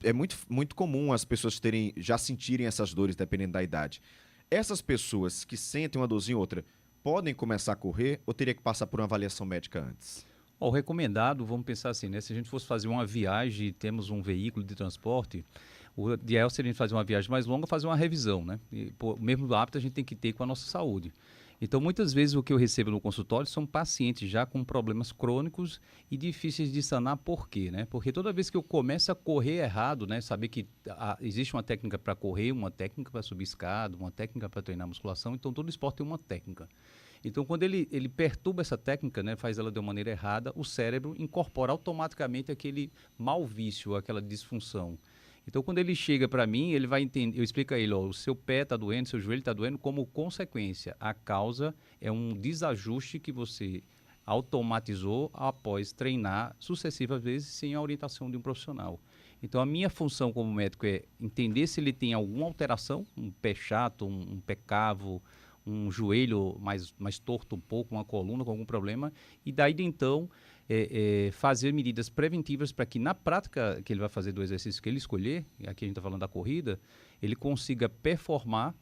É muito comum as pessoas já sentirem essas dores, dependendo da idade. Essas pessoas que sentem uma dorzinha ou outra, podem começar a correr ou teria que passar por uma avaliação médica antes? O recomendado, vamos pensar assim, né? Se a gente fosse fazer uma viagem e temos um veículo de transporte, o ideal seria a gente fazer uma viagem mais longa, fazer uma revisão, né? E, o mesmo hábito a gente tem que ter com a nossa saúde. Então, muitas vezes o que eu recebo no consultório são pacientes já com problemas crônicos e difíceis de sanar. Por quê, né? Porque toda vez que eu começo a correr errado, né? Saber que existe uma técnica para correr, uma técnica para subir escada, uma técnica para treinar musculação. Então, todo esporte tem uma técnica. Então, quando ele perturba essa técnica, né? Faz ela de uma maneira errada, o cérebro incorpora automaticamente aquele mau vício, aquela disfunção. Então, quando ele chega para mim, ele vai entender, eu explico a ele, ó, o seu pé está doendo, seu joelho está doendo como consequência. A causa é um desajuste que você automatizou após treinar sucessivas vezes sem a orientação de um profissional. Então, a minha função como médico é entender se ele tem alguma alteração, um pé chato, um pé cavo, um joelho mais torto um pouco, uma coluna com algum problema, e daí de então fazer medidas preventivas para que na prática que ele vai fazer do exercício que ele escolher, e aqui a gente está falando da corrida, ele consiga performar,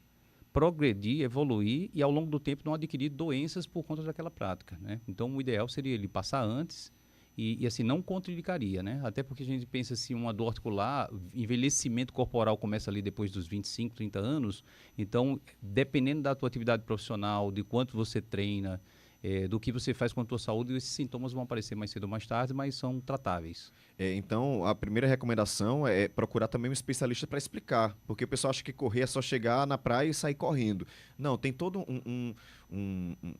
progredir, evoluir e ao longo do tempo não adquirir doenças por conta daquela prática, né? Então o ideal seria ele passar antes e assim não contraindicaria, né? Até porque a gente pensa assim, uma dor articular, envelhecimento corporal começa ali depois dos 25, 30 anos, então dependendo da tua atividade profissional, de quanto você treina, do que você faz com a tua saúde, esses sintomas vão aparecer mais cedo ou mais tarde, mas são tratáveis. Então, a primeira recomendação é procurar também um especialista para explicar, porque o pessoal acha que correr é só chegar na praia e sair correndo. Não, tem todo um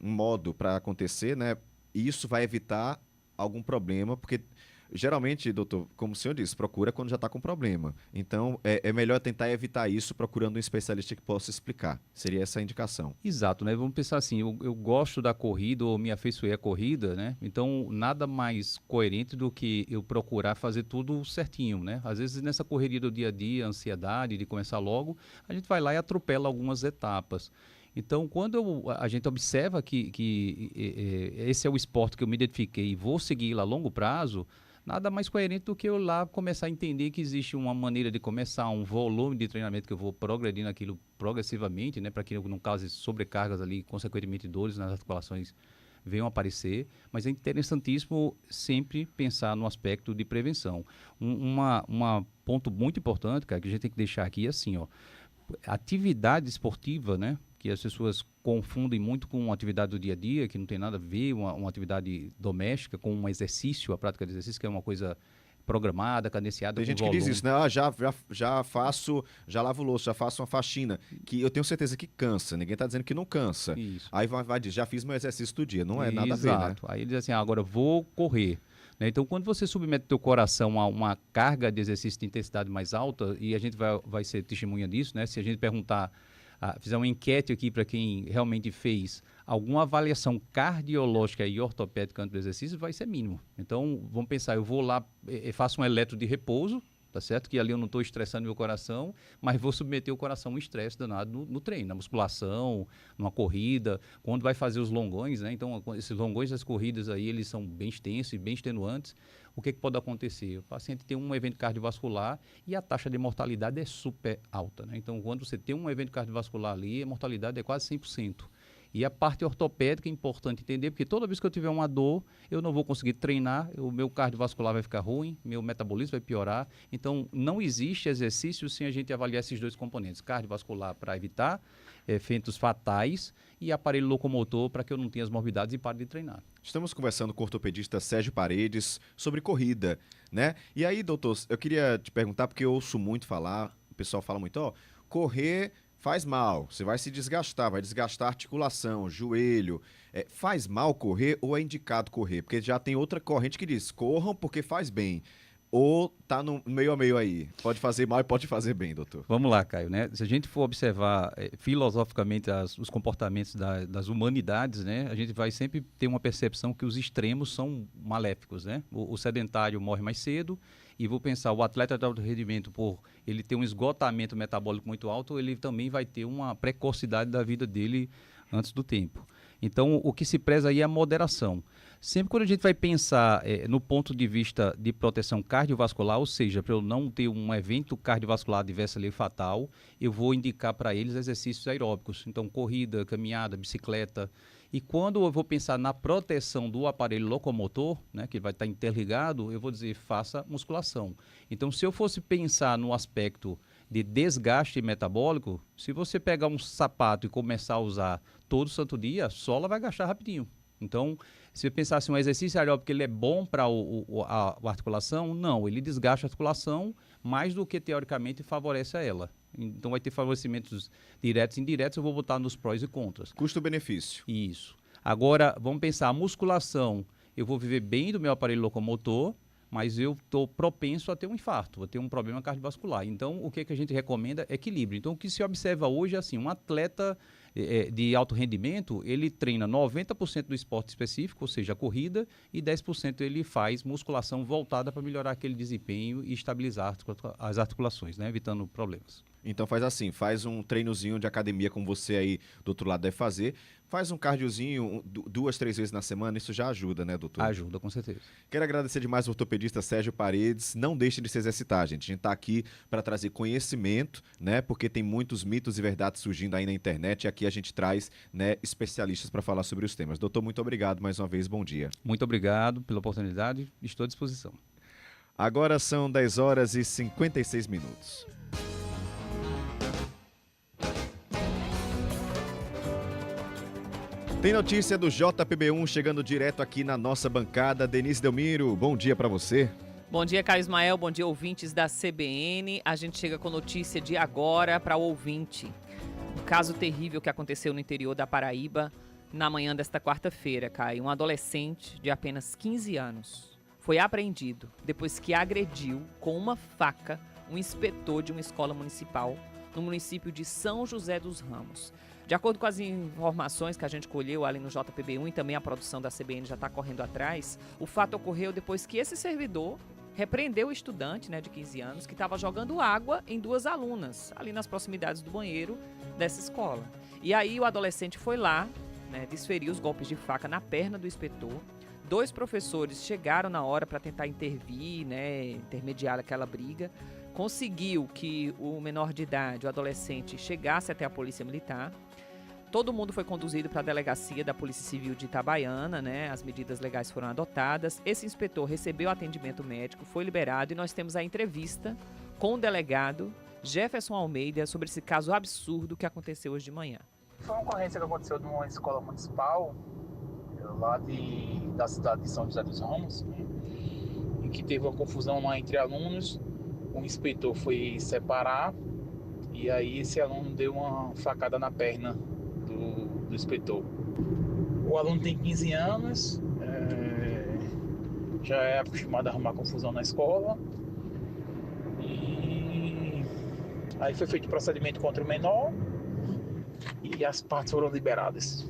modo para acontecer, né? E isso vai evitar algum problema, porque geralmente, doutor, como o senhor disse, procura quando já está com problema. Então, é melhor tentar evitar isso procurando um especialista que possa explicar. Seria essa a indicação. Exato, né? Vamos pensar assim, eu gosto da corrida ou me afeiçoei à corrida, né? Então, nada mais coerente do que eu procurar fazer tudo certinho, né? Às vezes, nessa correria do dia a dia, ansiedade de começar logo, a gente vai lá e atropela algumas etapas. Então, quando a gente observa que esse é o esporte que eu me identifiquei e vou seguir a longo prazo, nada mais coerente do que eu lá começar a entender que existe uma maneira de começar, um volume de treinamento que eu vou progredindo aquilo progressivamente, né, para que não cause sobrecargas ali, consequentemente dores nas articulações venham aparecer, mas é interessantíssimo sempre pensar no aspecto de prevenção. Um ponto muito importante, cara, que a gente tem que deixar aqui é assim, ó, atividade esportiva, né, que as pessoas confundem muito com uma atividade do dia a dia, que não tem nada a ver, uma atividade doméstica com um exercício, a prática de exercício, que é uma coisa programada, cadenciada. Tem gente que diz isso, né? Já lavo louça, já faço uma faxina, que eu tenho certeza que cansa, ninguém está dizendo que não cansa. Isso. Aí vai dizer, já fiz meu exercício do dia, não é nada a ver, né? Aí ele diz assim, agora vou correr. Então, quando você submete o teu coração a uma carga de exercício de intensidade mais alta, e a gente vai ser testemunha disso, né? Se a gente perguntar, fizer uma enquete aqui para quem realmente fez alguma avaliação cardiológica e ortopédica antes do exercício, vai ser mínimo. Então, vamos pensar, eu vou lá, faço um eletro de repouso, tá certo? Que ali eu não estou estressando meu coração, mas vou submeter o coração a um estresse danado no treino, na musculação, numa corrida, quando vai fazer os longões, né? Então, esses longões das corridas aí, eles são bem extensos e bem extenuantes. O que pode acontecer? O paciente tem um evento cardiovascular e a taxa de mortalidade é super alta, né? Então, quando você tem um evento cardiovascular ali, a mortalidade é quase 100%. E a parte ortopédica é importante entender, porque toda vez que eu tiver uma dor, eu não vou conseguir treinar, o meu cardiovascular vai ficar ruim, meu metabolismo vai piorar. Então, não existe exercício sem a gente avaliar esses dois componentes. Cardiovascular para evitar eventos fatais e aparelho locomotor para que eu não tenha as morbidades e pare de treinar. Estamos conversando com o ortopedista Sérgio Paredes sobre corrida, né? E aí, doutor, eu queria te perguntar, porque eu ouço muito falar, o pessoal fala muito, correr faz mal, você vai se desgastar, vai desgastar a articulação, joelho. Faz mal correr ou é indicado correr? Porque já tem outra corrente que diz, corram porque faz bem. Ou tá no meio a meio aí? Pode fazer mal e pode fazer bem, doutor. Vamos lá, Caio, né? Se a gente for observar filosoficamente os comportamentos das humanidades, né? A gente vai sempre ter uma percepção que os extremos são maléficos, né? O sedentário morre mais cedo e vou pensar, o atleta de alto rendimento, por ele ter um esgotamento metabólico muito alto, ele também vai ter uma precocidade da vida dele antes do tempo. Então, o que se preza aí é a moderação. Sempre quando a gente vai pensar no ponto de vista de proteção cardiovascular, ou seja, para eu não ter um evento cardiovascular adverso ali fatal, eu vou indicar para eles exercícios aeróbicos. Então, corrida, caminhada, bicicleta. E quando eu vou pensar na proteção do aparelho locomotor, né, que vai estar interligado, eu vou dizer, faça musculação. Então, se eu fosse pensar no aspecto de desgaste metabólico, se você pegar um sapato e começar a usar todo santo dia, a sola vai gastar rapidinho. Então, se eu pensasse um exercício aeróbico, ele é bom para a articulação? Não, ele desgasta a articulação mais do que, teoricamente, favorece a ela. Então, vai ter favorecimentos diretos e indiretos, eu vou botar nos prós e contras. Custo-benefício. Isso. Agora, vamos pensar, a musculação, eu vou viver bem do meu aparelho locomotor, mas eu estou propenso a ter um infarto, a ter um problema cardiovascular. Então, o que a gente recomenda é equilíbrio. Então, o que se observa hoje é assim, um atleta de alto rendimento, ele treina 90% do esporte específico, ou seja, a corrida, e 10% ele faz musculação voltada para melhorar aquele desempenho e estabilizar as articulações, né, evitando problemas. Então faz assim, faz um treinozinho de academia como você aí do outro lado deve fazer, faz um cardiozinho 2, 3 vezes na semana, isso já ajuda, né, doutor? Ajuda, com certeza. Quero agradecer demais ao ortopedista Sérgio Paredes, não deixe de se exercitar, gente. A gente está aqui para trazer conhecimento, né, porque tem muitos mitos e verdades surgindo aí na internet e aqui a gente traz, né, especialistas para falar sobre os temas. Doutor, muito obrigado mais uma vez, bom dia. Muito obrigado pela oportunidade, estou à disposição. Agora são 10 horas e 56 minutos. Tem notícia do JPB1 chegando direto aqui na nossa bancada. Denise Delmiro, bom dia para você. Bom dia, Caio Ismael. Bom dia, ouvintes da CBN. A gente chega com notícia de agora para o ouvinte. Um caso terrível que aconteceu no interior da Paraíba na manhã desta quarta-feira, Caio. Um adolescente de apenas 15 anos foi apreendido depois que agrediu com uma faca um inspetor de uma escola municipal no município de São José dos Ramos. De acordo com as informações que a gente colheu ali no JPB1 e também a produção da CBN já está correndo atrás, o fato ocorreu depois que esse servidor repreendeu o estudante, de 15 anos, que estava jogando água em 2 alunas, ali nas proximidades do banheiro dessa escola. E aí o adolescente foi lá, desferiu os golpes de faca na perna do inspetor. 2 professores chegaram na hora para tentar intervir, intermediar aquela briga. Conseguiu que o menor de idade, o adolescente, chegasse até a polícia militar. Todo mundo foi conduzido para a delegacia da Polícia Civil de Itabaiana, as medidas legais foram adotadas. Esse inspetor recebeu atendimento médico, foi liberado e nós temos a entrevista com o delegado Jefferson Almeida sobre esse caso absurdo que aconteceu hoje de manhã. Foi uma ocorrência que aconteceu numa escola municipal, lá da cidade de São José dos Ramos, em que teve uma confusão lá entre alunos. O inspetor foi separar e aí esse aluno deu uma facada na perna do inspetor. O aluno tem 15 anos, já é acostumado a arrumar confusão na escola. E aí foi feito procedimento contra o menor e as partes foram liberadas.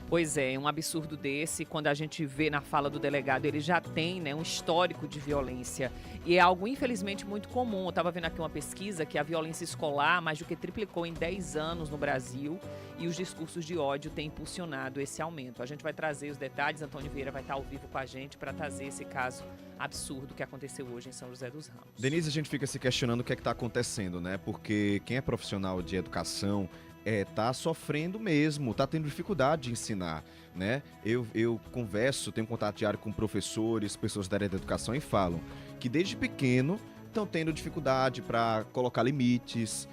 Pois é, um absurdo desse, quando a gente vê na fala do delegado, ele já tem um histórico de violência. E é algo, infelizmente, muito comum. Eu estava vendo aqui uma pesquisa que a violência escolar mais do que triplicou em 10 anos no Brasil e os discursos de ódio têm impulsionado esse aumento. A gente vai trazer os detalhes, Antônio Vieira vai estar ao vivo com a gente para trazer esse caso absurdo que aconteceu hoje em São José dos Ramos. Denise, a gente fica se questionando o que é que está acontecendo, Porque quem é profissional de educação tá sofrendo mesmo, tá tendo dificuldade de ensinar, Eu converso, tenho contato diário com professores, pessoas da área da educação e falam que desde pequeno estão tendo dificuldade para colocar limites,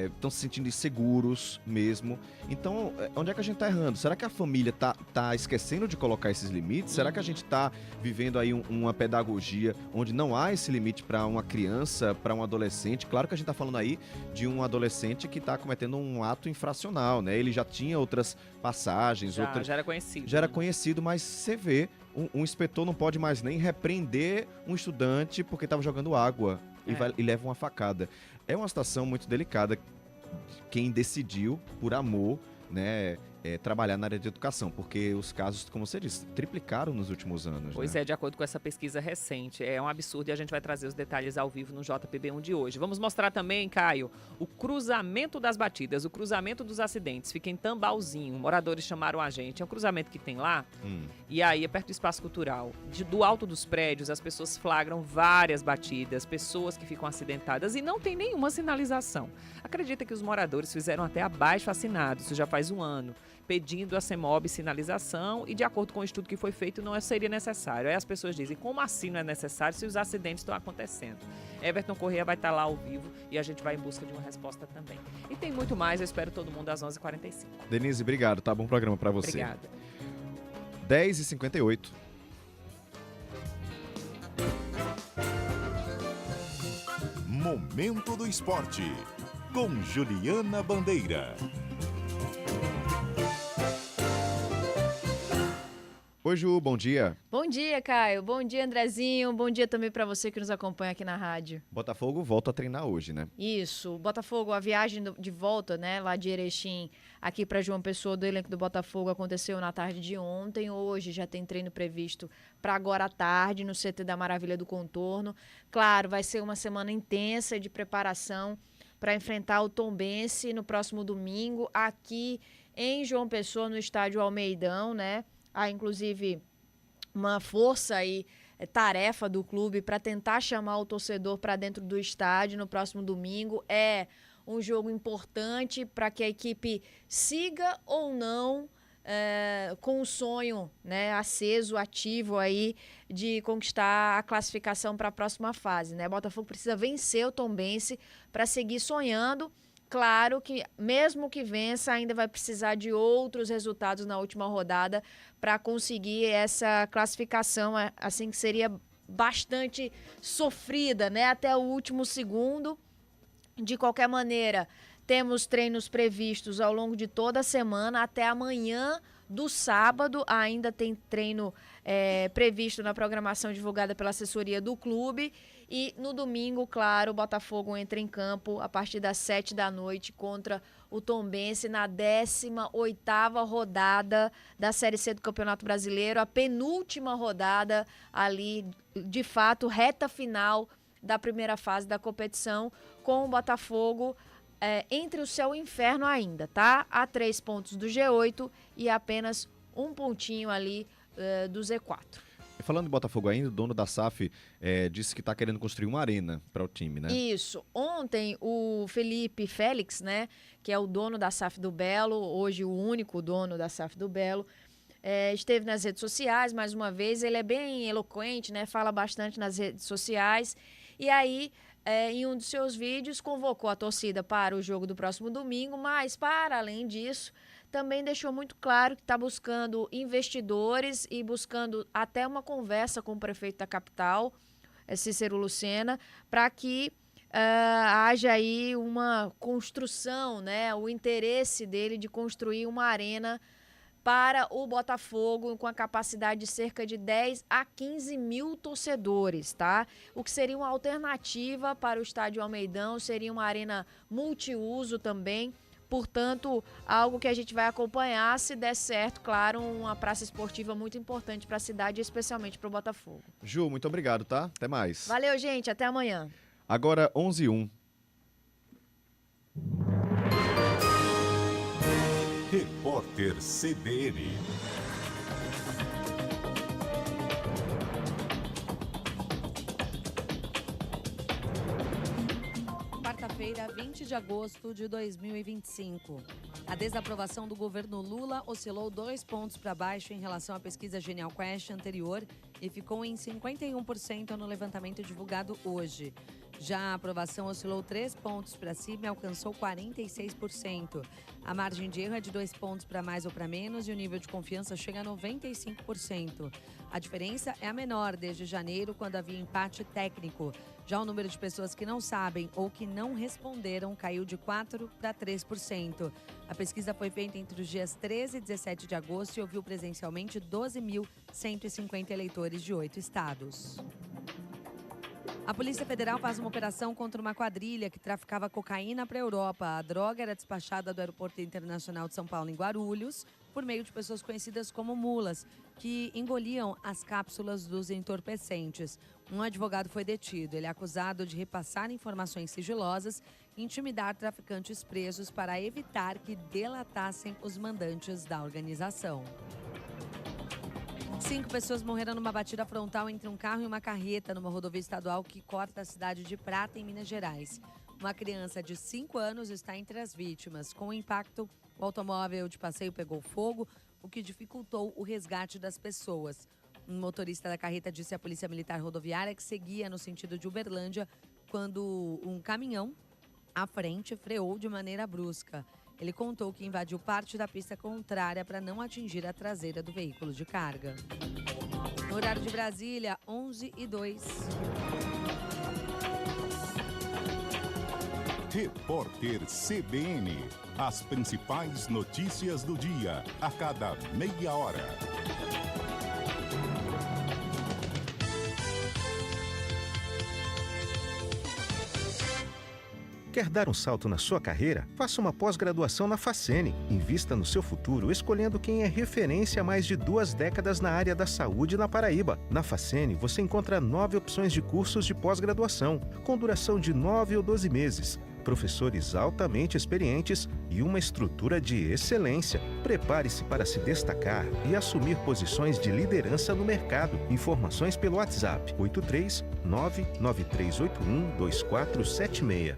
estão se sentindo inseguros mesmo. Então, onde é que a gente tá errando? Será que a família tá esquecendo de colocar esses limites? Será que a gente tá vivendo aí uma pedagogia onde não há esse limite para uma criança, para um adolescente? Claro que a gente tá falando aí de um adolescente que tá cometendo um ato infracional, Ele já tinha outras passagens. Já era conhecido. Já era conhecido, mas você vê, um inspetor não pode mais nem repreender um estudante porque estava jogando água e leva uma facada. É uma situação muito delicada. Quem decidiu, por amor, trabalhar na área de educação, porque os casos, como você disse, triplicaram nos últimos anos. Pois é, de acordo com essa pesquisa recente. É um absurdo e a gente vai trazer os detalhes ao vivo no JPB1 de hoje. Vamos mostrar também, Caio, o cruzamento das batidas, o cruzamento dos acidentes. Fica em Tambalzinho. Moradores chamaram a gente. É um cruzamento que tem lá. E aí é perto do Espaço Cultural. Do alto dos prédios, as pessoas flagram várias batidas, pessoas que ficam acidentadas e não tem nenhuma sinalização. Acredita que os moradores fizeram até abaixo-assinado, isso já faz um ano, pedindo a CEMOB sinalização e, de acordo com o estudo que foi feito, não seria necessário. Aí as pessoas dizem, como assim não é necessário se os acidentes estão acontecendo? Everton Corrêa vai estar lá ao vivo e a gente vai em busca de uma resposta também. E tem muito mais, eu espero todo mundo às 11h45. Denise, obrigado, tá bom programa para você. Obrigada. 10h58. Momento do Esporte, com Juliana Bandeira. Oi, Ju, bom dia. Bom dia, Caio. Bom dia, Andrezinho. Bom dia também para você que nos acompanha aqui na rádio. Botafogo volta a treinar hoje, né? Isso. Botafogo, a viagem de volta, né, lá de Erechim, aqui para João Pessoa, do elenco do Botafogo, aconteceu na tarde de ontem. Hoje já tem treino previsto para agora à tarde, no CT da Maravilha do Contorno. Claro, vai ser uma semana intensa de preparação para enfrentar o Tombense no próximo domingo, aqui em João Pessoa, no estádio Almeidão, né? Há, inclusive, uma força aí, tarefa do clube para tentar chamar o torcedor para dentro do estádio no próximo domingo. É um jogo importante para que a equipe siga ou não com o sonho, né, aceso, ativo aí de conquistar a classificação para a próxima fase, né? Botafogo precisa vencer o Tombense para seguir sonhando. Claro que, mesmo que vença, ainda vai precisar de outros resultados na última rodada para conseguir essa classificação, assim, que seria bastante sofrida, né? Até o último segundo. De qualquer maneira, temos treinos previstos ao longo de toda a semana, até amanhã do sábado. Ainda tem treino previsto na programação divulgada pela assessoria do clube. E no domingo, claro, o Botafogo entra em campo a partir das 7 da noite contra o Tombense na 18ª rodada da Série C do Campeonato Brasileiro, a penúltima rodada ali, de fato, reta final da primeira fase da competição, com o Botafogo entre o céu e o inferno ainda, tá? A 3 pontos do G8 e apenas um pontinho ali do Z4. Falando de Botafogo ainda, o dono da SAF disse que está querendo construir uma arena para o time, né? Isso. Ontem, o Felipe Félix, né, que é o dono da SAF do Belo, hoje o único dono da SAF do Belo, esteve nas redes sociais, mais uma vez. Ele é bem eloquente, né, fala bastante nas redes sociais. E aí, em um dos seus vídeos, convocou a torcida para o jogo do próximo domingo, mas, para além disso, também deixou muito claro que está buscando investidores e buscando até uma conversa com o prefeito da capital, Cícero Lucena, para que haja aí uma construção, né, o interesse dele de construir uma arena para o Botafogo com a capacidade de cerca de 10 a 15 mil torcedores, tá? O que seria uma alternativa para o estádio Almeidão, seria uma arena multiuso também. Portanto, algo que a gente vai acompanhar, se der certo, claro, uma praça esportiva muito importante para a cidade, especialmente para o Botafogo. Ju, muito obrigado, tá? Até mais. Valeu, gente. Até amanhã. Agora, 11h01. Repórter CBN. Quarta-feira, 20 de agosto de 2025. A desaprovação do governo Lula oscilou 2 pontos para baixo em relação à pesquisa Genial Quest anterior e ficou em 51% no levantamento divulgado hoje. Já a aprovação oscilou 3 pontos para cima e alcançou 46%. A margem de erro é de 2 pontos para mais ou para menos e o nível de confiança chega a 95%. A diferença é a menor desde janeiro, quando havia empate técnico. Já o número de pessoas que não sabem ou que não responderam caiu de 4% para 3%. A pesquisa foi feita entre os dias 13 e 17 de agosto e ouviu presencialmente 12.150 eleitores de 8 estados. A Polícia Federal faz uma operação contra uma quadrilha que traficava cocaína para a Europa. A droga era despachada do Aeroporto Internacional de São Paulo, em Guarulhos, por meio de pessoas conhecidas como mulas, que engoliam as cápsulas dos entorpecentes. Um advogado foi detido. Ele é acusado de repassar informações sigilosas e intimidar traficantes presos para evitar que delatassem os mandantes da organização. 5 pessoas morreram numa batida frontal entre um carro e uma carreta numa rodovia estadual que corta a cidade de Prata, em Minas Gerais. Uma criança de 5 anos está entre as vítimas. Com o impacto, o automóvel de passeio pegou fogo, o que dificultou o resgate das pessoas. Um motorista da carreta disse à Polícia Militar Rodoviária que seguia no sentido de Uberlândia quando um caminhão à frente freou de maneira brusca. Ele contou que invadiu parte da pista contrária para não atingir a traseira do veículo de carga. No horário de Brasília, 11h02. Repórter CBN. As principais notícias do dia, a cada meia hora. Quer dar um salto na sua carreira? Faça uma pós-graduação na Facene. Invista no seu futuro escolhendo quem é referência há mais de 2 décadas na área da saúde na Paraíba. Na Facene, você encontra 9 opções de cursos de pós-graduação, com duração de 9 ou 12 meses. Professores altamente experientes e uma estrutura de excelência. Prepare-se para se destacar e assumir posições de liderança no mercado. Informações pelo WhatsApp 83993812476.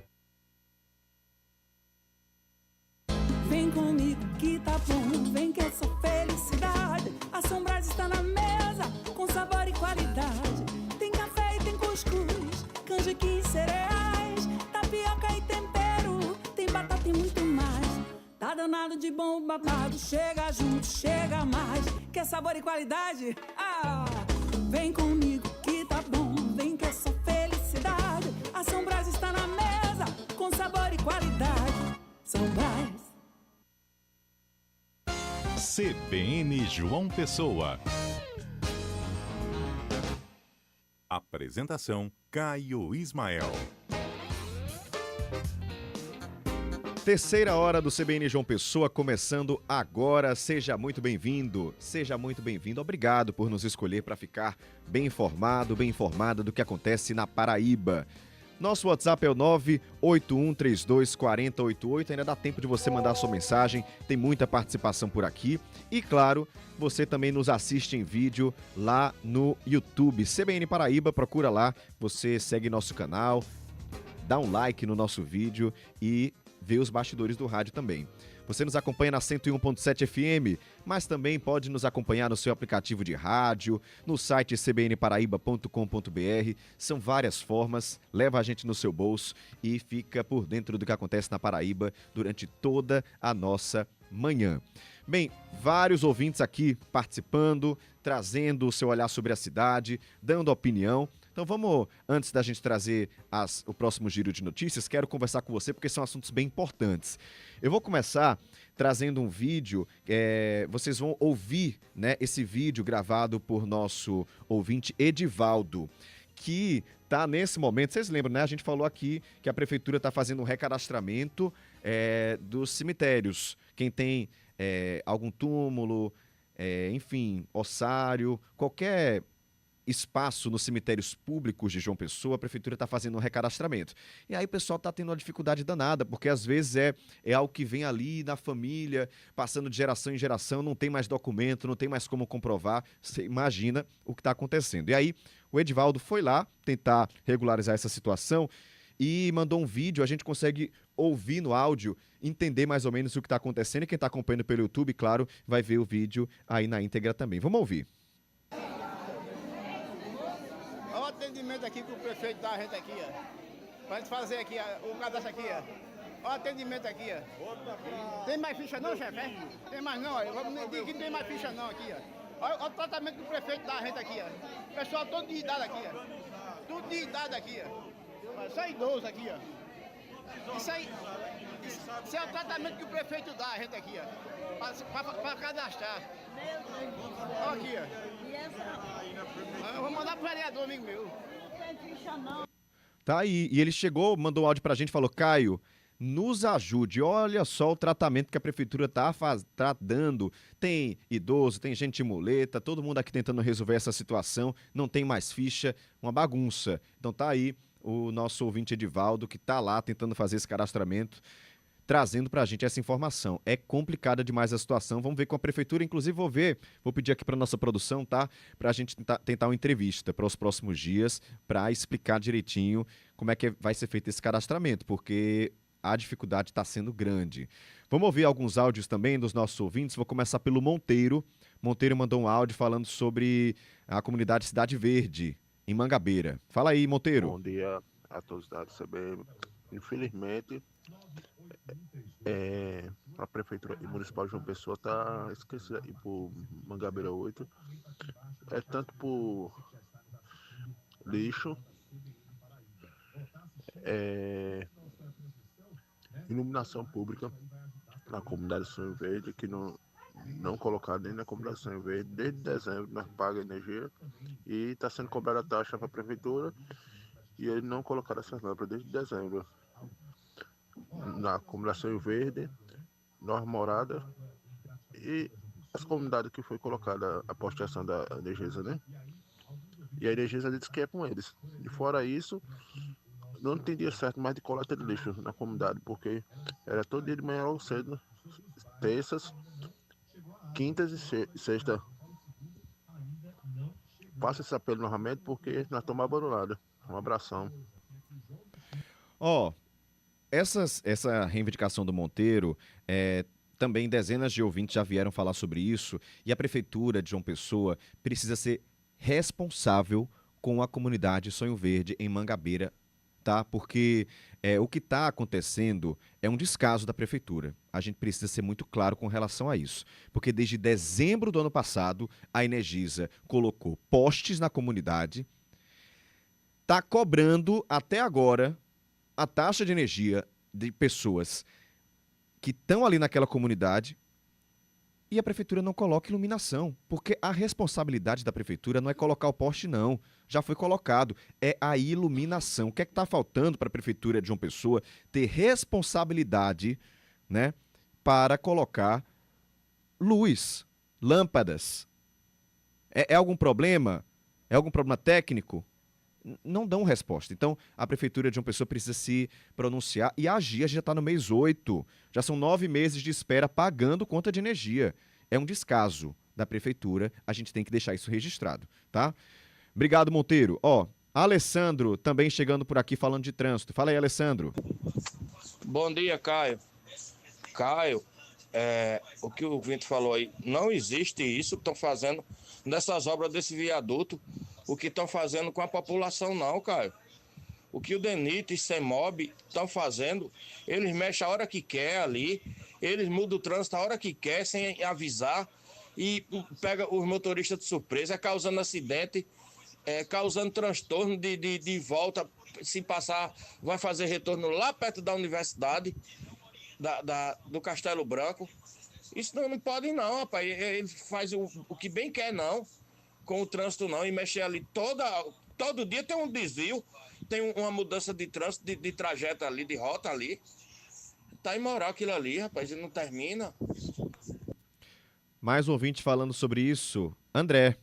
Vem comigo que tá bom, vem que essa felicidade. A Sombrás está na mesa, com sabor e qualidade. Tem café e tem cuscuz, canjiquinha e cereais, tapioca e tempero, tem batata e muito mais. Tá danado de bom o babado, chega junto, chega mais. Quer sabor e qualidade? Ah, vem comigo que tá bom, vem que essa felicidade. A Sombrás está na mesa, com sabor e qualidade. Sombrás. CBN João Pessoa. Apresentação: Caio Ismael. Terceira hora do CBN João Pessoa começando agora. Seja muito bem-vindo, seja muito bem-vindo. Obrigado por nos escolher para ficar bem informado, bem informada do que acontece na Paraíba. Nosso WhatsApp é o 981324088. Ainda dá tempo de você mandar sua mensagem. Tem muita participação por aqui. E claro, você também nos assiste em vídeo lá no YouTube. CBN Paraíba, procura lá. Você segue nosso canal, dá um like no nosso vídeo e vê os bastidores do rádio também. Você nos acompanha na 101.7 FM, mas também pode nos acompanhar no seu aplicativo de rádio, no site cbnparaíba.com.br. São várias formas, leva a gente no seu bolso e fica por dentro do que acontece na Paraíba durante toda a nossa manhã. Bem, vários ouvintes aqui participando, trazendo o seu olhar sobre a cidade, dando opinião. Então vamos, antes da gente trazer o próximo giro de notícias, quero conversar com você porque são assuntos bem importantes. Eu vou começar trazendo um vídeo, vocês vão ouvir, né, esse vídeo gravado por nosso ouvinte Edivaldo, que está nesse momento, vocês lembram, né? A gente falou aqui que a prefeitura está fazendo um recadastramento dos cemitérios. Quem tem algum túmulo, enfim, ossário, qualquer espaço nos cemitérios públicos de João Pessoa, a prefeitura está fazendo um recadastramento. E aí o pessoal está tendo uma dificuldade danada, porque às vezes é algo que vem ali na família, passando de geração em geração, não tem mais documento, não tem mais como comprovar. Você imagina o que está acontecendo. E aí o Edivaldo foi lá tentar regularizar essa situação e mandou um vídeo, a gente consegue ouvir no áudio, entender mais ou menos o que está acontecendo, e quem está acompanhando pelo YouTube, claro, vai ver o vídeo aí na íntegra também. Vamos ouvir. Olha o atendimento aqui que o prefeito dá a gente aqui, ó. Pra gente fazer aqui, ó, o cadastro aqui, ó. Olha o atendimento aqui, ó. Tem mais ficha não, chefe? Tem mais não, ó. Vamos dizer que não tem mais ficha não aqui, ó. Olha o tratamento que o prefeito dá a gente aqui, ó. O pessoal todo de idade aqui, ó. Tudo de idade aqui, ó. Só idoso aqui, ó. Isso é o tratamento que o prefeito dá a gente aqui, ó. Pra cadastrar. Olha aqui, ó. Eu vou mandar pro vereador, amigo meu. Não tem ficha não. Tá aí, e ele chegou, mandou um áudio pra gente, falou: Caio, nos ajude, olha só o tratamento que a prefeitura tá dando. Tem idoso, tem gente de muleta, todo mundo aqui tentando resolver essa situação, não tem mais ficha, uma bagunça. Então tá aí o nosso ouvinte Edivaldo, que tá lá tentando fazer esse cadastramento, trazendo pra gente essa informação. É complicada demais a situação, vamos ver com a prefeitura, inclusive vou pedir aqui pra nossa produção, tá? Pra gente tentar uma entrevista para os próximos dias, pra explicar direitinho como é que vai ser feito esse cadastramento, porque a dificuldade está sendo grande. Vamos ouvir alguns áudios também dos nossos ouvintes. Vou começar pelo Monteiro. Monteiro mandou um áudio falando sobre a comunidade Cidade Verde, em Mangabeira. Fala aí, Monteiro. Bom dia a todos da CBN. Infelizmente, a Prefeitura Municipal de João Pessoa está esquecida aí por Mangabeira 8. É tanto por lixo, iluminação pública na comunidade Sonho Verde, que não colocaram nem na comunidade Sonho Verde. Desde dezembro nós pagamos energia e está sendo cobrada a taxa para a prefeitura e eles não colocaram essas lâmpadas desde dezembro. na comunidade Sonho Verde, Nova Morada e as comunidades que foi colocada a postação da Energisa, né? E a Energisa disse que é com eles. E fora isso, não tem dia certo mais de coleta de lixo na comunidade, porque era todo dia de manhã logo cedo, terças, quintas e sexta. Faça esse apelo novamente, porque nós estamos abandonados. Um abração. Essa reivindicação do Monteiro, também dezenas de ouvintes já vieram falar sobre isso, e a Prefeitura de João Pessoa precisa ser responsável com a comunidade Sonho Verde em Mangabeira, tá? Porque o que está acontecendo é um descaso da Prefeitura. A gente precisa ser muito claro com relação a isso. Porque desde dezembro do ano passado, a Energisa colocou postes na comunidade, está cobrando até agora a taxa de energia de pessoas que estão ali naquela comunidade, e a Prefeitura não coloca iluminação, porque a responsabilidade da Prefeitura não é colocar o poste, não. Já foi colocado, é a iluminação. O que é que está faltando para a Prefeitura de João Pessoa ter responsabilidade, né, para colocar luz, lâmpadas? É algum problema? É algum problema técnico? Não dão resposta. Então, a Prefeitura de João Pessoa precisa se pronunciar e agir. A gente já está no mês 8. Já são 9 meses de espera pagando conta de energia. É um descaso da Prefeitura. A gente tem que deixar isso registrado, tá? Obrigado, Monteiro. Alessandro também chegando por aqui falando de trânsito. Fala aí, Alessandro. Bom dia, Caio. Caio, o que o Vinto falou aí, não existe isso que estão fazendo nessas obras desse viaduto. O que estão fazendo com a população, não, Caio. O que o DENIT e CEMOB estão fazendo, eles mexem a hora que quer ali, eles mudam o trânsito a hora que quer, sem avisar, e pega os motoristas de surpresa, causando acidente, causando transtorno de volta. Se passar, vai fazer retorno lá perto da universidade, do Castelo Branco. Isso não pode não, rapaz. Ele faz o que bem quer, não. Com o trânsito não, e mexer ali todo dia tem um desvio, tem uma mudança de trânsito, de trajeto ali, de rota ali. Tá imoral aquilo ali, rapaz, e não termina. Mais um ouvinte falando sobre isso. André.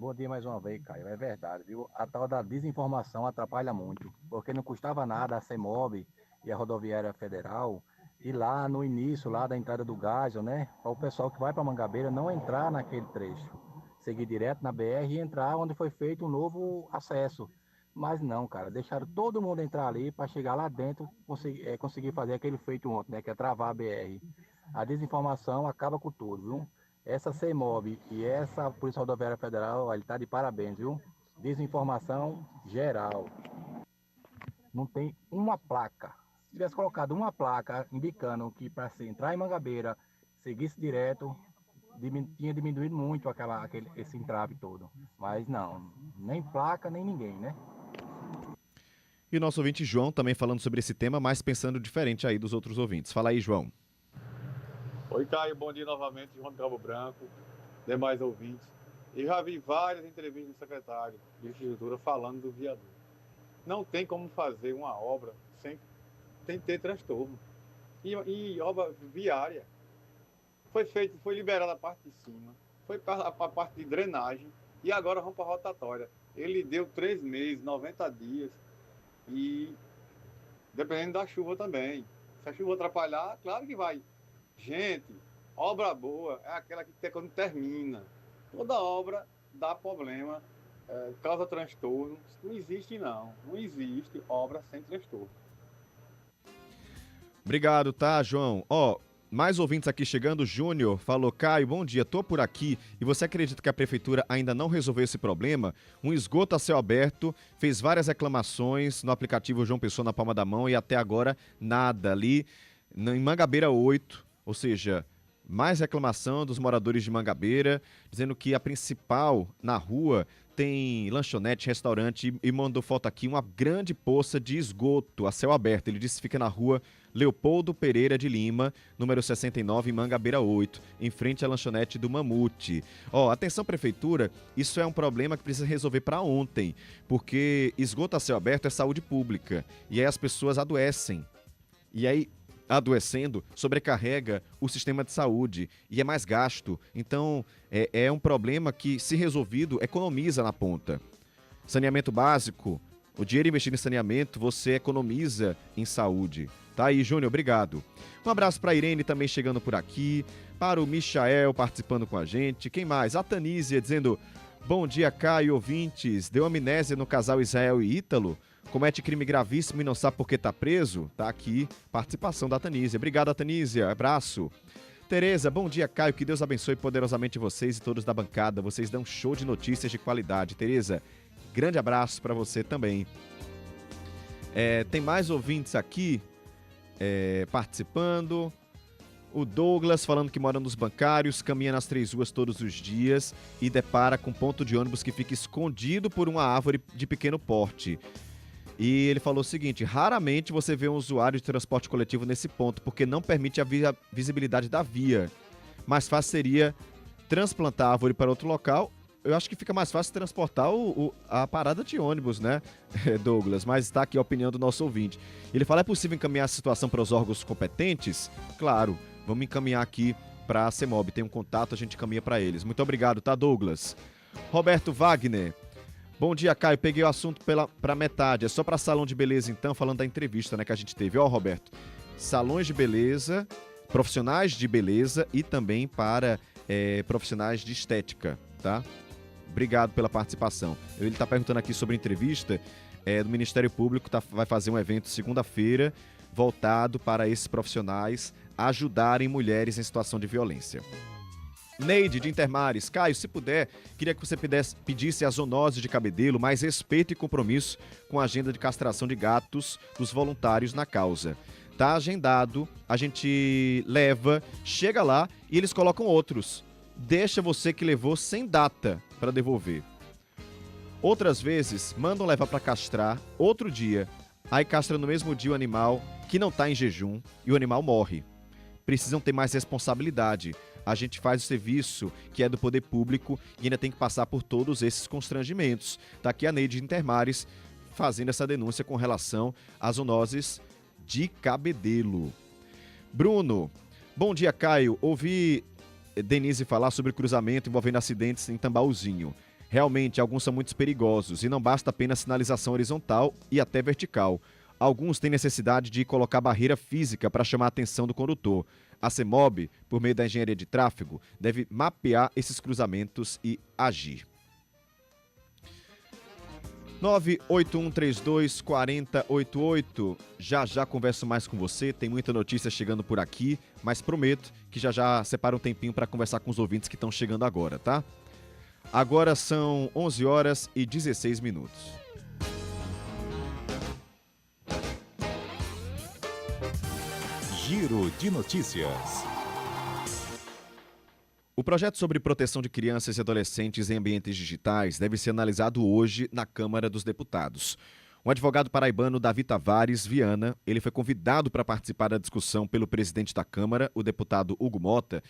Bom dia mais uma vez, Caio. É verdade, viu? A tal da desinformação atrapalha muito, porque não custava nada a CEMOB e a Rodoviária Federal ir lá no início, lá da entrada do Gásio, né? Para o pessoal que vai para Mangabeira não entrar naquele trecho. Seguir direto na BR e entrar onde foi feito um novo acesso. Mas não, cara, deixaram todo mundo entrar ali para chegar lá dentro e conseguir fazer aquele feito ontem, né? Que é travar a BR. A desinformação acaba com tudo, viu? Essa CEMOB e essa Polícia Rodoviária Federal, ele tá de parabéns, viu? Desinformação geral. Não tem uma placa. Se tivesse colocado uma placa indicando que para se entrar em Mangabeira, seguisse direto, tinha diminuído muito esse entrave todo. Mas não, nem placa, nem ninguém, né? E o nosso ouvinte João também falando sobre esse tema, mas pensando diferente aí dos outros ouvintes. Fala aí, João. Oi, Caio, bom dia novamente, João de Cabo Branco, demais ouvintes. Eu já vi várias entrevistas do secretário de Infraestrutura falando do viaduto. Não tem como fazer uma obra sem ter transtorno. E obra viária. Foi liberada a parte de cima, foi a parte de drenagem e agora vamos para a rotatória. Ele deu 3 meses, 90 dias e dependendo da chuva também. Se a chuva atrapalhar, claro que vai. Gente, obra boa é aquela que quando termina. Toda obra dá problema, causa transtorno. Não existe não existe obra sem transtorno. Obrigado, tá, João? Mais ouvintes aqui chegando. Júnior falou: Caio, bom dia, tô por aqui e você acredita que a prefeitura ainda não resolveu esse problema? Um esgoto a céu aberto, fez várias reclamações no aplicativo João Pessoa na palma da mão e até agora nada. Ali em Mangabeira 8, ou seja, mais reclamação dos moradores de Mangabeira, dizendo que a principal na rua tem lanchonete, restaurante e mandou foto aqui, uma grande poça de esgoto a céu aberto. Ele disse que fica na rua Leopoldo Pereira de Lima, número 69, em Mangabeira 8, em frente à lanchonete do Mamute. Atenção prefeitura, isso é um problema que precisa resolver para ontem, porque esgoto a céu aberto é saúde pública e aí as pessoas adoecem E aí, adoecendo, sobrecarrega o sistema de saúde e é mais gasto. Então, é um problema que, se resolvido, economiza na ponta. Saneamento básico, o dinheiro investido em saneamento, você economiza em saúde. Tá aí, Júnior, obrigado. Um abraço para a Irene também chegando por aqui, para o Michael participando com a gente. Quem mais? A Tanísia dizendo, bom dia, Caio, ouvintes. Deu amnésia no casal Israel e Ítalo? Comete crime gravíssimo e não sabe por que tá preso? Tá aqui, participação da Tanísia. Obrigado, Tanísia. Abraço. Tereza, bom dia, Caio. Que Deus abençoe poderosamente vocês e todos da bancada. Vocês dão show de notícias de qualidade. Tereza, grande abraço para você também. Tem mais ouvintes aqui participando. O Douglas falando que mora nos bancários, caminha nas 3 ruas todos os dias e depara com um ponto de ônibus que fica escondido por uma árvore de pequeno porte. E ele falou o seguinte, raramente você vê um usuário de transporte coletivo nesse ponto, porque não permite a visibilidade da via. Mais fácil seria transplantar a árvore para outro local. Eu acho que fica mais fácil transportar a parada de ônibus, né, Douglas? Mas está aqui a opinião do nosso ouvinte. Ele fala, é possível encaminhar a situação para os órgãos competentes? Claro, vamos encaminhar aqui para a CEMOB. Tem um contato, a gente encaminha para eles. Muito obrigado, tá, Douglas? Roberto Wagner. Bom dia, Caio. Peguei o assunto para metade. É só para salão de beleza, então, falando da entrevista, né, que a gente teve. Ó, Roberto, salões de beleza, profissionais de beleza e também para profissionais de estética, tá? Obrigado pela participação. Ele está perguntando aqui sobre entrevista do Ministério Público, vai fazer um evento segunda-feira voltado para esses profissionais ajudarem mulheres em situação de violência. Neide de Intermares, Caio, se puder, queria que você pedisse a zoonose de Cabedelo mais respeito e compromisso com a agenda de castração de gatos dos voluntários na causa. Tá agendado, a gente leva, chega lá e eles colocam outros. Deixa você que levou sem data para devolver. Outras vezes, mandam levar para castrar outro dia, aí castra no mesmo dia o animal que não está em jejum e o animal morre. Precisam ter mais responsabilidade. A gente faz o serviço que é do poder público e ainda tem que passar por todos esses constrangimentos. Tá aqui a Neide Intermares fazendo essa denúncia com relação às zoonoses de Cabedelo. Bruno, bom dia, Caio. Ouvi Denise falar sobre cruzamento envolvendo acidentes em Tambaúzinho. Realmente, alguns são muito perigosos e não basta apenas sinalização horizontal e até vertical. Alguns têm necessidade de colocar barreira física para chamar a atenção do condutor. A CEMOB, por meio da engenharia de tráfego, deve mapear esses cruzamentos e agir. 981324088. Já converso mais com você, tem muita notícia chegando por aqui, mas prometo que já separo um tempinho para conversar com os ouvintes que estão chegando agora, tá? Agora são 11 horas e 16 minutos. Giro de notícias. O projeto sobre proteção de crianças e adolescentes em ambientes digitais deve ser analisado hoje na Câmara dos Deputados. O advogado paraibano Davi Tavares Viana, ele foi convidado para participar da discussão pelo presidente da Câmara, o deputado Hugo Mota,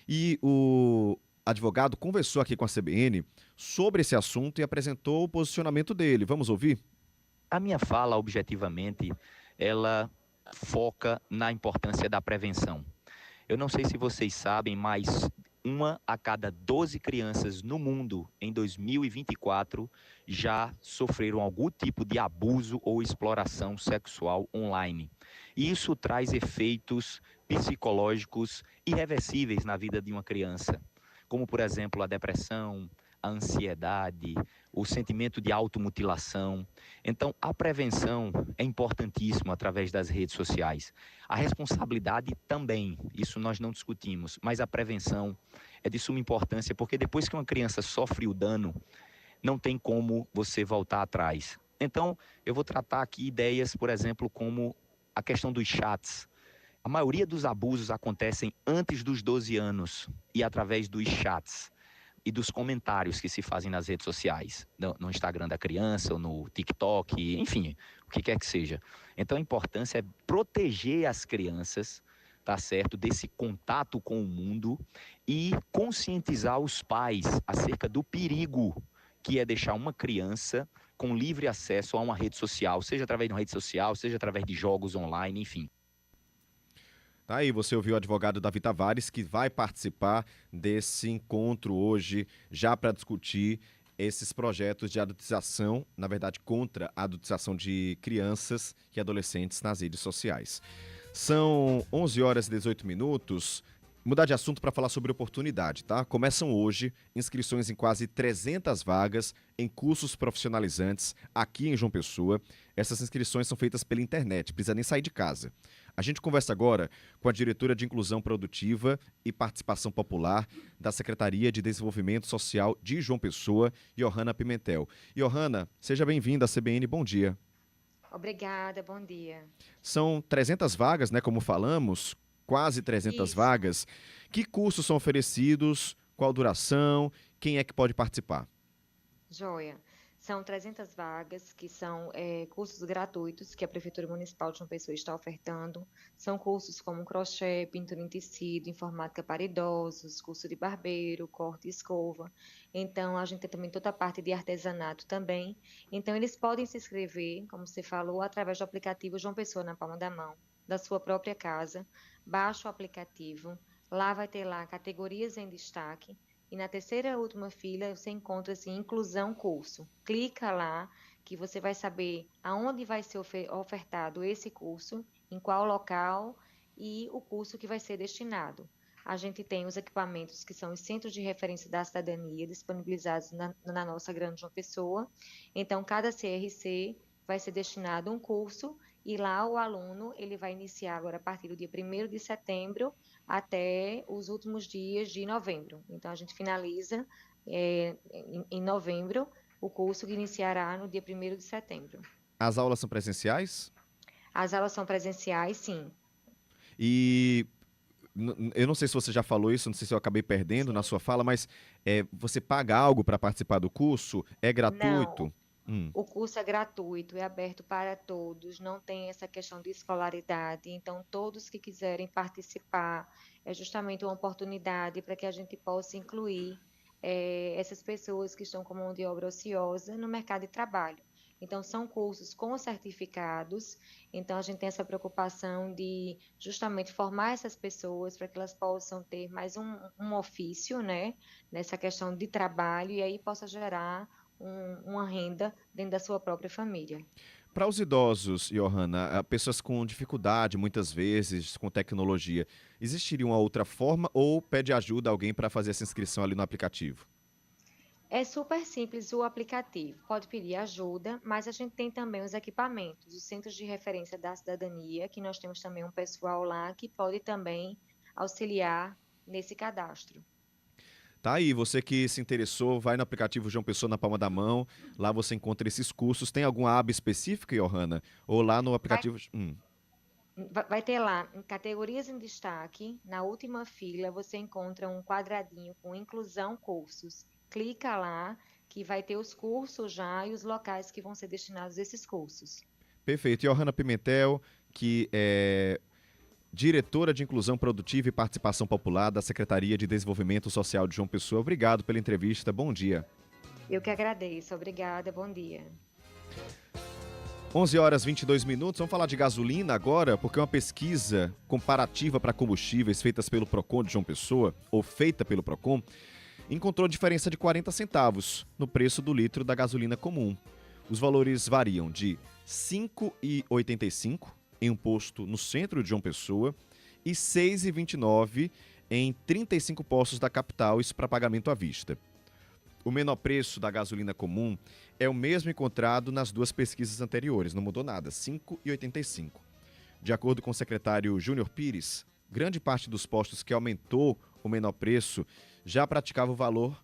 e o advogado conversou aqui com a CBN sobre esse assunto e apresentou o posicionamento dele. Vamos ouvir? A minha fala, objetivamente, ela foca na importância da prevenção. Eu não sei se vocês sabem, mas 1 a cada 12 crianças no mundo em 2024 já sofreram algum tipo de abuso ou exploração sexual online. E isso traz efeitos psicológicos irreversíveis na vida de uma criança, como, por exemplo, a depressão, a ansiedade, o sentimento de automutilação. Então, a prevenção é importantíssima através das redes sociais. A responsabilidade também, isso nós não discutimos, mas a prevenção é de suma importância, porque depois que uma criança sofre o dano, não tem como você voltar atrás. Então, eu vou tratar aqui ideias, por exemplo, como a questão dos chats. A maioria dos abusos acontecem antes dos 12 anos e através dos chats e dos comentários que se fazem nas redes sociais, no Instagram da criança, ou no TikTok, enfim, o que quer que seja. Então a importância é proteger as crianças, tá certo, desse contato com o mundo e conscientizar os pais acerca do perigo que é deixar uma criança com livre acesso a uma rede social, seja através de uma rede social, seja através de jogos online, enfim. Tá aí, você ouviu o advogado Davi Tavares, que vai participar desse encontro hoje, já para discutir esses projetos de adultização, na verdade, contra a adultização de crianças e adolescentes nas redes sociais. São 11 horas e 18 minutos. Mudar de assunto para falar sobre oportunidade, tá? Começam hoje inscrições em quase 300 vagas em cursos profissionalizantes aqui em João Pessoa. Essas inscrições são feitas pela internet, precisa nem sair de casa. A gente conversa agora com a diretora de Inclusão Produtiva e Participação Popular da Secretaria de Desenvolvimento Social de João Pessoa, Johanna Pimentel. Johanna, seja bem-vinda à CBN, bom dia. Obrigada, bom dia. São 300 vagas, né, como falamos, quase 300 Isso. vagas. Que cursos são oferecidos? Qual duração? Quem é que pode participar? Joia. São 300 vagas que são cursos gratuitos que a Prefeitura Municipal de João Pessoa está ofertando. São cursos como crochê, pintura em tecido, informática para idosos, curso de barbeiro, corte e escova. Então, a gente tem também toda a parte de artesanato também. Então, eles podem se inscrever, como você falou, através do aplicativo João Pessoa na palma da mão, da sua própria casa. Baixa o aplicativo, lá vai ter lá categorias em destaque. E na terceira e última fila você encontra assim, inclusão curso. Clica lá que você vai saber aonde vai ser ofertado esse curso, em qual local e o curso que vai ser destinado. A gente tem os equipamentos que são os centros de referência da cidadania disponibilizados na nossa Grande João Pessoa. Então, cada CRC vai ser destinado a um curso e lá o aluno ele vai iniciar agora a partir do dia 1º de setembro até os últimos dias de novembro. Então, a gente finaliza em novembro o curso que iniciará no dia 1º de setembro. As aulas são presenciais? As aulas são presenciais, sim. E eu não sei se você já falou isso, não sei se eu acabei perdendo na sua fala, mas você paga algo para participar do curso? É gratuito? O curso é gratuito, é aberto para todos, não tem essa questão de escolaridade, então todos que quiserem participar, é justamente uma oportunidade para que a gente possa incluir essas pessoas que estão com mão de obra ociosa no mercado de trabalho. Então, são cursos com certificados, então a gente tem essa preocupação de justamente formar essas pessoas para que elas possam ter mais um ofício, né, nessa questão de trabalho e aí possa gerar uma renda dentro da sua própria família. Para os idosos, Johanna, pessoas com dificuldade, muitas vezes, com tecnologia, existiria uma outra forma ou pede ajuda a alguém para fazer essa inscrição ali no aplicativo? É super simples o aplicativo, pode pedir ajuda, mas a gente tem também os equipamentos, os centros de referência da cidadania, que nós temos também um pessoal lá que pode também auxiliar nesse cadastro. Tá aí, você que se interessou, vai no aplicativo João Pessoa na palma da mão, lá você encontra esses cursos. Tem alguma aba específica, Johanna? Ou lá no aplicativo... Vai ter lá, em categorias em destaque, na última fila você encontra um quadradinho com inclusão cursos. Clica lá, que vai ter os cursos já e os locais que vão ser destinados a esses cursos. Perfeito. Johanna Pimentel, que é diretora de Inclusão Produtiva e Participação Popular da Secretaria de Desenvolvimento Social de João Pessoa. Obrigado pela entrevista. Bom dia. Eu que agradeço. Obrigada. Bom dia. 11 horas e 22 minutos. Vamos falar de gasolina agora, porque uma pesquisa comparativa para combustíveis feitas pelo Procon de João Pessoa, ou feita pelo Procon, encontrou diferença de 40 centavos no preço do litro da gasolina comum. Os valores variam de R$ 5,85 em um posto no centro de João Pessoa e R$ 6,29 em 35 postos da capital, isso para pagamento à vista. O menor preço da gasolina comum é o mesmo encontrado nas duas pesquisas anteriores, não mudou nada, R$ 5,85. De acordo com o secretário Júnior Pires, grande parte dos postos que aumentou o menor preço já praticava o valor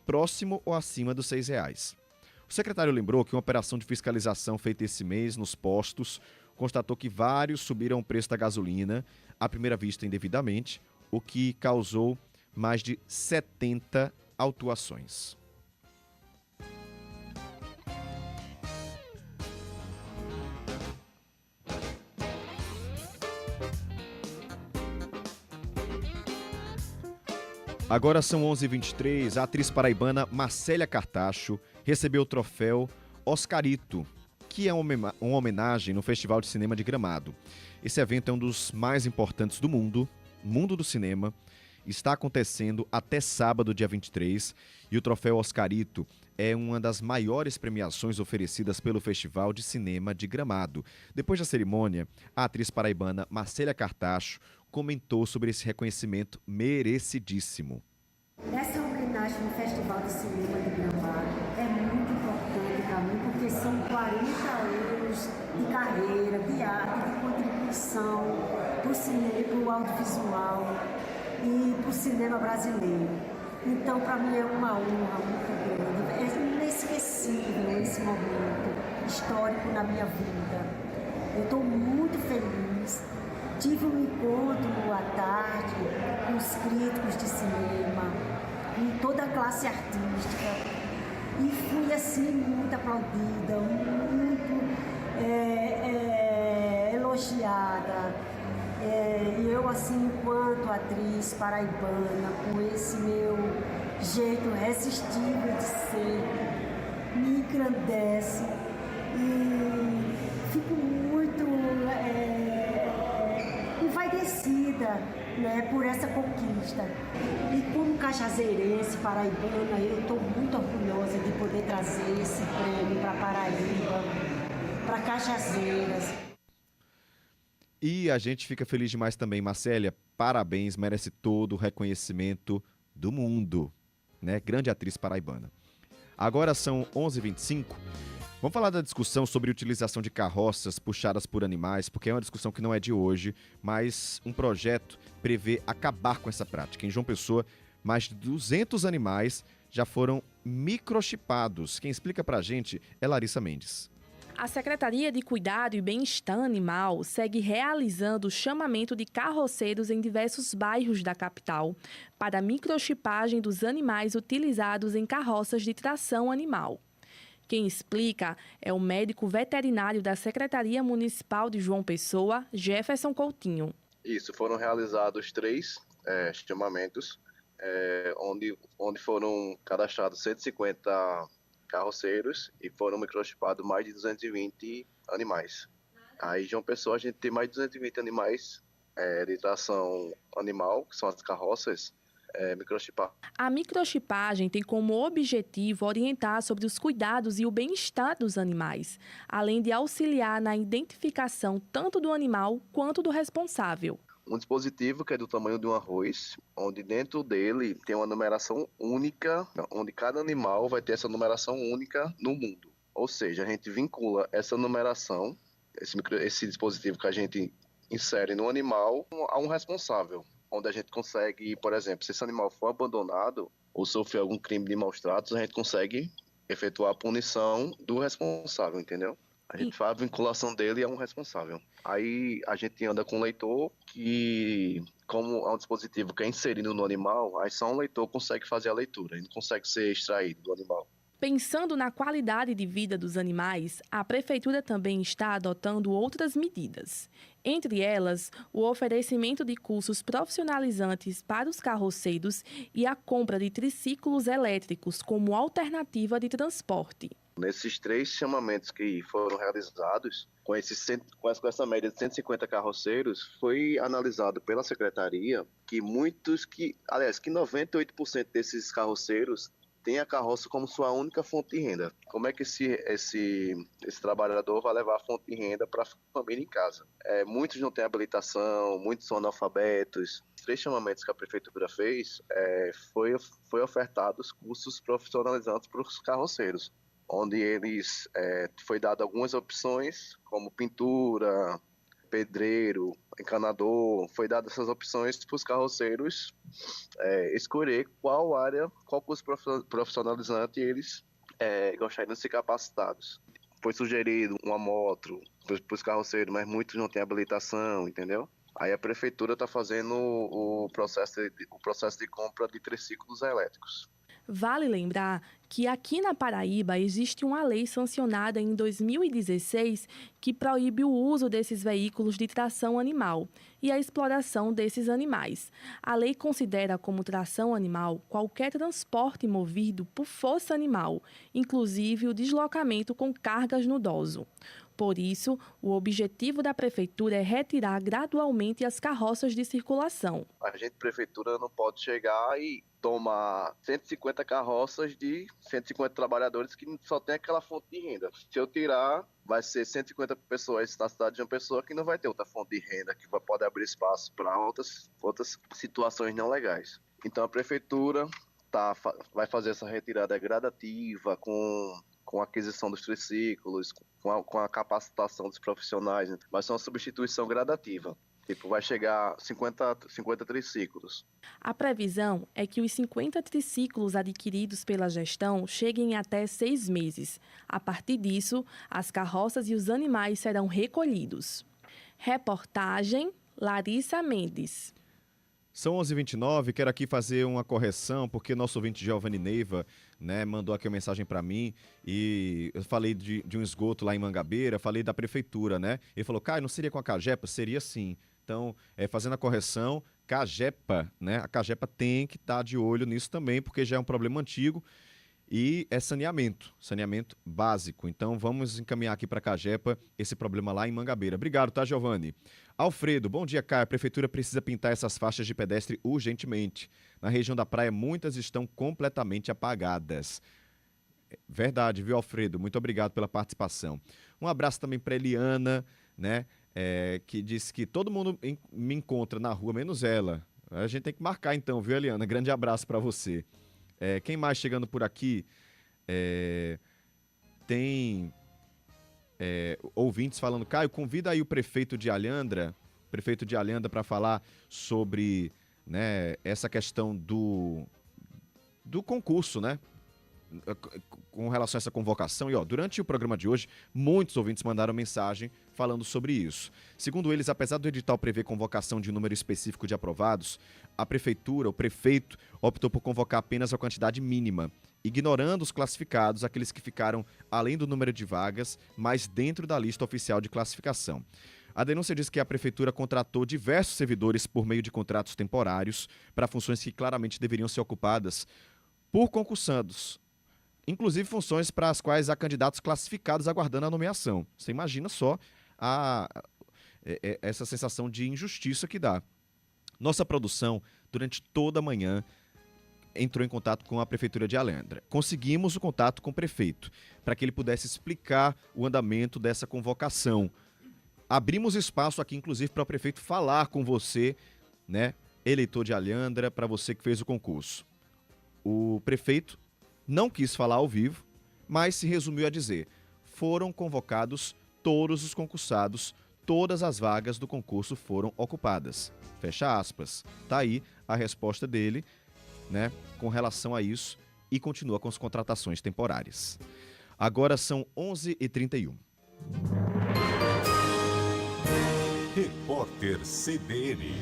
próximo ou acima dos R$ 6,00. O secretário lembrou que uma operação de fiscalização feita esse mês nos postos constatou que vários subiram o preço da gasolina, à primeira vista indevidamente, o que causou mais de 70 autuações. Agora são 11h23, a atriz paraibana Marcélia Cartacho recebeu o troféu Oscarito. que é uma homenagem no Festival de Cinema de Gramado. Esse evento é um dos mais importantes do mundo do cinema. Está acontecendo até sábado, dia 23, e o Troféu Oscarito é uma das maiores premiações oferecidas pelo Festival de Cinema de Gramado. Depois da cerimônia, a atriz paraibana Marcélia Cartacho comentou sobre esse reconhecimento merecidíssimo. Essa homenagem no Festival de Cinema de Gramado é muito importante para mim, porque são 40 anos de carreira, de arte, de contribuição para o cinema, para o audiovisual e para o cinema brasileiro. Então, para mim é uma honra muito grande, é inesquecível esse momento histórico na minha vida. Eu estou muito feliz. Tive um encontro à tarde com os críticos de cinema, com toda a classe artística, e fui assim muito aplaudida, muito elogiada. E eu, assim, enquanto atriz paraibana, com esse meu jeito irresistível de ser, me engrandece e fico muito envaidecida, né, por essa conquista. E como cajazeirense, paraibana, eu estou muito orgulhosa de poder trazer esse prêmio para Paraíba, para Cajazeiras. E a gente fica feliz demais também, Marcélia, parabéns, merece todo o reconhecimento do mundo, né? Grande atriz paraibana. Agora são 11h25. Vamos falar da discussão sobre a utilização de carroças puxadas por animais, porque é uma discussão que não é de hoje, mas um projeto prevê acabar com essa prática. Em João Pessoa, mais de 200 animais já foram microchipados. Quem explica pra gente é Larissa Mendes. A Secretaria de Cuidado e Bem-Estar Animal segue realizando o chamamento de carroceiros em diversos bairros da capital para a microchipagem dos animais utilizados em carroças de tração animal. Quem explica é o médico veterinário da Secretaria Municipal de João Pessoa, Jefferson Coutinho. Isso, foram realizados 3 chamamentos, onde foram cadastrados 150 carroceiros e foram microchipados mais de 220 animais. Aí, João Pessoa, a gente tem mais de 220 animais de tração animal, que são as carroças, microchipadas. A microchipagem tem como objetivo orientar sobre os cuidados e o bem-estar dos animais, além de auxiliar na identificação tanto do animal quanto do responsável. Um dispositivo que é do tamanho de um arroz, onde dentro dele tem uma numeração única, onde cada animal vai ter essa numeração única no mundo. Ou seja, a gente vincula essa numeração, esse dispositivo que a gente insere no animal, a um responsável, onde a gente consegue, por exemplo, se esse animal for abandonado ou sofrer algum crime de maus tratos, a gente consegue efetuar a punição do responsável, entendeu? A gente faz a vinculação dele a um responsável. Aí a gente anda com um leitor que, como é um dispositivo que é inserido no animal, aí só um leitor consegue fazer a leitura, ele não consegue ser extraído do animal. Pensando na qualidade de vida dos animais, a Prefeitura também está adotando outras medidas. Entre elas, o oferecimento de cursos profissionalizantes para os carroceiros e a compra de triciclos elétricos como alternativa de transporte. Nesses 3 chamamentos que foram realizados, com essa média de 150 carroceiros, foi analisado pela Secretaria que 98% desses carroceiros têm a carroça como sua única fonte de renda. Como é que esse trabalhador vai levar a fonte de renda para a família em casa? Muitos não têm habilitação, muitos são analfabetos. 3 chamamentos que a Prefeitura fez, foi ofertados cursos profissionalizantes para os carroceiros, onde eles foi dado algumas opções, como pintura, pedreiro, encanador, foi dado essas opções para os carroceiros escolher qual curso profissionalizante eles gostariam de ser capacitados. Foi sugerido uma moto para os carroceiros, mas muitos não têm habilitação, entendeu? Aí a Prefeitura está fazendo o processo de compra de triciclos elétricos. Vale lembrar que aqui na Paraíba existe uma lei sancionada em 2016 que proíbe o uso desses veículos de tração animal e a exploração desses animais. A lei considera como tração animal qualquer transporte movido por força animal, inclusive o deslocamento com cargas no dolo. Por isso, o objetivo da Prefeitura é retirar gradualmente as carroças de circulação. A gente, Prefeitura, não pode chegar e tomar 150 carroças de 150 trabalhadores que só tem aquela fonte de renda. Se eu tirar, vai ser 150 pessoas na cidade de uma pessoa que não vai ter outra fonte de renda, que pode abrir espaço para outras situações não legais. Então a Prefeitura vai fazer essa retirada gradativa com a aquisição dos triciclos, com a capacitação dos profissionais, né? Vai ser uma substituição gradativa. Tipo, vai chegar 50 triciclos. A previsão é que os 50 triciclos adquiridos pela gestão cheguem até 6 meses. A partir disso, as carroças e os animais serão recolhidos. Reportagem Larissa Mendes. São 11h29, quero aqui fazer uma correção, porque nosso ouvinte Giovanni Neiva, né, mandou aqui uma mensagem para mim e eu falei de um esgoto lá em Mangabeira, falei da prefeitura, né? Ele falou, Caio, não seria com a Cagepa? Seria sim. Então, fazendo a correção, Cagepa, né? A Cagepa tem que estar de olho nisso também, porque já é um problema antigo e é saneamento básico. Então, vamos encaminhar aqui para a Cagepa esse problema lá em Mangabeira. Obrigado, tá, Giovanni? Alfredo, bom dia, Caio. A prefeitura precisa pintar essas faixas de pedestre urgentemente. Na região da praia, muitas estão completamente apagadas. Verdade, viu, Alfredo? Muito obrigado pela participação. Um abraço também para Eliana, né? Que disse que todo mundo me encontra na rua, menos ela. A gente tem que marcar então, viu, Eliana? Grande abraço para você. Quem mais chegando por aqui? Tem ouvintes falando, Caio, convida aí o prefeito de Alhandra para falar sobre, né, essa questão do concurso, né? Com relação a essa convocação. E durante o programa de hoje, muitos ouvintes mandaram mensagem falando sobre isso. Segundo eles, apesar do edital prever convocação de número específico de aprovados, a prefeitura, o prefeito, optou por convocar apenas a quantidade mínima, ignorando os classificados, aqueles que ficaram além do número de vagas, mas dentro da lista oficial de classificação. A denúncia diz que a prefeitura contratou diversos servidores por meio de contratos temporários para funções que claramente deveriam ser ocupadas por concursandos, inclusive funções para as quais há candidatos classificados aguardando a nomeação. Você imagina só essa sensação de injustiça que dá. Nossa produção, durante toda a manhã, entrou em contato com a Prefeitura de Alhandra. Conseguimos o contato com o prefeito, para que ele pudesse explicar o andamento dessa convocação. Abrimos espaço aqui, inclusive, para o prefeito falar com você, né, eleitor de Alhandra, para você que fez o concurso. O prefeito não quis falar ao vivo, mas se resumiu a dizer: foram convocados todos os concursados, todas as vagas do concurso foram ocupadas. Fecha aspas. Tá aí a resposta dele, né, com relação a isso, e continua com as contratações temporárias. Agora são 11h31. Repórter CBN.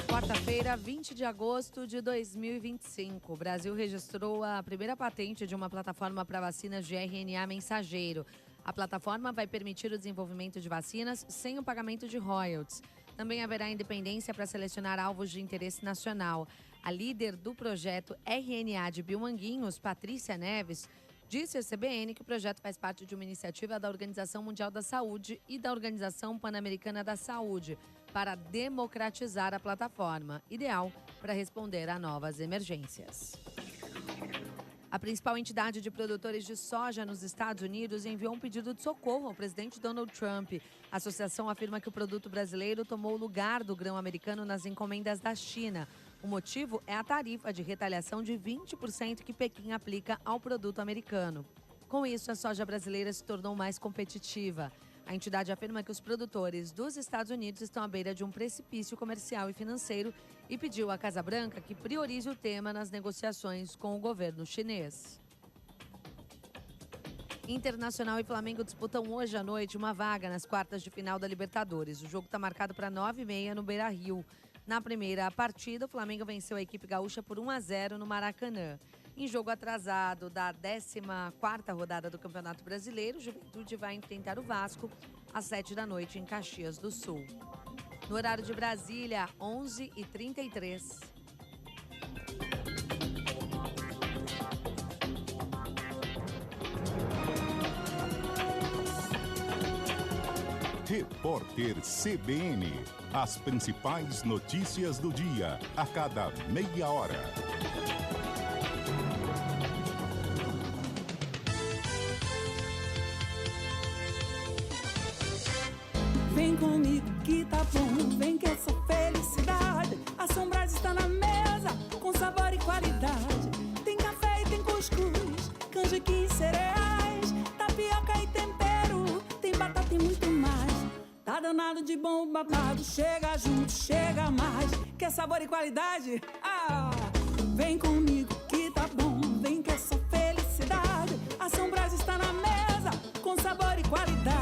Quarta-feira, 20 de agosto de 2025. O Brasil registrou a primeira patente de uma plataforma para vacinas de RNA mensageiro. A plataforma vai permitir o desenvolvimento de vacinas sem o pagamento de royalties. Também haverá independência para selecionar alvos de interesse nacional. A líder do projeto RNA de Biomanguinhos, Patrícia Neves, disse à CBN que o projeto faz parte de uma iniciativa da Organização Mundial da Saúde e da Organização Pan-Americana da Saúde para democratizar a plataforma, ideal para responder a novas emergências. A principal entidade de produtores de soja nos Estados Unidos enviou um pedido de socorro ao presidente Donald Trump. A associação afirma que o produto brasileiro tomou o lugar do grão americano nas encomendas da China. O motivo é a tarifa de retaliação de 20% que Pequim aplica ao produto americano. Com isso, a soja brasileira se tornou mais competitiva. A entidade afirma que os produtores dos Estados Unidos estão à beira de um precipício comercial e financeiro e pediu à Casa Branca que priorize o tema nas negociações com o governo chinês. Internacional e Flamengo disputam hoje à noite uma vaga nas quartas de final da Libertadores. O jogo está marcado para 9h30 no Beira-Rio. Na primeira partida, o Flamengo venceu a equipe gaúcha por 1-0 no Maracanã. Em jogo atrasado da 14ª rodada do Campeonato Brasileiro, o Juventude vai enfrentar o Vasco às 19h em Caxias do Sul. No horário de Brasília, 11h33. Repórter CBN. As principais notícias do dia, a cada meia hora. Vem comigo que tá bom, vem que essa felicidade. A Sombras está na mesa, com sabor e qualidade. Tem café e tem cuscuz, canjiquinha e cereais, tapioca e tempero, tem batata e muito mais. Tá danado de bom babado, chega junto, chega mais. Quer sabor e qualidade? Ah, vem comigo que tá bom, vem que essa felicidade. A Sombras está na mesa, com sabor e qualidade.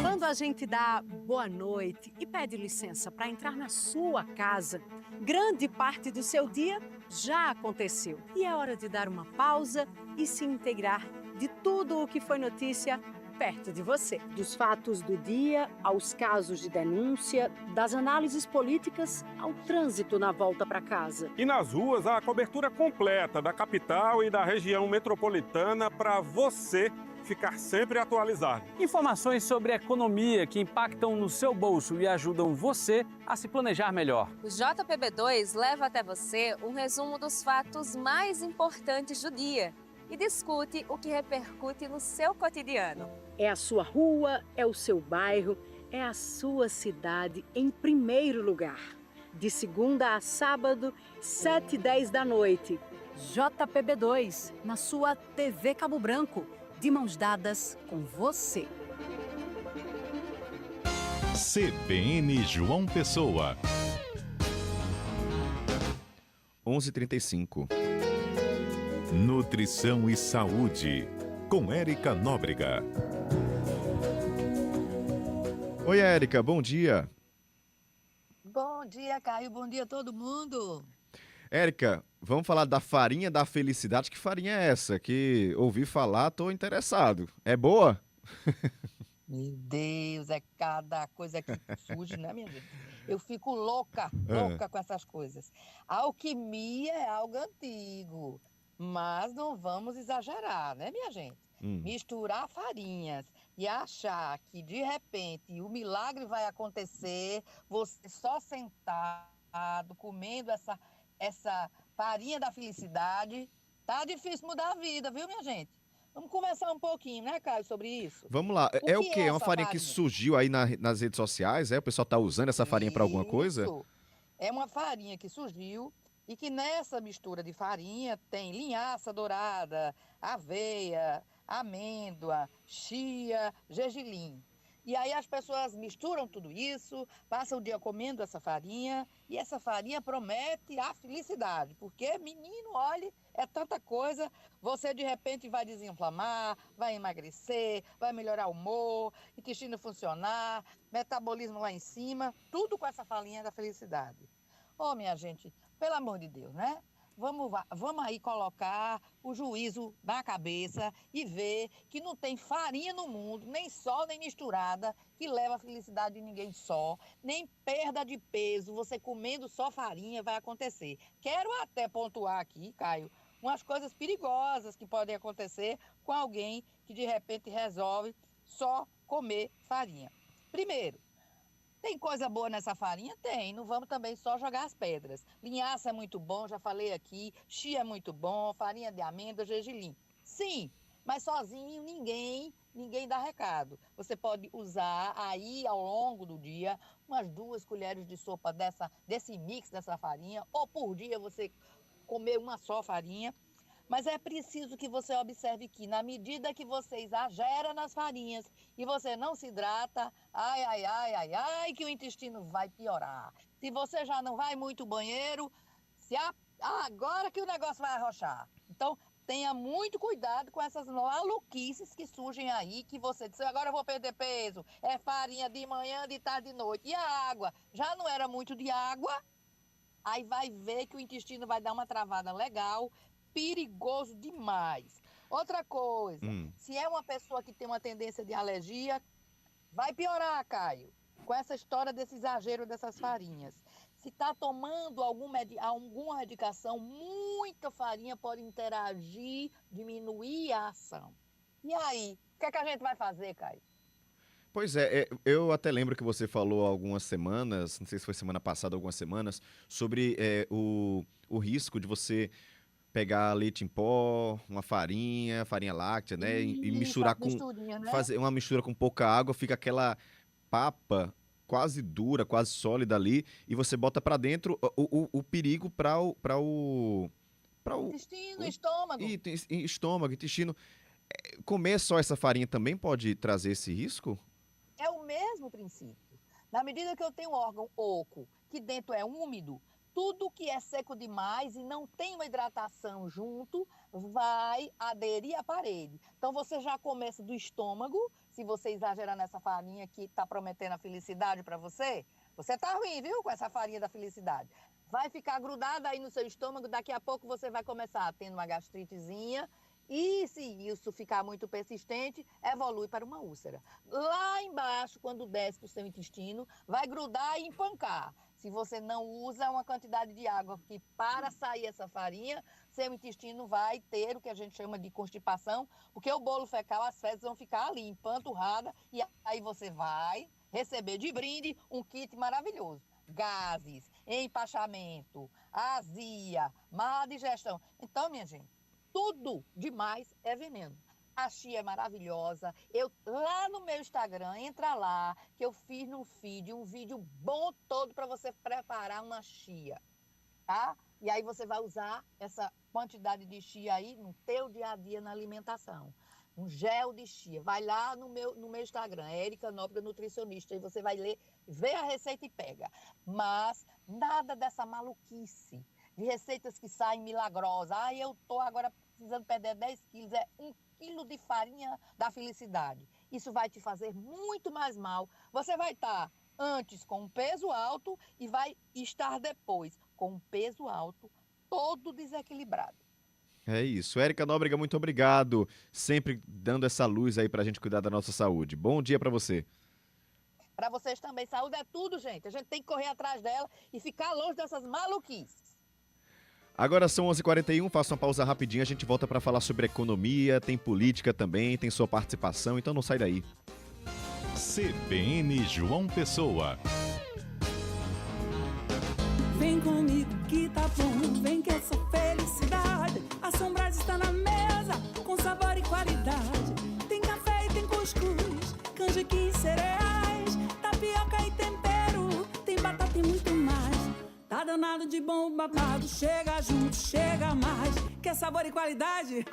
Quando a gente dá boa noite e pede licença para entrar na sua casa, grande parte do seu dia já aconteceu. E é hora de dar uma pausa e se inteirar de tudo o que foi notícia perto de você. Dos fatos do dia aos casos de denúncia, das análises políticas ao trânsito na volta para casa. E nas ruas, a cobertura completa da capital e da região metropolitana para você ficar sempre atualizado. Informações sobre a economia que impactam no seu bolso e ajudam você a se planejar melhor. O JPB2 leva até você um resumo dos fatos mais importantes do dia e discute o que repercute no seu cotidiano. É a sua rua, é o seu bairro, é a sua cidade em primeiro lugar. De segunda a sábado, 7h10 da noite. JPB2, na sua TV Cabo Branco. De mãos dadas com você. CBN João Pessoa. 11h35. Nutrição e Saúde, com Érica Nóbrega. Oi, Érica, bom dia. Bom dia, Caio, bom dia a todo mundo. Érica, vamos falar da farinha da felicidade. Que farinha é essa? Que ouvi falar, tô interessado. É boa? Meu Deus, é cada coisa que surge, né, minha gente? Eu fico louca com essas coisas. A alquimia é algo antigo, mas não vamos exagerar, né, minha gente? Misturar farinhas e achar que, de repente, o milagre vai acontecer, você só sentado, comendo essa farinha da felicidade, tá difícil mudar a vida, viu, minha gente? Vamos conversar um pouquinho, né, Caio, sobre isso? Vamos lá. É o quê? É uma farinha que surgiu aí nas redes sociais? O pessoal tá usando essa farinha para alguma coisa? É uma farinha que surgiu e que nessa mistura de farinha tem linhaça dourada, aveia, amêndoa, chia, gergelim. E aí as pessoas misturam tudo isso, passam o dia comendo essa farinha, e essa farinha promete a felicidade, porque, menino, olhe, é tanta coisa, você de repente vai desinflamar, vai emagrecer, vai melhorar o humor, intestino funcionar, metabolismo lá em cima, tudo com essa farinha da felicidade. Ô, minha gente, pelo amor de Deus, né? Vamos aí colocar o juízo na cabeça e ver que não tem farinha no mundo, nem só, nem misturada, que leva a felicidade de ninguém só, nem perda de peso, você comendo só farinha vai acontecer. Quero até pontuar aqui, Caio, umas coisas perigosas que podem acontecer com alguém que de repente resolve só comer farinha. Primeiro, tem coisa boa nessa farinha? Tem, não vamos também só jogar as pedras. Linhaça é muito bom, já falei aqui, chia é muito bom, farinha de amêndoa, gergelim. Sim, mas sozinho ninguém dá recado. Você pode usar aí ao longo do dia umas 2 colheres de sopa desse mix dessa farinha, ou por dia você comer uma só farinha. Mas é preciso que você observe que, na medida que você exagera nas farinhas e você não se hidrata, que o intestino vai piorar. Se você já não vai muito ao banheiro, agora que o negócio vai arrochar. Então, tenha muito cuidado com essas maluquices que surgem aí, que você diz, agora eu vou perder peso, é farinha de manhã, de tarde, de noite. E a água? Já não era muito de água, aí vai ver que o intestino vai dar uma travada legal, perigoso demais. Outra coisa, se é uma pessoa que tem uma tendência de alergia, vai piorar, Caio, com essa história desse exagero dessas farinhas. Se está tomando alguma medicação, muita farinha pode interagir, diminuir a ação. E aí, o que é que a gente vai fazer, Caio? Pois é, eu até lembro que você falou há algumas semanas, não sei se foi semana passada ou algumas semanas, sobre o risco de você pegar leite em pó, uma farinha láctea, né? E misturar com... Né? Fazer uma mistura com pouca água, fica aquela papa quase dura, quase sólida ali, e você bota pra dentro o perigo para o intestino, estômago. Estômago, intestino. Comer só essa farinha também pode trazer esse risco? É o mesmo princípio. Na medida que eu tenho um órgão oco, que dentro é úmido, tudo que é seco demais e não tem uma hidratação junto, vai aderir à parede. Então você já começa do estômago, se você exagerar nessa farinha que está prometendo a felicidade para você, você tá ruim, viu, com essa farinha da felicidade. Vai ficar grudada aí no seu estômago, daqui a pouco você vai começar tendo uma gastritezinha, e se isso ficar muito persistente, evolui para uma úlcera. Lá embaixo, quando desce para o seu intestino, vai grudar e empancar. Se você não usa uma quantidade de água que para sair essa farinha, seu intestino vai ter o que a gente chama de constipação, porque o bolo fecal, as fezes vão ficar ali empanturrada e aí você vai receber de brinde um kit maravilhoso. Gases, empachamento, azia, má digestão. Então, minha gente, tudo demais é veneno. A chia é maravilhosa. Lá no meu Instagram, entra lá, que eu fiz no feed um vídeo bom todo para você preparar uma chia, tá? E aí você vai usar essa quantidade de chia aí no teu dia a dia na alimentação. Um gel de chia. Vai lá no meu Instagram, Érica Nóbrega Nutricionista, e você vai ler, vê a receita e pega. Mas nada dessa maluquice de receitas que saem milagrosas. Eu tô agora precisando perder 10 quilos, é 1 quilo de farinha da felicidade. Isso vai te fazer muito mais mal. Você vai estar antes com um peso alto e vai estar depois com um peso alto todo desequilibrado. É isso. Érica Nóbrega, muito obrigado. Sempre dando essa luz aí pra gente cuidar da nossa saúde. Bom dia pra você. Para vocês também. Saúde é tudo, gente. A gente tem que correr atrás dela e ficar longe dessas maluquices. Agora são 11h41, faça uma pausa rapidinho, a gente volta para falar sobre economia, tem política também, tem sua participação, então não sai daí. CBN João Pessoa. Vem comigo que tá bom, vem que essa felicidade, a Sombras está na mesa, com sabor e qualidade. Tem café e tem cuscuz, canjiquinha e cereais, tapioca e tempero, tem batata e muito mais. Tá danado de bom o babado, chega junto, chega mais. Quer sabor e qualidade?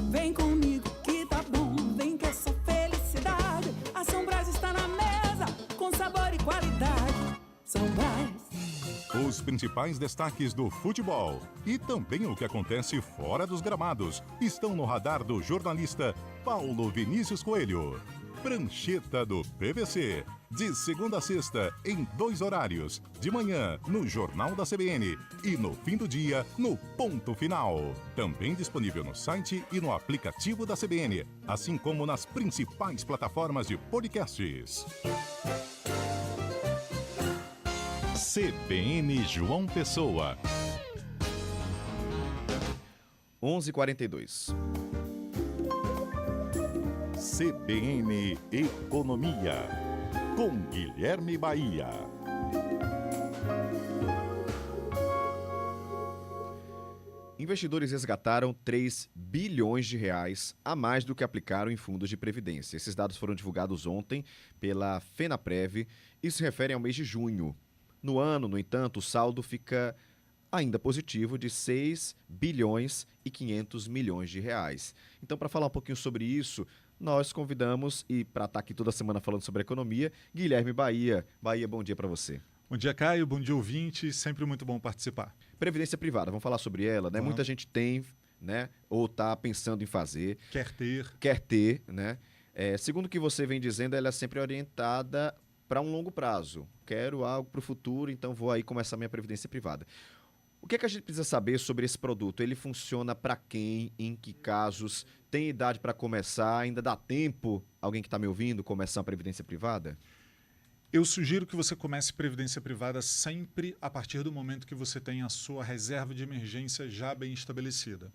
Vem comigo que tá bom, vem que essa felicidade, a Sombras está na mesa, com sabor e qualidade. Sombras. Os principais destaques do futebol e também o que acontece fora dos gramados estão no radar do jornalista Paulo Vinícius Coelho. Prancheta do PVC, de segunda a sexta, em 2 horários, de manhã no Jornal da CBN e no fim do dia no Ponto Final. Também disponível no site e no aplicativo da CBN, assim como nas principais plataformas de podcasts. CBN João Pessoa. 11h42. CBN Economia, com Guilherme Bahia. Investidores resgataram 3 bilhões de reais a mais do que aplicaram em fundos de previdência. Esses dados foram divulgados ontem pela FENAPREV e se referem ao mês de junho. No ano, no entanto, o saldo fica ainda positivo de 6 bilhões e 500 milhões de reais. Então, para falar um pouquinho sobre isso, nós convidamos, e para estar aqui toda semana falando sobre economia, Guilherme Bahia. Bahia, bom dia para você. Bom dia, Caio. Bom dia, ouvinte. Sempre muito bom participar. Previdência privada, vamos falar sobre ela, né? Muita gente tem, né? Ou está pensando em fazer. Quer ter, né? Segundo o que você vem dizendo, ela é sempre orientada para um longo prazo. Quero algo para o futuro, então vou aí começar minha previdência privada. O que é que a gente precisa saber sobre esse produto? Ele funciona para quem? Em que casos? Tem idade para começar? Ainda dá tempo, alguém que está me ouvindo, começar a previdência privada? Eu sugiro que você comece previdência privada sempre a partir do momento que você tem a sua reserva de emergência já bem estabelecida.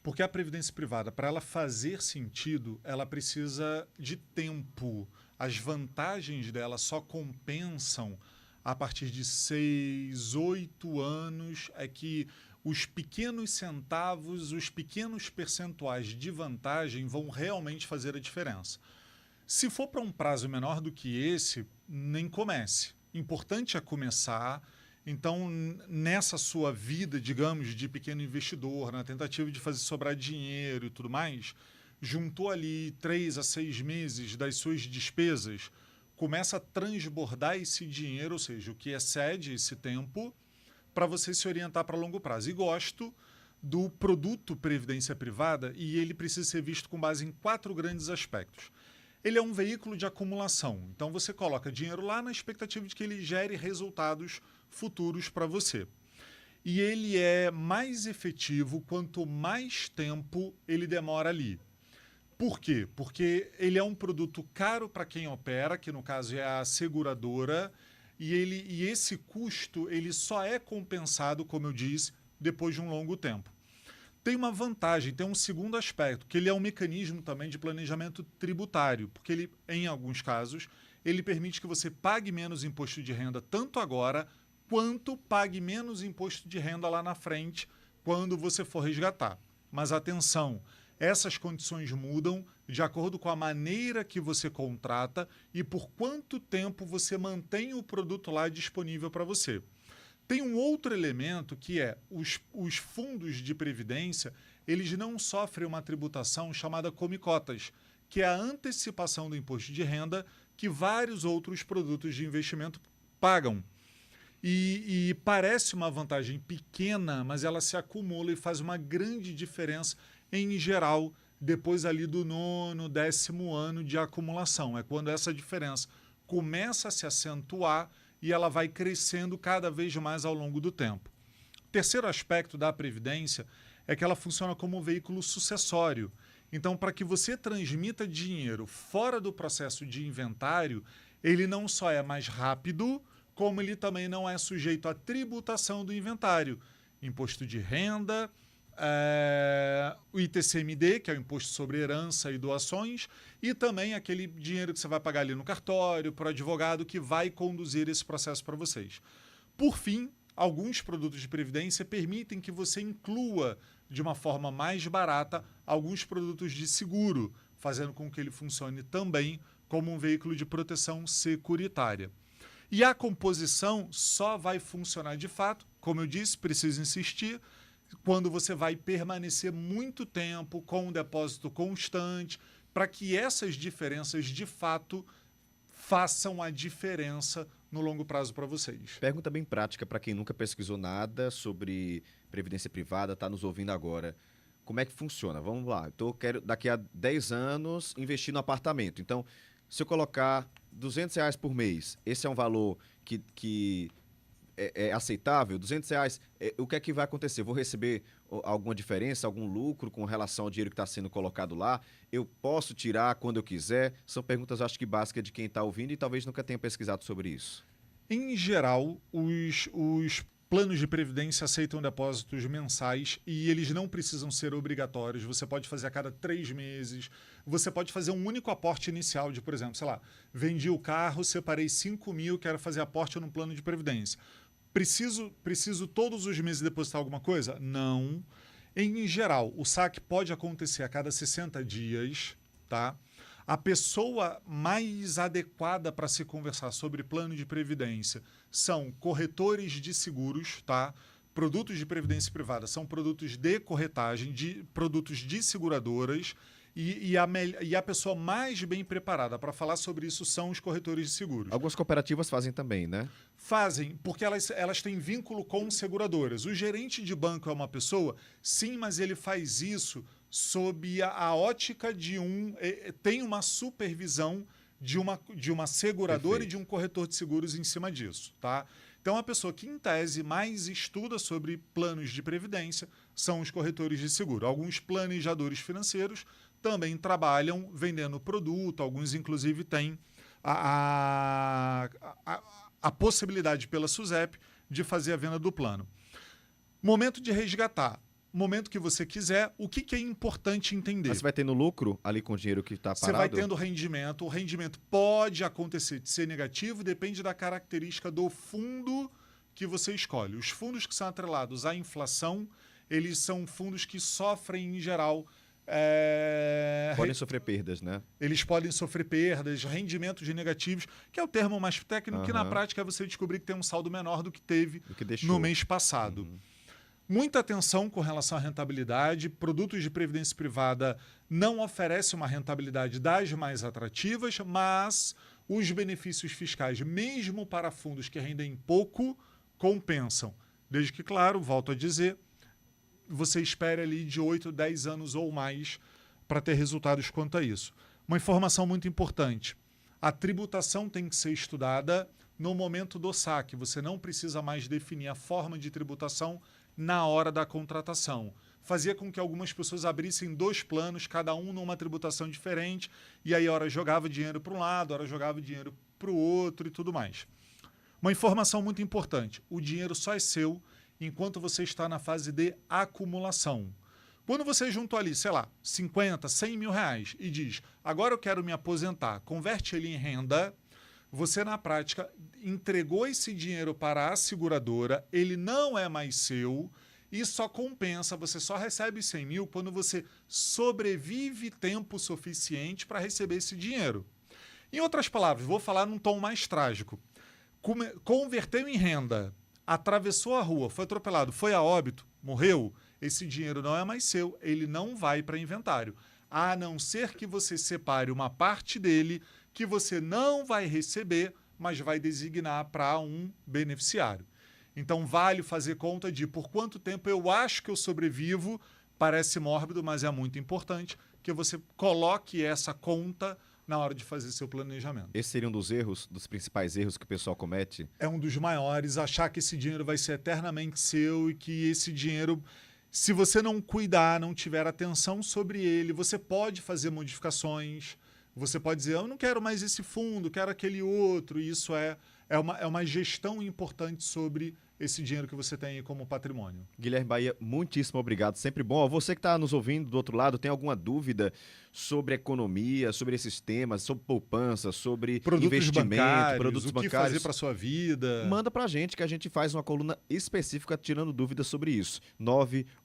Porque a previdência privada, para ela fazer sentido, ela precisa de tempo. As vantagens dela só compensam a partir de 6, 8 anos, é que os pequenos centavos, os pequenos percentuais de vantagem vão realmente fazer a diferença. Se for para um prazo menor do que esse, nem comece. Importante é começar. Então, nessa sua vida, digamos, de pequeno investidor, na tentativa de fazer sobrar dinheiro e tudo mais, juntou ali 3 a 6 meses das suas despesas, começa a transbordar esse dinheiro, ou seja, o que excede esse tempo, para você se orientar para longo prazo. E gosto do produto Previdência Privada, e ele precisa ser visto com base em 4 grandes aspectos. Ele é um veículo de acumulação, então você coloca dinheiro lá na expectativa de que ele gere resultados futuros para você. E ele é mais efetivo quanto mais tempo ele demora ali. Por quê? Porque ele é um produto caro para quem opera, que no caso é a seguradora, e esse custo ele só é compensado, como eu disse, depois de um longo tempo. Tem uma vantagem, tem um segundo aspecto, que ele é um mecanismo também de planejamento tributário, porque ele, em alguns casos, ele permite que você pague menos imposto de renda tanto agora, quanto pague menos imposto de renda lá na frente, quando você for resgatar. Mas atenção, essas condições mudam de acordo com a maneira que você contrata e por quanto tempo você mantém o produto lá disponível para você. Tem um outro elemento que é os fundos de previdência, eles não sofrem uma tributação chamada come-cotas, que é a antecipação do imposto de renda que vários outros produtos de investimento pagam. E parece uma vantagem pequena, mas ela se acumula e faz uma grande diferença em geral, depois ali do 9º, 10º ano de acumulação. É quando essa diferença começa a se acentuar e ela vai crescendo cada vez mais ao longo do tempo. Terceiro aspecto da Previdência é que ela funciona como um veículo sucessório. Então, para que você transmita dinheiro fora do processo de inventário, ele não só é mais rápido, como ele também não é sujeito à tributação do inventário. Imposto de renda, o ITCMD, que é o Imposto sobre Herança e Doações, e também aquele dinheiro que você vai pagar ali no cartório, para o advogado que vai conduzir esse processo para vocês. Por fim, alguns produtos de previdência permitem que você inclua de uma forma mais barata alguns produtos de seguro, fazendo com que ele funcione também como um veículo de proteção securitária. E a composição só vai funcionar de fato, como eu disse, preciso insistir, quando você vai permanecer muito tempo com um depósito constante, para que essas diferenças, de fato, façam a diferença no longo prazo para vocês. Pergunta bem prática para quem nunca pesquisou nada sobre previdência privada, está nos ouvindo agora. Como é que funciona? Vamos lá, eu quero daqui a 10 anos investir no apartamento. Então, se eu colocar R$200 por mês, esse é um valor que é aceitável? R$200, o que é que vai acontecer? Vou receber alguma diferença, algum lucro com relação ao dinheiro que está sendo colocado lá? Eu posso tirar quando eu quiser? São perguntas, acho que básicas de quem está ouvindo e talvez nunca tenha pesquisado sobre isso. Em geral, os planos de previdência aceitam depósitos mensais e eles não precisam ser obrigatórios. Você pode fazer a cada 3 meses. Você pode fazer um único aporte inicial de, por exemplo, sei lá, vendi o carro, separei 5 mil, quero fazer aporte num plano de previdência. Preciso todos os meses depositar alguma coisa? Não. Em geral, o saque pode acontecer a cada 60 dias, tá? A pessoa mais adequada para se conversar sobre plano de previdência são corretores de seguros, tá? produtos de previdência privada são produtos de corretagem, de produtos de seguradoras, e a pessoa mais bem preparada para falar sobre isso são os corretores de seguros. Algumas cooperativas fazem também, né? Fazem, porque elas têm vínculo com seguradoras. O gerente de banco é uma pessoa, sim, mas ele faz isso sob a ótica de tem uma supervisão de uma seguradora. Perfeito. E de um corretor de seguros em cima disso, tá? Então, a pessoa que, em tese, mais estuda sobre planos de previdência são os corretores de seguro. Alguns planejadores financeiros também trabalham vendendo produto, alguns, inclusive, têm a possibilidade pela SUSEP de fazer a venda do plano. Momento de resgatar. Momento que você quiser, o que é importante entender? Mas você vai tendo lucro ali com o dinheiro que está parado? Você vai tendo rendimento. O rendimento pode acontecer de ser negativo, depende da característica do fundo que você escolhe. Os fundos que são atrelados à inflação, eles são fundos que sofrem, em geral... Podem sofrer perdas, né? Eles podem sofrer perdas, rendimentos negativos, que é o termo mais técnico, que na prática é você descobrir que tem um saldo menor do que teve no mês passado. Muita atenção com relação à rentabilidade. Produtos de previdência privada não oferecem uma rentabilidade das mais atrativas, mas os benefícios fiscais, mesmo para fundos que rendem pouco, compensam. Desde que, claro, volto a dizer, você espere ali de 8, 10 anos ou mais para ter resultados quanto a isso. Uma informação muito importante. A tributação tem que ser estudada no momento do saque. Você não precisa mais definir a forma de tributação na hora da contratação. Fazia com que algumas pessoas abrissem 2 planos, cada um numa tributação diferente, e aí hora jogava dinheiro para um lado, hora jogava dinheiro para o outro e tudo mais. Uma informação muito importante. O dinheiro só é seu enquanto você está na fase de acumulação. Quando você juntou ali, sei lá, 50, 100 mil reais e diz, agora eu quero me aposentar, converte ele em renda, você na prática entregou esse dinheiro para a seguradora, ele não é mais seu e só compensa, você só recebe 100 mil quando você sobrevive tempo suficiente para receber esse dinheiro. Em outras palavras, vou falar num tom mais trágico. Converteu em renda, atravessou a rua, foi atropelado, foi a óbito, morreu, esse dinheiro não é mais seu, ele não vai para inventário. A não ser que você separe uma parte dele que você não vai receber, mas vai designar para um beneficiário. Então, vale fazer conta de por quanto tempo eu acho que eu sobrevivo. Parece mórbido, mas é muito importante que você coloque essa conta na hora de fazer seu planejamento. Esse seria um dos principais erros que o pessoal comete? É um dos maiores, achar que esse dinheiro vai ser eternamente seu e que esse dinheiro, se você não cuidar, não tiver atenção sobre ele, você pode fazer modificações, você pode dizer, eu não quero mais esse fundo, quero aquele outro, e isso é uma gestão importante sobre esse dinheiro que você tem aí como patrimônio. Guilherme Bahia, muitíssimo obrigado, sempre bom. Você que está nos ouvindo do outro lado, tem alguma dúvida sobre economia, sobre esses temas, sobre poupança, sobre investimento, produtos bancários, o que fazer para sua vida? Manda para a gente que a gente faz uma coluna específica tirando dúvidas sobre isso.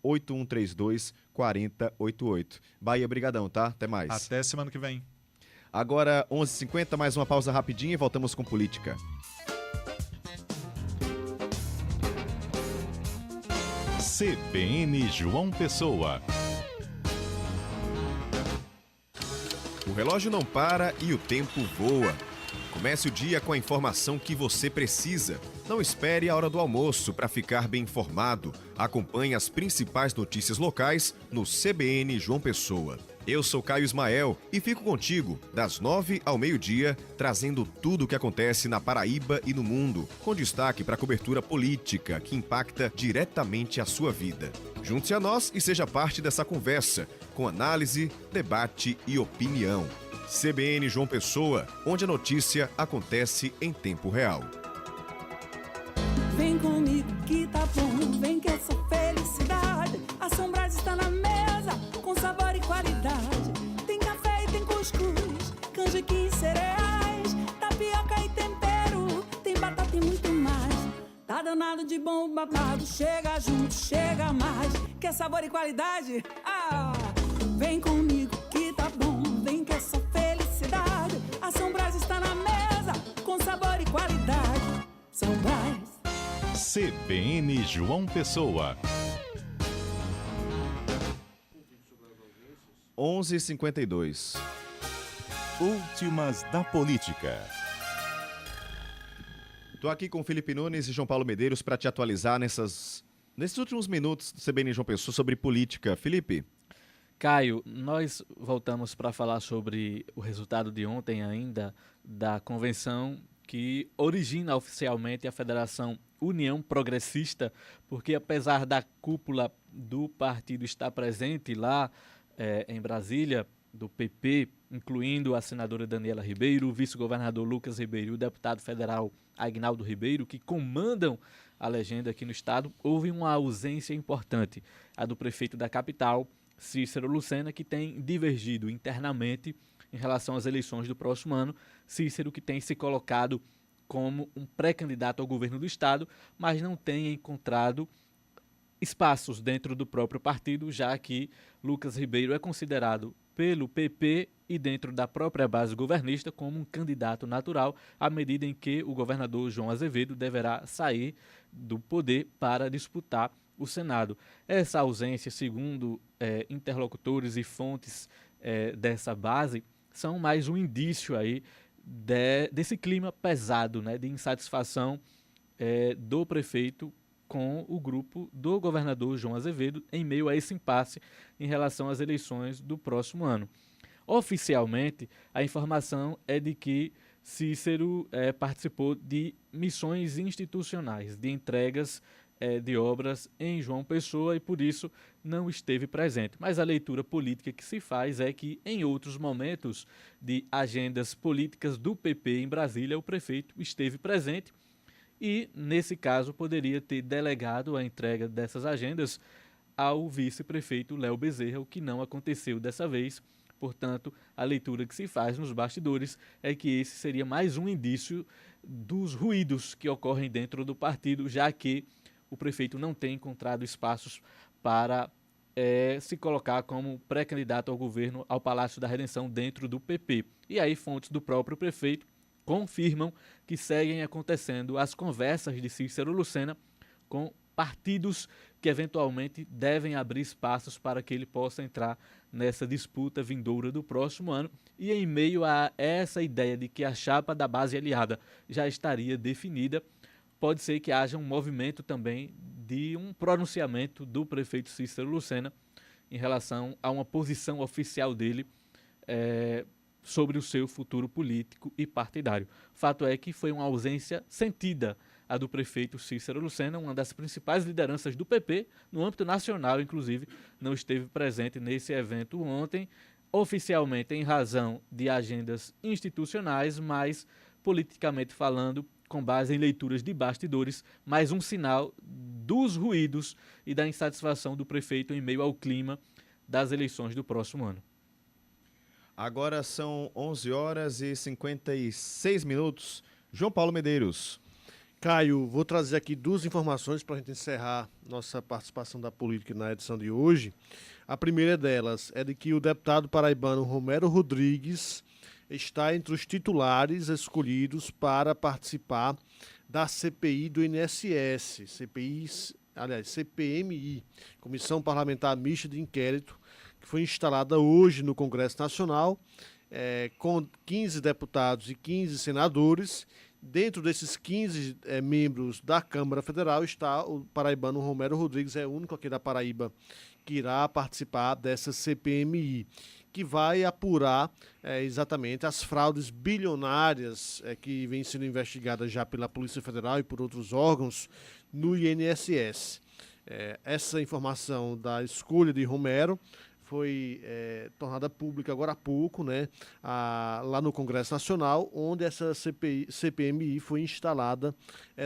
98132-4088. Bahia, brigadão, tá? Até mais. Até semana que vem. Agora, 11h50, mais uma pausa rapidinha e voltamos com política. CBN João Pessoa. O relógio não para e o tempo voa. Comece o dia com a informação que você precisa. Não espere a hora do almoço para ficar bem informado. Acompanhe as principais notícias locais no CBN João Pessoa. Eu sou Caio Ismael e fico contigo das 9 ao meio-dia, trazendo tudo o que acontece na Paraíba e no mundo, com destaque para a cobertura política que impacta diretamente a sua vida. Junte-se a nós e seja parte dessa conversa, com análise, debate e opinião. CBN João Pessoa, onde a notícia acontece em tempo real. Vem comigo que tá bom, vem que essa felicidade, a Sombras está na mesa, com sabor e qualidade. Tem café e tem cuscuz, canjiquinha e cereais, tapioca e tempero, tem batata e muito mais. Tá danado de bom babado, chega junto, chega mais. Quer sabor e qualidade? Ah, vem comigo que tá bom, vem que essa felicidade, a Sombras está na mesa, com sabor e qualidade. Sombras. CBN João Pessoa. 11h52. Últimas da política. Estou aqui com Felipe Nunes e João Paulo Medeiros para te atualizar nesses últimos minutos do CBN João Pessoa sobre política. Felipe? Caio, nós voltamos para falar sobre o resultado de ontem ainda da convenção que origina oficialmente a Federação União Progressista, porque apesar da cúpula do partido estar presente lá em Brasília, do PP, incluindo a senadora Daniela Ribeiro, o vice-governador Lucas Ribeiro e o deputado federal Agnaldo Ribeiro, que comandam a legenda aqui no estado, houve uma ausência importante, a do prefeito da capital, Cícero Lucena, que tem divergido internamente em relação às eleições do próximo ano. Cícero, que tem se colocado como um pré-candidato ao governo do estado, mas não tem encontrado espaços dentro do próprio partido, já que Lucas Ribeiro é considerado pelo PP e dentro da própria base governista como um candidato natural, à medida em que o governador João Azevedo deverá sair do poder para disputar o Senado. Essa ausência, segundo interlocutores e fontes dessa base, são mais um indício aí desse clima pesado, né, de insatisfação do prefeito com o grupo do governador João Azevedo em meio a esse impasse em relação às eleições do próximo ano. Oficialmente, a informação é de que Cícero participou de missões institucionais, de entregas de obras em João Pessoa e por isso não esteve presente. Mas a leitura política que se faz é que em outros momentos de agendas políticas do PP em Brasília, o prefeito esteve presente e, nesse caso, poderia ter delegado a entrega dessas agendas ao vice-prefeito Léo Bezerra, o que não aconteceu dessa vez. Portanto, a leitura que se faz nos bastidores é que esse seria mais um indício dos ruídos que ocorrem dentro do partido, já que o prefeito não tem encontrado espaços para se colocar como pré-candidato ao governo ao Palácio da Redenção dentro do PP. E aí fontes do próprio prefeito confirmam que seguem acontecendo as conversas de Cícero Lucena com partidos que eventualmente devem abrir espaços para que ele possa entrar nessa disputa vindoura do próximo ano. E em meio a essa ideia de que a chapa da base aliada já estaria definida, pode ser que haja um movimento também de um pronunciamento do prefeito Cícero Lucena em relação a uma posição oficial dele sobre o seu futuro político e partidário. Fato é que foi uma ausência sentida a do prefeito Cícero Lucena, uma das principais lideranças do PP, no âmbito nacional, inclusive, não esteve presente nesse evento ontem, oficialmente em razão de agendas institucionais, mas politicamente falando, com base em leituras de bastidores, mais um sinal dos ruídos e da insatisfação do prefeito em meio ao clima das eleições do próximo ano. Agora são 11h56. João Paulo Medeiros. Caio, vou trazer aqui duas informações para a gente encerrar nossa participação da política na edição de hoje. A primeira delas é de que o deputado paraibano Romero Rodrigues está entre os titulares escolhidos para participar da CPI do INSS, CPMI, Comissão Parlamentar Mista de Inquérito, que foi instalada hoje no Congresso Nacional, com 15 deputados e 15 senadores. Dentro desses 15 membros da Câmara Federal está o paraibano Romero Rodrigues, é o único aqui da Paraíba que irá participar dessa CPMI, que vai apurar exatamente as fraudes bilionárias que vêm sendo investigadas já pela Polícia Federal e por outros órgãos no INSS. Essa informação da escolha de Romero foi tornada pública agora há pouco, né, lá no Congresso Nacional, onde essa CPMI foi instalada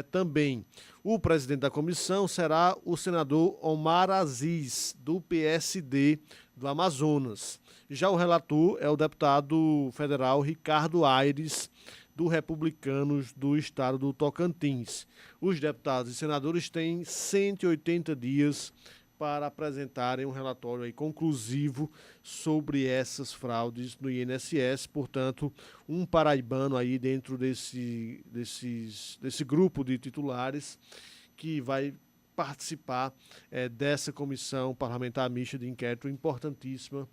também. O presidente da comissão será o senador Omar Aziz, do PSD do Amazonas. Já o relator é o deputado federal Ricardo Aires, do Republicanos do Estado do Tocantins. Os deputados e senadores têm 180 dias para apresentarem um relatório aí conclusivo sobre essas fraudes no INSS. Portanto, um paraibano aí dentro desse grupo de titulares que vai participar dessa comissão parlamentar mista de inquérito importantíssima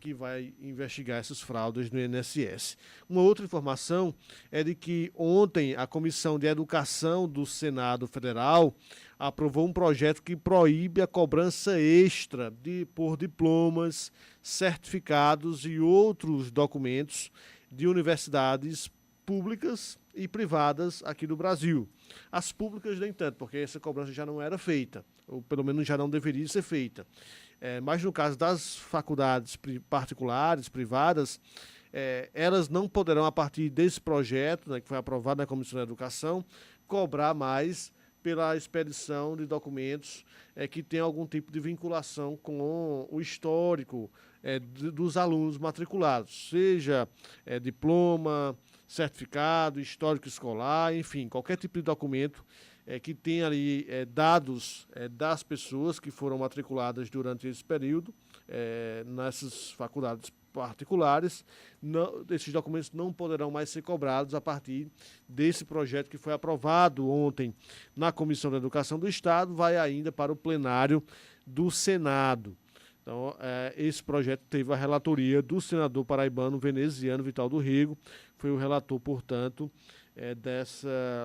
que vai investigar essas fraudes no INSS. Uma outra informação é de que ontem a Comissão de Educação do Senado Federal aprovou um projeto que proíbe a cobrança extra por diplomas, certificados e outros documentos de universidades públicas e privadas aqui do Brasil. As públicas nem tanto, porque essa cobrança já não era feita, ou pelo menos já não deveria ser feita. Mas no caso das faculdades particulares, privadas, elas não poderão, a partir desse projeto, né, que foi aprovado na Comissão da Educação, cobrar mais pela expedição de documentos que tem algum tipo de vinculação com o histórico dos alunos matriculados, seja diploma, certificado, histórico escolar, enfim, qualquer tipo de documento que tenha ali dados das pessoas que foram matriculadas durante esse período nessas faculdades particulares. Esses documentos não poderão mais ser cobrados a partir desse projeto que foi aprovado ontem na Comissão da Educação do Estado, vai ainda para o plenário do Senado. Então, esse projeto teve a relatoria do senador paraibano veneziano Vital do Rego, foi o relator, portanto,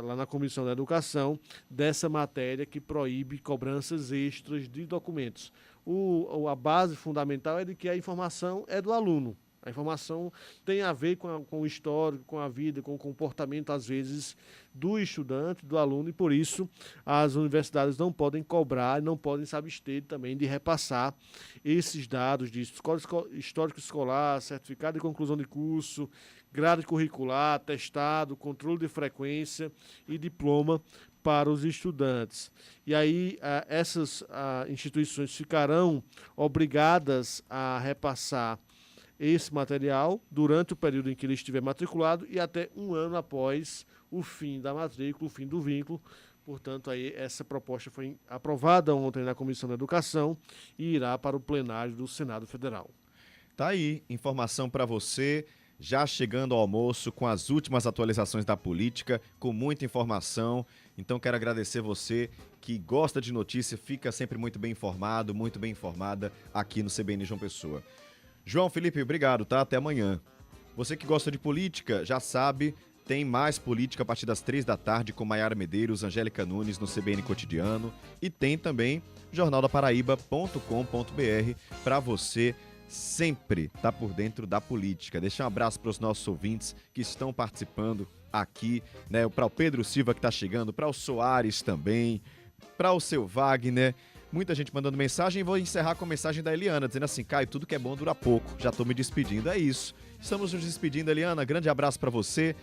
lá na Comissão da Educação, dessa matéria que proíbe cobranças extras de documentos. A base fundamental é de que a informação é do aluno. A informação tem a ver com o histórico, com a vida, com o comportamento, às vezes, do estudante, do aluno, e por isso as universidades não podem cobrar, não podem se abster também de repassar esses dados de histórico escolar, certificado de conclusão de curso, grade curricular, atestado, controle de frequência e diploma para os estudantes. E aí essas instituições ficarão obrigadas a repassar esse material durante o período em que ele estiver matriculado e até um ano após o fim da matrícula, o fim do vínculo. Portanto, aí essa proposta foi aprovada ontem na Comissão da Educação e irá para o plenário do Senado Federal. Tá aí, informação para você, já chegando ao almoço com as últimas atualizações da política, com muita informação. Então quero agradecer você que gosta de notícia, fica sempre muito bem informado, muito bem informada aqui no CBN João Pessoa. João Felipe, obrigado, tá? Até amanhã. Você que gosta de política, já sabe, tem mais política a partir das 3 da tarde com Maiara Medeiros, Angélica Nunes no CBN Cotidiano e tem também jornaldaparaíba.com.br para você sempre estar por dentro da política. Deixar um abraço para os nossos ouvintes que estão participando aqui, né? Para o Pedro Silva que está chegando, para o Soares também, para o seu Wagner. Muita gente mandando mensagem e vou encerrar com a mensagem da Eliana, dizendo assim: Caio, tudo que é bom dura pouco. Já estou me despedindo, é isso. Estamos nos despedindo, Eliana. Grande abraço para você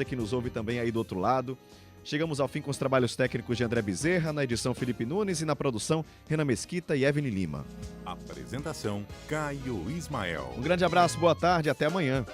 que nos ouve também aí do outro lado. Chegamos ao fim com os trabalhos técnicos de André Bezerra, na edição Felipe Nunes e na produção Renan Mesquita e Evelyn Lima. Apresentação Caio Ismael. Um grande abraço, boa tarde, até amanhã.